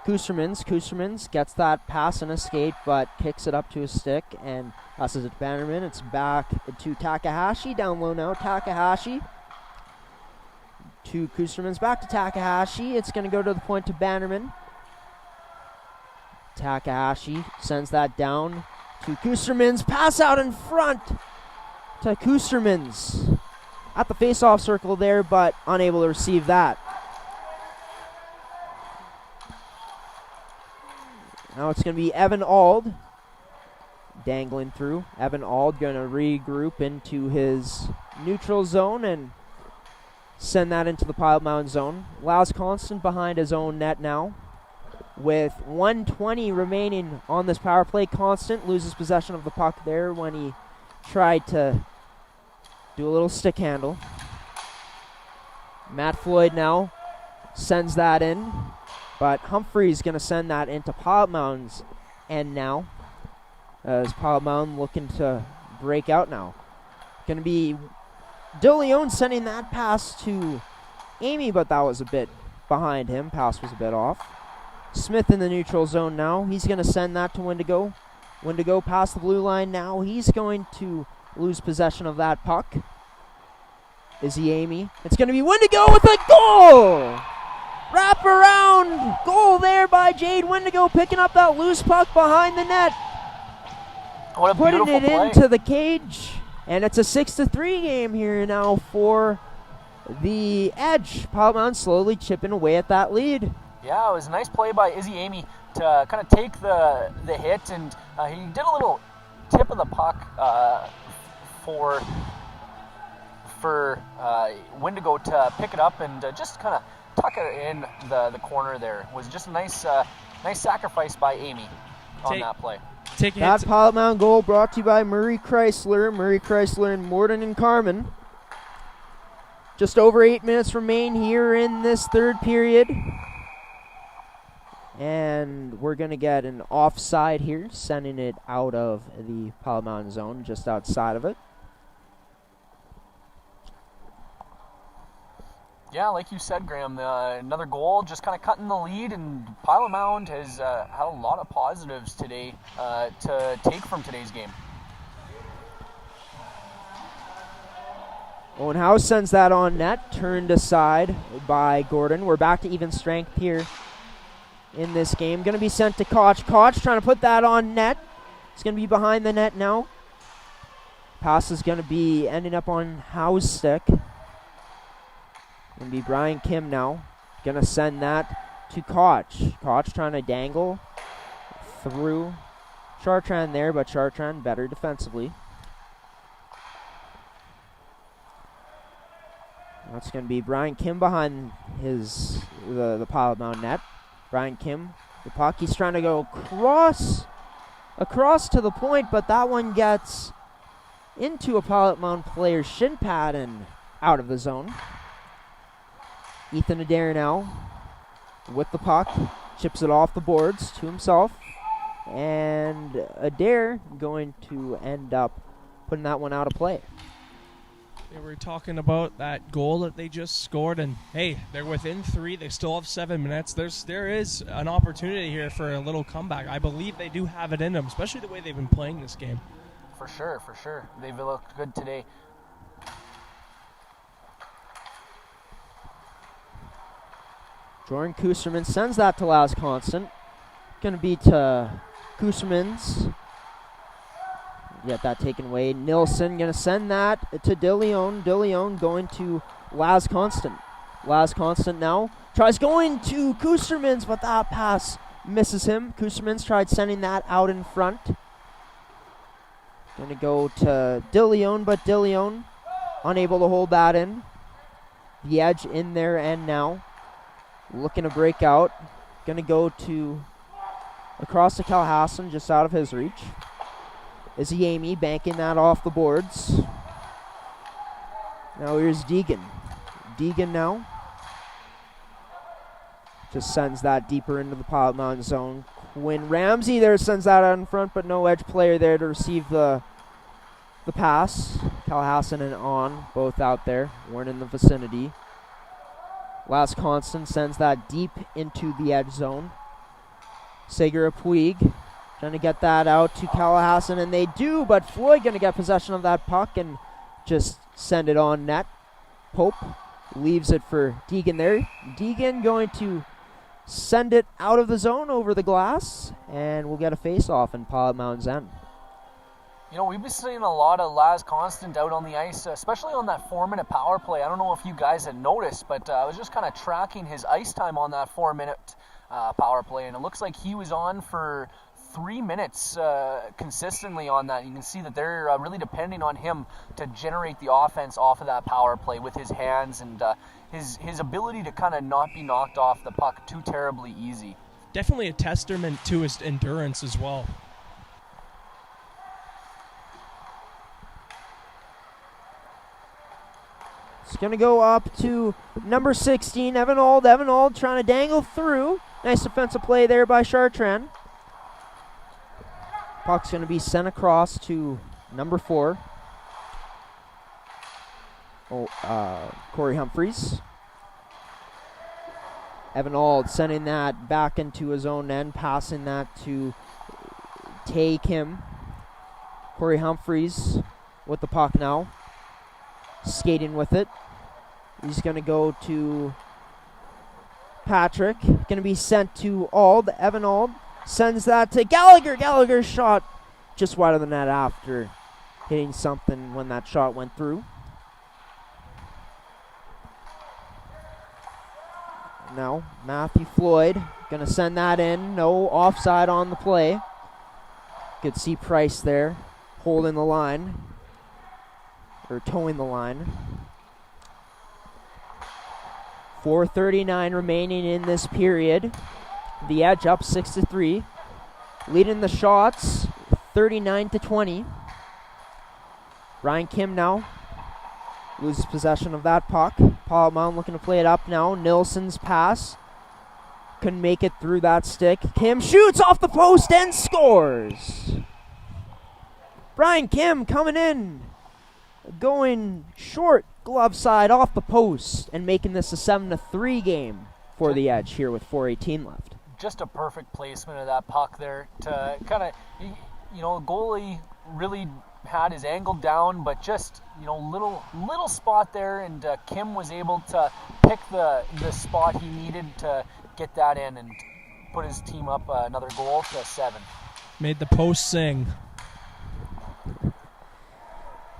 Kustermans. Kustermans gets that pass and escape, but kicks it up to his stick and passes it to Bannerman. It's back to Takahashi, down low now. Takahashi to Kustermans, back to Takahashi. It's going to go to the point to Bannerman. Takahashi sends that down to Kustermans. Pass out in front to Kustermans at the face-off circle there, but unable to receive that. Now it's going to be Evan Auld dangling through. Evan Auld going to regroup into his neutral zone and send that into the Pilot Mound zone. Allows Constant behind his own net now. With 1:20 remaining on this power play, Constant loses possession of the puck there when he tried to do a little stick handle. Matt Floyd now sends that in, but Humphrey's going to send that into Pilot Mound's end now. As Pilot Mound looking to break out now. Going to be DeLeon sending that pass to Amy, but that was a bit behind him. Pass was a bit off. Smith in the neutral zone now. He's going to send that to Wendigo. Wendigo past the blue line now. He's going to lose possession of that puck. Izzy Amy. It's going to be Wendigo with a goal! Wrap around goal there by Jade Wendigo, picking up that loose puck behind the net. What a putting beautiful it play. into the cage. And it's a 6-3 game here now for the Edge. Pilot Mound slowly chipping away at that lead. Yeah, it was a nice play by Izzy Amy to kind of take the hit, and he did a little tip of the puck for Wendigo to pick it up and just kind of tuck it in the corner there. It was just a nice sacrifice by Amy on that play. That Pilot Mound goal brought to you by Murray Chrysler and Morden and Carmen. Just over 8 minutes remain here in this third period. And we're going to get an offside here, sending it out of the Pilot Mound zone, just outside of it. Yeah, like you said, Graham, another goal, just kind of cutting the lead, and Pilot Mound has had a lot of positives today to take from today's game. Owen House sends that on net, turned aside by Gordon. We're back to even strength here in this game. Going to be sent to Koch. Koch trying to put that on net. It's going to be behind the net now. Pass is going to be ending up on Howe's stick. Going to be Brian Kim now. Going to send that to Koch. Koch trying to dangle through Chartrand there, but Chartrand better defensively. That's going to be Brian Kim behind the Pilot Mound net. Brian Kim, the puck. He's trying to go across to the point, but that one gets into a Pilot Mound player's shin pad and out of the zone. Ethan Adair now with the puck, chips it off the boards to himself, and Adair going to end up putting that one out of play. They were talking about that goal that they just scored, and hey, they're within 3. They still have 7 minutes. There is an opportunity here for a little comeback. I believe they do have it in them, especially the way they've been playing this game. For sure. They've looked good today. Jordan Kusterman sends that to Laz Constant. Going to be to Kusterman's. Get that taken away. Nielsen going to send that to DeLeon. DeLeon going to Laz Constant. Laz Constant now tries going to Kusterman's, but that pass misses him. Kusterman's tried sending that out in front. Going to go to DeLeon, but DeLeon unable to hold that in. The Edge in there and now. Looking to break out. Going to go to across to Calhassan, just out of his reach. Izzy Amy banking that off the boards. Now here's Deegan. Deegan now. Just sends that deeper into the Pilot Mound zone. Quinn Ramsey there sends that out in front, but no Edge player there to receive the pass. Calhassan and On both out there. Weren't in the vicinity. Last Constant sends that deep into the Edge zone. Sager Puig trying to get that out to Calhassan, and they do, but Floyd going to get possession of that puck and just send it on net. Pope leaves it for Deegan there. Deegan going to send it out of the zone over the glass, and we'll get a face-off in Pilot Mound's end. You know, we've been seeing a lot of Laz Constant out on the ice, especially on that 4-minute power play. I don't know if you guys had noticed, but I was just kind of tracking his ice time on that 4-minute power play, and it looks like he was on for 3 minutes consistently on that. You can see that they're really depending on him to generate the offense off of that power play with his hands and his ability to kind of not be knocked off the puck too terribly easy. Definitely a testament to his endurance as well. It's going to go up to number 16, Evan Auld. Evan Auld trying to dangle through. Nice defensive play there by Chartrand. Puck's going to be sent across to number 4. Corey Humphreys. Evan Auld sending that back into his own end, passing that to Tay Kim. Corey Humphreys with the puck now. Skating with it. He's going to go to Patrick. Going to be sent to Ald. Evan Ald sends that to Gallagher. Gallagher's shot just wide of the net after hitting something when that shot went through. Now, Matthew Floyd going to send that in. No offside on the play. Could see Price there holding the line, or towing the line. 4:39 remaining in this period. The Edge up 6-3. Leading the shots 39-20. Ryan Kim now loses possession of that puck. Paul Mound looking to play it up now. Nielsen's pass. Couldn't make it through that stick. Kim shoots off the post and scores. Brian Kim coming in. Going short, glove side off the post, and making this a 7-3 game for the Edge here with 4:18 left. Just a perfect placement of that puck there to kind of, goalie really had his angle down, but just, little spot there, and Kim was able to pick the spot he needed to get that in and put his team up another goal to 7. Made the post sing.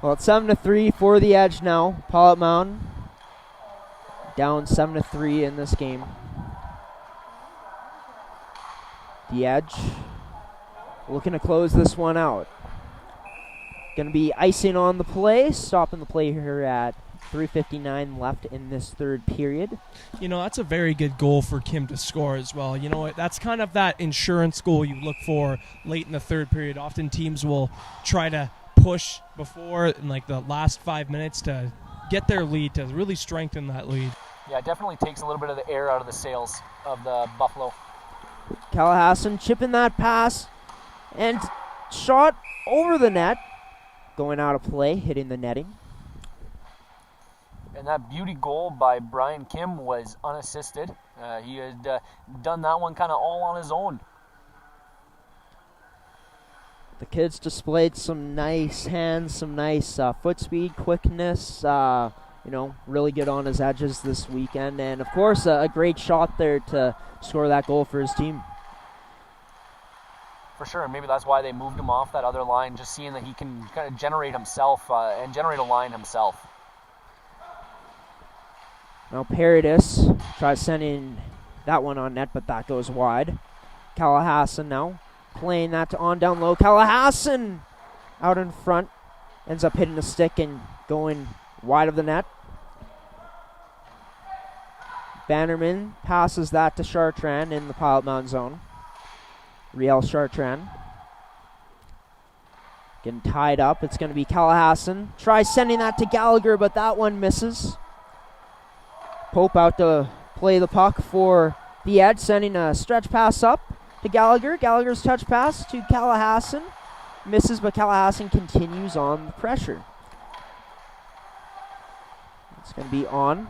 Well, it's 7-3 for the Edge now. Paul Mound down 7-3 in this game. The Edge looking to close this one out. Going to be icing on the play, stopping the play here at 3:59 left in this third period. That's a very good goal for Kim to score as well. That's kind of that insurance goal you look for late in the third period. Often teams will try to push before in the last 5 minutes to get their lead, to really strengthen that lead. Yeah, it definitely takes a little bit of the air out of the sails of the Buffalo. Callahasson chipping that pass and shot over the net, going out of play, hitting the netting. And that beauty goal by Brian Kim was unassisted. He had done that one kind of all on his own. The kids displayed some nice hands, some nice foot speed, quickness, really good on his edges this weekend. And, of course, a great shot there to score that goal for his team. For sure, and maybe that's why they moved him off that other line, just seeing that he can kind of generate himself and generate a line himself. Now Paradis tries sending that one on net, but that goes wide. Callahasson now playing that on down low. Callahasson out in front. Ends up hitting the stick and going wide of the net. Bannerman passes that to Chartrand in the Pilot Mound zone. Riel Chartrand getting tied up. It's going to be Callahasson. Tries sending that to Gallagher, but that one misses. Pope out to play the puck for the Edge, sending a stretch pass up to Gallagher. Gallagher's touch pass to Callahasson. Misses, but Callahasson continues on the pressure. It's going to be on.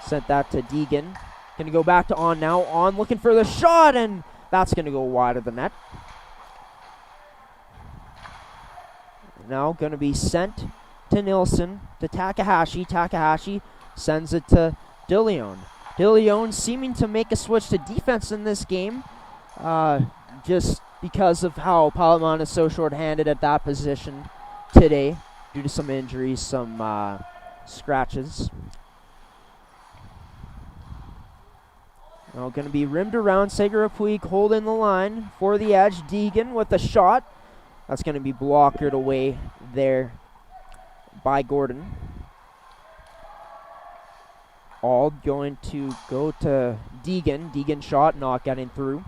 Sent that to Deegan. Going to go back to on now. On looking for the shot, and that's going to go wide of the net. Now going to be sent to Nielsen, to Takahashi. Takahashi sends it to DeLeon. DeLeon seeming to make a switch to defense in this game, just because of how Palamon is so short-handed at that position today due to some injuries, some scratches. Now going to be rimmed around. Segura Puig holding the line for the Edge. Deegan with a shot. That's going to be blockered away there by Gordon. All going to go to Deegan. Deegan shot not getting through.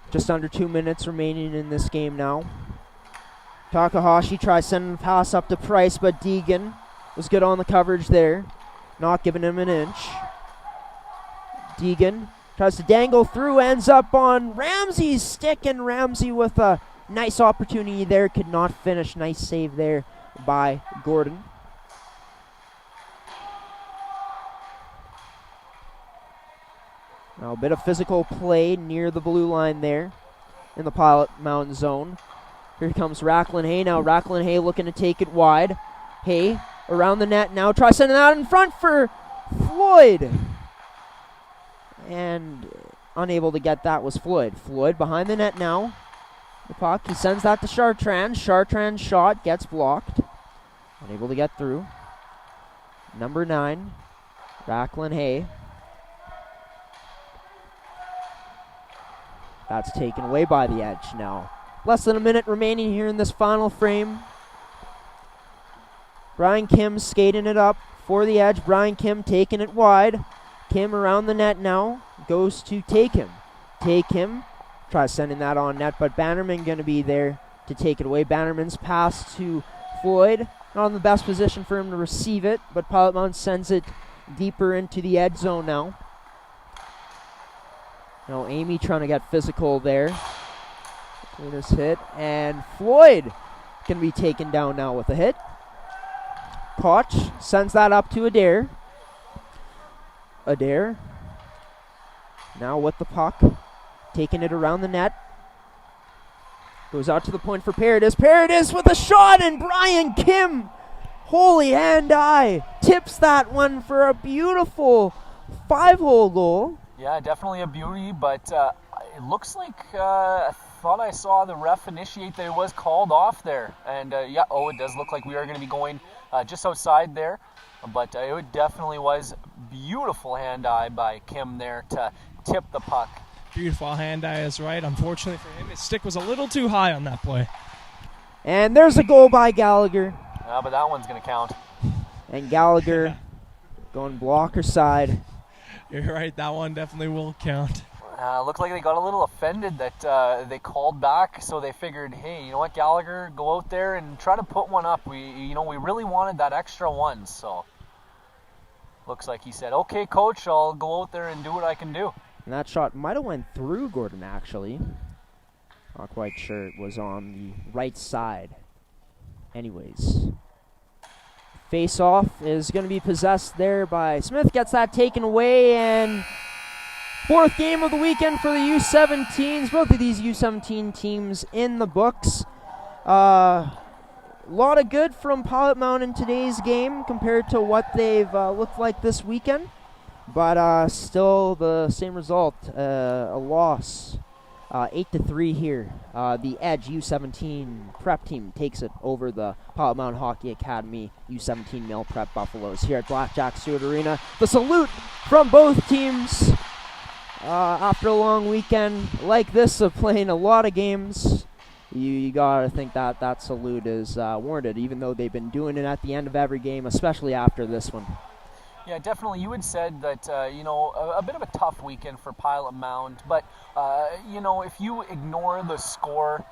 Just under 2 minutes remaining in this game now. Takahashi tries sending a pass up to Price, but Deegan was good on the coverage there. Not giving him an inch. Deegan tries to dangle through, ends up on Ramsey's stick, and Ramsey with a nice opportunity there, could not finish. Nice save there by Gordon. Now a bit of physical play near the blue line there in the Pilot Mound zone. Here comes Racklin Hay now. Racklin Hay looking to take it wide. Hay around the net now. Try sending that in front for Floyd. And unable to get that was Floyd. Floyd behind the net now. The puck, he sends that to Chartrand. Chartrand's shot gets blocked. Unable to get through. Number 9, Racklin Hay. That's taken away by the Edge now. Less than a minute remaining here in this final frame. Brian Kim skating it up for the Edge. Brian Kim taking it wide. Kim around the net now. Goes to take him. Take him. Tries sending that on net, but Bannerman going to be there to take it away. Bannerman's pass to Floyd. Not in the best position for him to receive it, but Pilot Mound sends it deeper into the Edge zone now. Now Amy trying to get physical there. This hit, and Floyd can be taken down now with a hit. Koch sends that up to Adair. Adair now with the puck, taking it around the net. Goes out to the point for Paradis. Paradis with a shot, and Brian Kim, holy hand-eye, tips that one for a beautiful 5-hole goal. Yeah, definitely a beauty, but it looks like I thought I saw the ref initiate that it was called off there. And it does look like we are going to be going just outside there. But it definitely was beautiful hand-eye by Kim there to tip the puck. Beautiful hand-eye is right. Unfortunately for him, his stick was a little too high on that play. And there's a goal by Gallagher. But that one's going to count. And Gallagher going blocker side. You're right, that one definitely will count. Looked like they got a little offended that they called back, so they figured, hey, you know what, Gallagher, go out there and try to put one up. We really wanted that extra one, so looks like he said, okay, coach, I'll go out there and do what I can do. And that shot might have went through Gordon, actually. Not quite sure. It was on the right side. Anyways, face-off is going to be possessed there by Smith. Gets that taken away, and fourth game of the weekend for the U17s. Both of these U17 teams in the books. A lot of good from Pilot Mound in today's game compared to what they've looked like this weekend. But still the same result, a loss, 8-3 here. The Edge U17 prep team takes it over the Pilot Mound Hockey Academy U17 male prep Buffaloes here at Blackjack Stewart Arena. The salute from both teams after a long weekend like this of playing a lot of games. You gotta think that salute is warranted, even though they've been doing it at the end of every game, especially after this one. Yeah, definitely. You had said that, a bit of a tough weekend for Pilot Mound. But, if you ignore the score,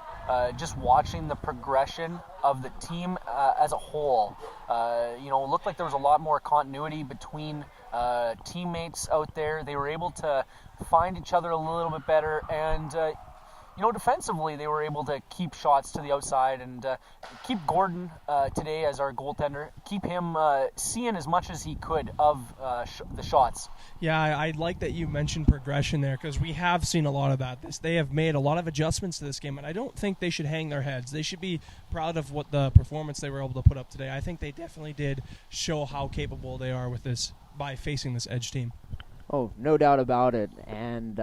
just watching the progression of the team as a whole, it looked like there was a lot more continuity between teammates out there. They were able to find each other a little bit better. And, defensively, they were able to keep shots to the outside and keep Gordon today as our goaltender, keep him seeing as much as he could of the shots. Yeah, I like that you mentioned progression there, because we have seen a lot of that. They have made a lot of adjustments to this game, and I don't think they should hang their heads. They should be proud of what the performance they were able to put up today. I think they definitely did show how capable they are with this by facing this Edge team. Oh, no doubt about it. And,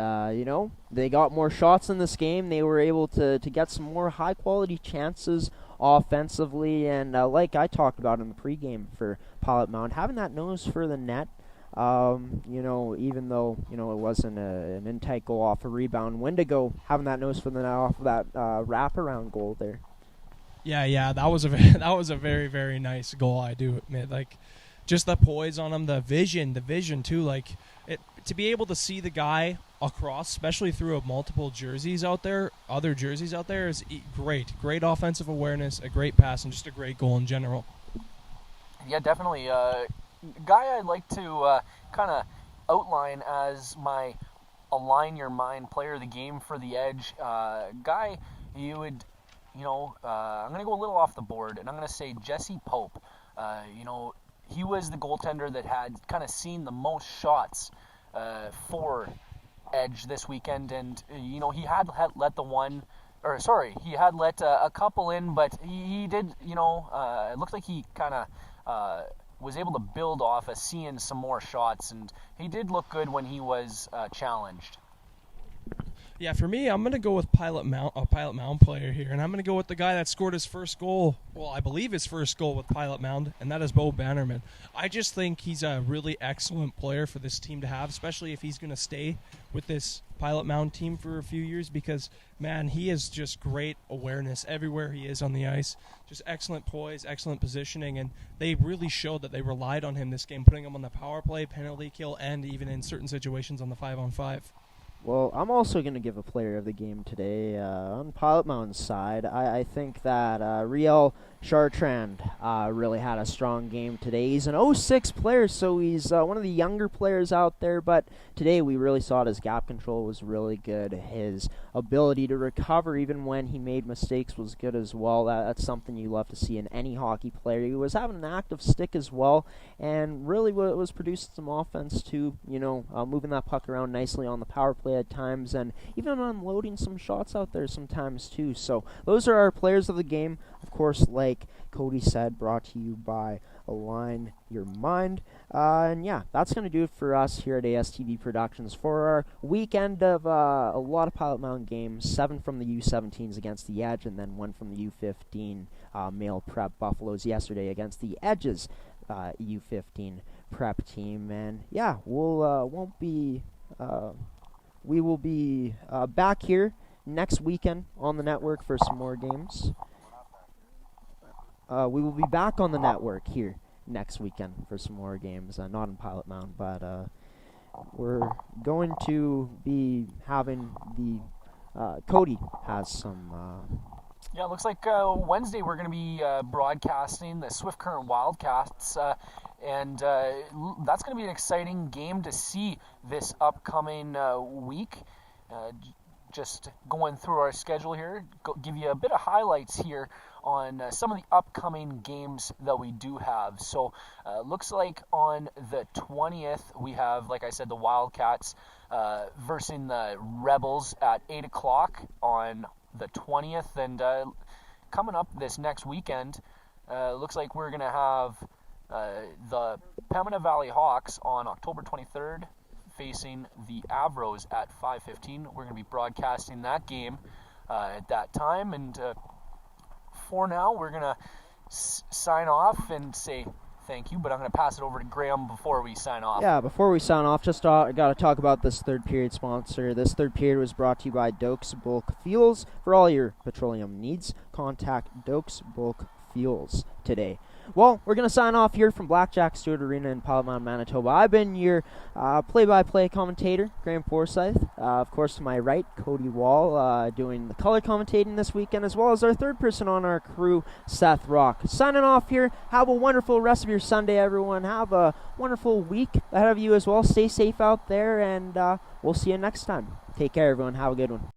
they got more shots in this game. They were able to get some more high-quality chances offensively. And like I talked about in the pregame for Pilot Mound, having that nose for the net, even though, it wasn't an in-tight goal off a rebound. Wendigo having that nose for the net off of that wraparound goal there. Yeah, that was a very, very nice goal, I do admit. Like, just the poise on him, the vision too. To be able to see the guy across, especially through multiple jerseys out there, other jerseys out there, is great. Great offensive awareness, a great pass, and just a great goal in general. Yeah, definitely. Guy I'd like to kind of outline as my align your mind player of the game for the Edge. Guy, you would, I'm going to go a little off the board, and I'm going to say Jesse Pope. He was the goaltender that had kind of seen the most shots for Edge this weekend, and he had let a couple in, but he did, it looked like he kind of was able to build off of seeing some more shots, and he did look good when he was challenged. Yeah, for me, I'm going to go with Pilot Mound player here, and I'm going to go with the guy that scored his first goal, well, I believe his first goal with Pilot Mound, and that is Bannerman. I just think he's a really excellent player for this team to have, especially if he's going to stay with this Pilot Mound team for a few years, because, man, he has just great awareness everywhere he is on the ice, just excellent poise, excellent positioning, and they really showed that they relied on him this game, putting him on the power play, penalty kill, and even in certain situations on the 5-on-5. Well, I'm also going to give a player of the game today. On Pilot Mound's side, I think that Riel Chartrand really had a strong game today. He's an 06 player, so he's one of the younger players out there, but today we really saw his gap control was really good. His ability to recover even when he made mistakes was good as well. That's something you love to see in any hockey player. He was having an active stick as well, and really was producing some offense too, moving that puck around nicely on the power play at times, and even unloading some shots out there sometimes too. So those are our players of the game. Of course, like Cody said, brought to you by Align Your Mind. And yeah, that's going to do it for us here at ASTV Productions for our weekend of a lot of Pilot Mound games, 7 from the U17s against the Edge, and then 1 from the U15 male prep Buffaloes yesterday against the Edge's U15 prep team. And yeah, we will be back here next weekend on the network for some more games. We will be back on the network here next weekend for some more games, not in Pilot Mound, but we're going to be having Cody has some... Yeah, it looks like Wednesday we're going to be broadcasting the Swift Current Wildcats, and that's going to be an exciting game to see this upcoming week. Just going through our schedule here, give you a bit of highlights here on some of the upcoming games that we do have. So looks like on the 20th we have, like I said, the Wildcats versus the Rebels at 8 o'clock on the 20th. And coming up this next weekend, looks like we're going to have the Pembina Valley Hawks on October 23rd facing the Avros at 5:15. We're going to be broadcasting that game at that time. And for now, we're going to sign off and say thank you, but I'm going to pass it over to Graham before we sign off. Yeah, before we sign off, just got to talk about this third period sponsor. This third period was brought to you by Dokes Bulk Fuels. For all your petroleum needs, contact Dokes Bulk Fuels today. Well, we're going to sign off here from Blackjack Stewart Arena in Pilot Mound, Manitoba. I've been your play-by-play commentator, Graham Forsyth. Of course, to my right, Cody Wall, doing the color commentating this weekend, as well as our third person on our crew, Seth Rock. Signing off here. Have a wonderful rest of your Sunday, everyone. Have a wonderful week ahead of you as well. Stay safe out there, and we'll see you next time. Take care, everyone. Have a good one.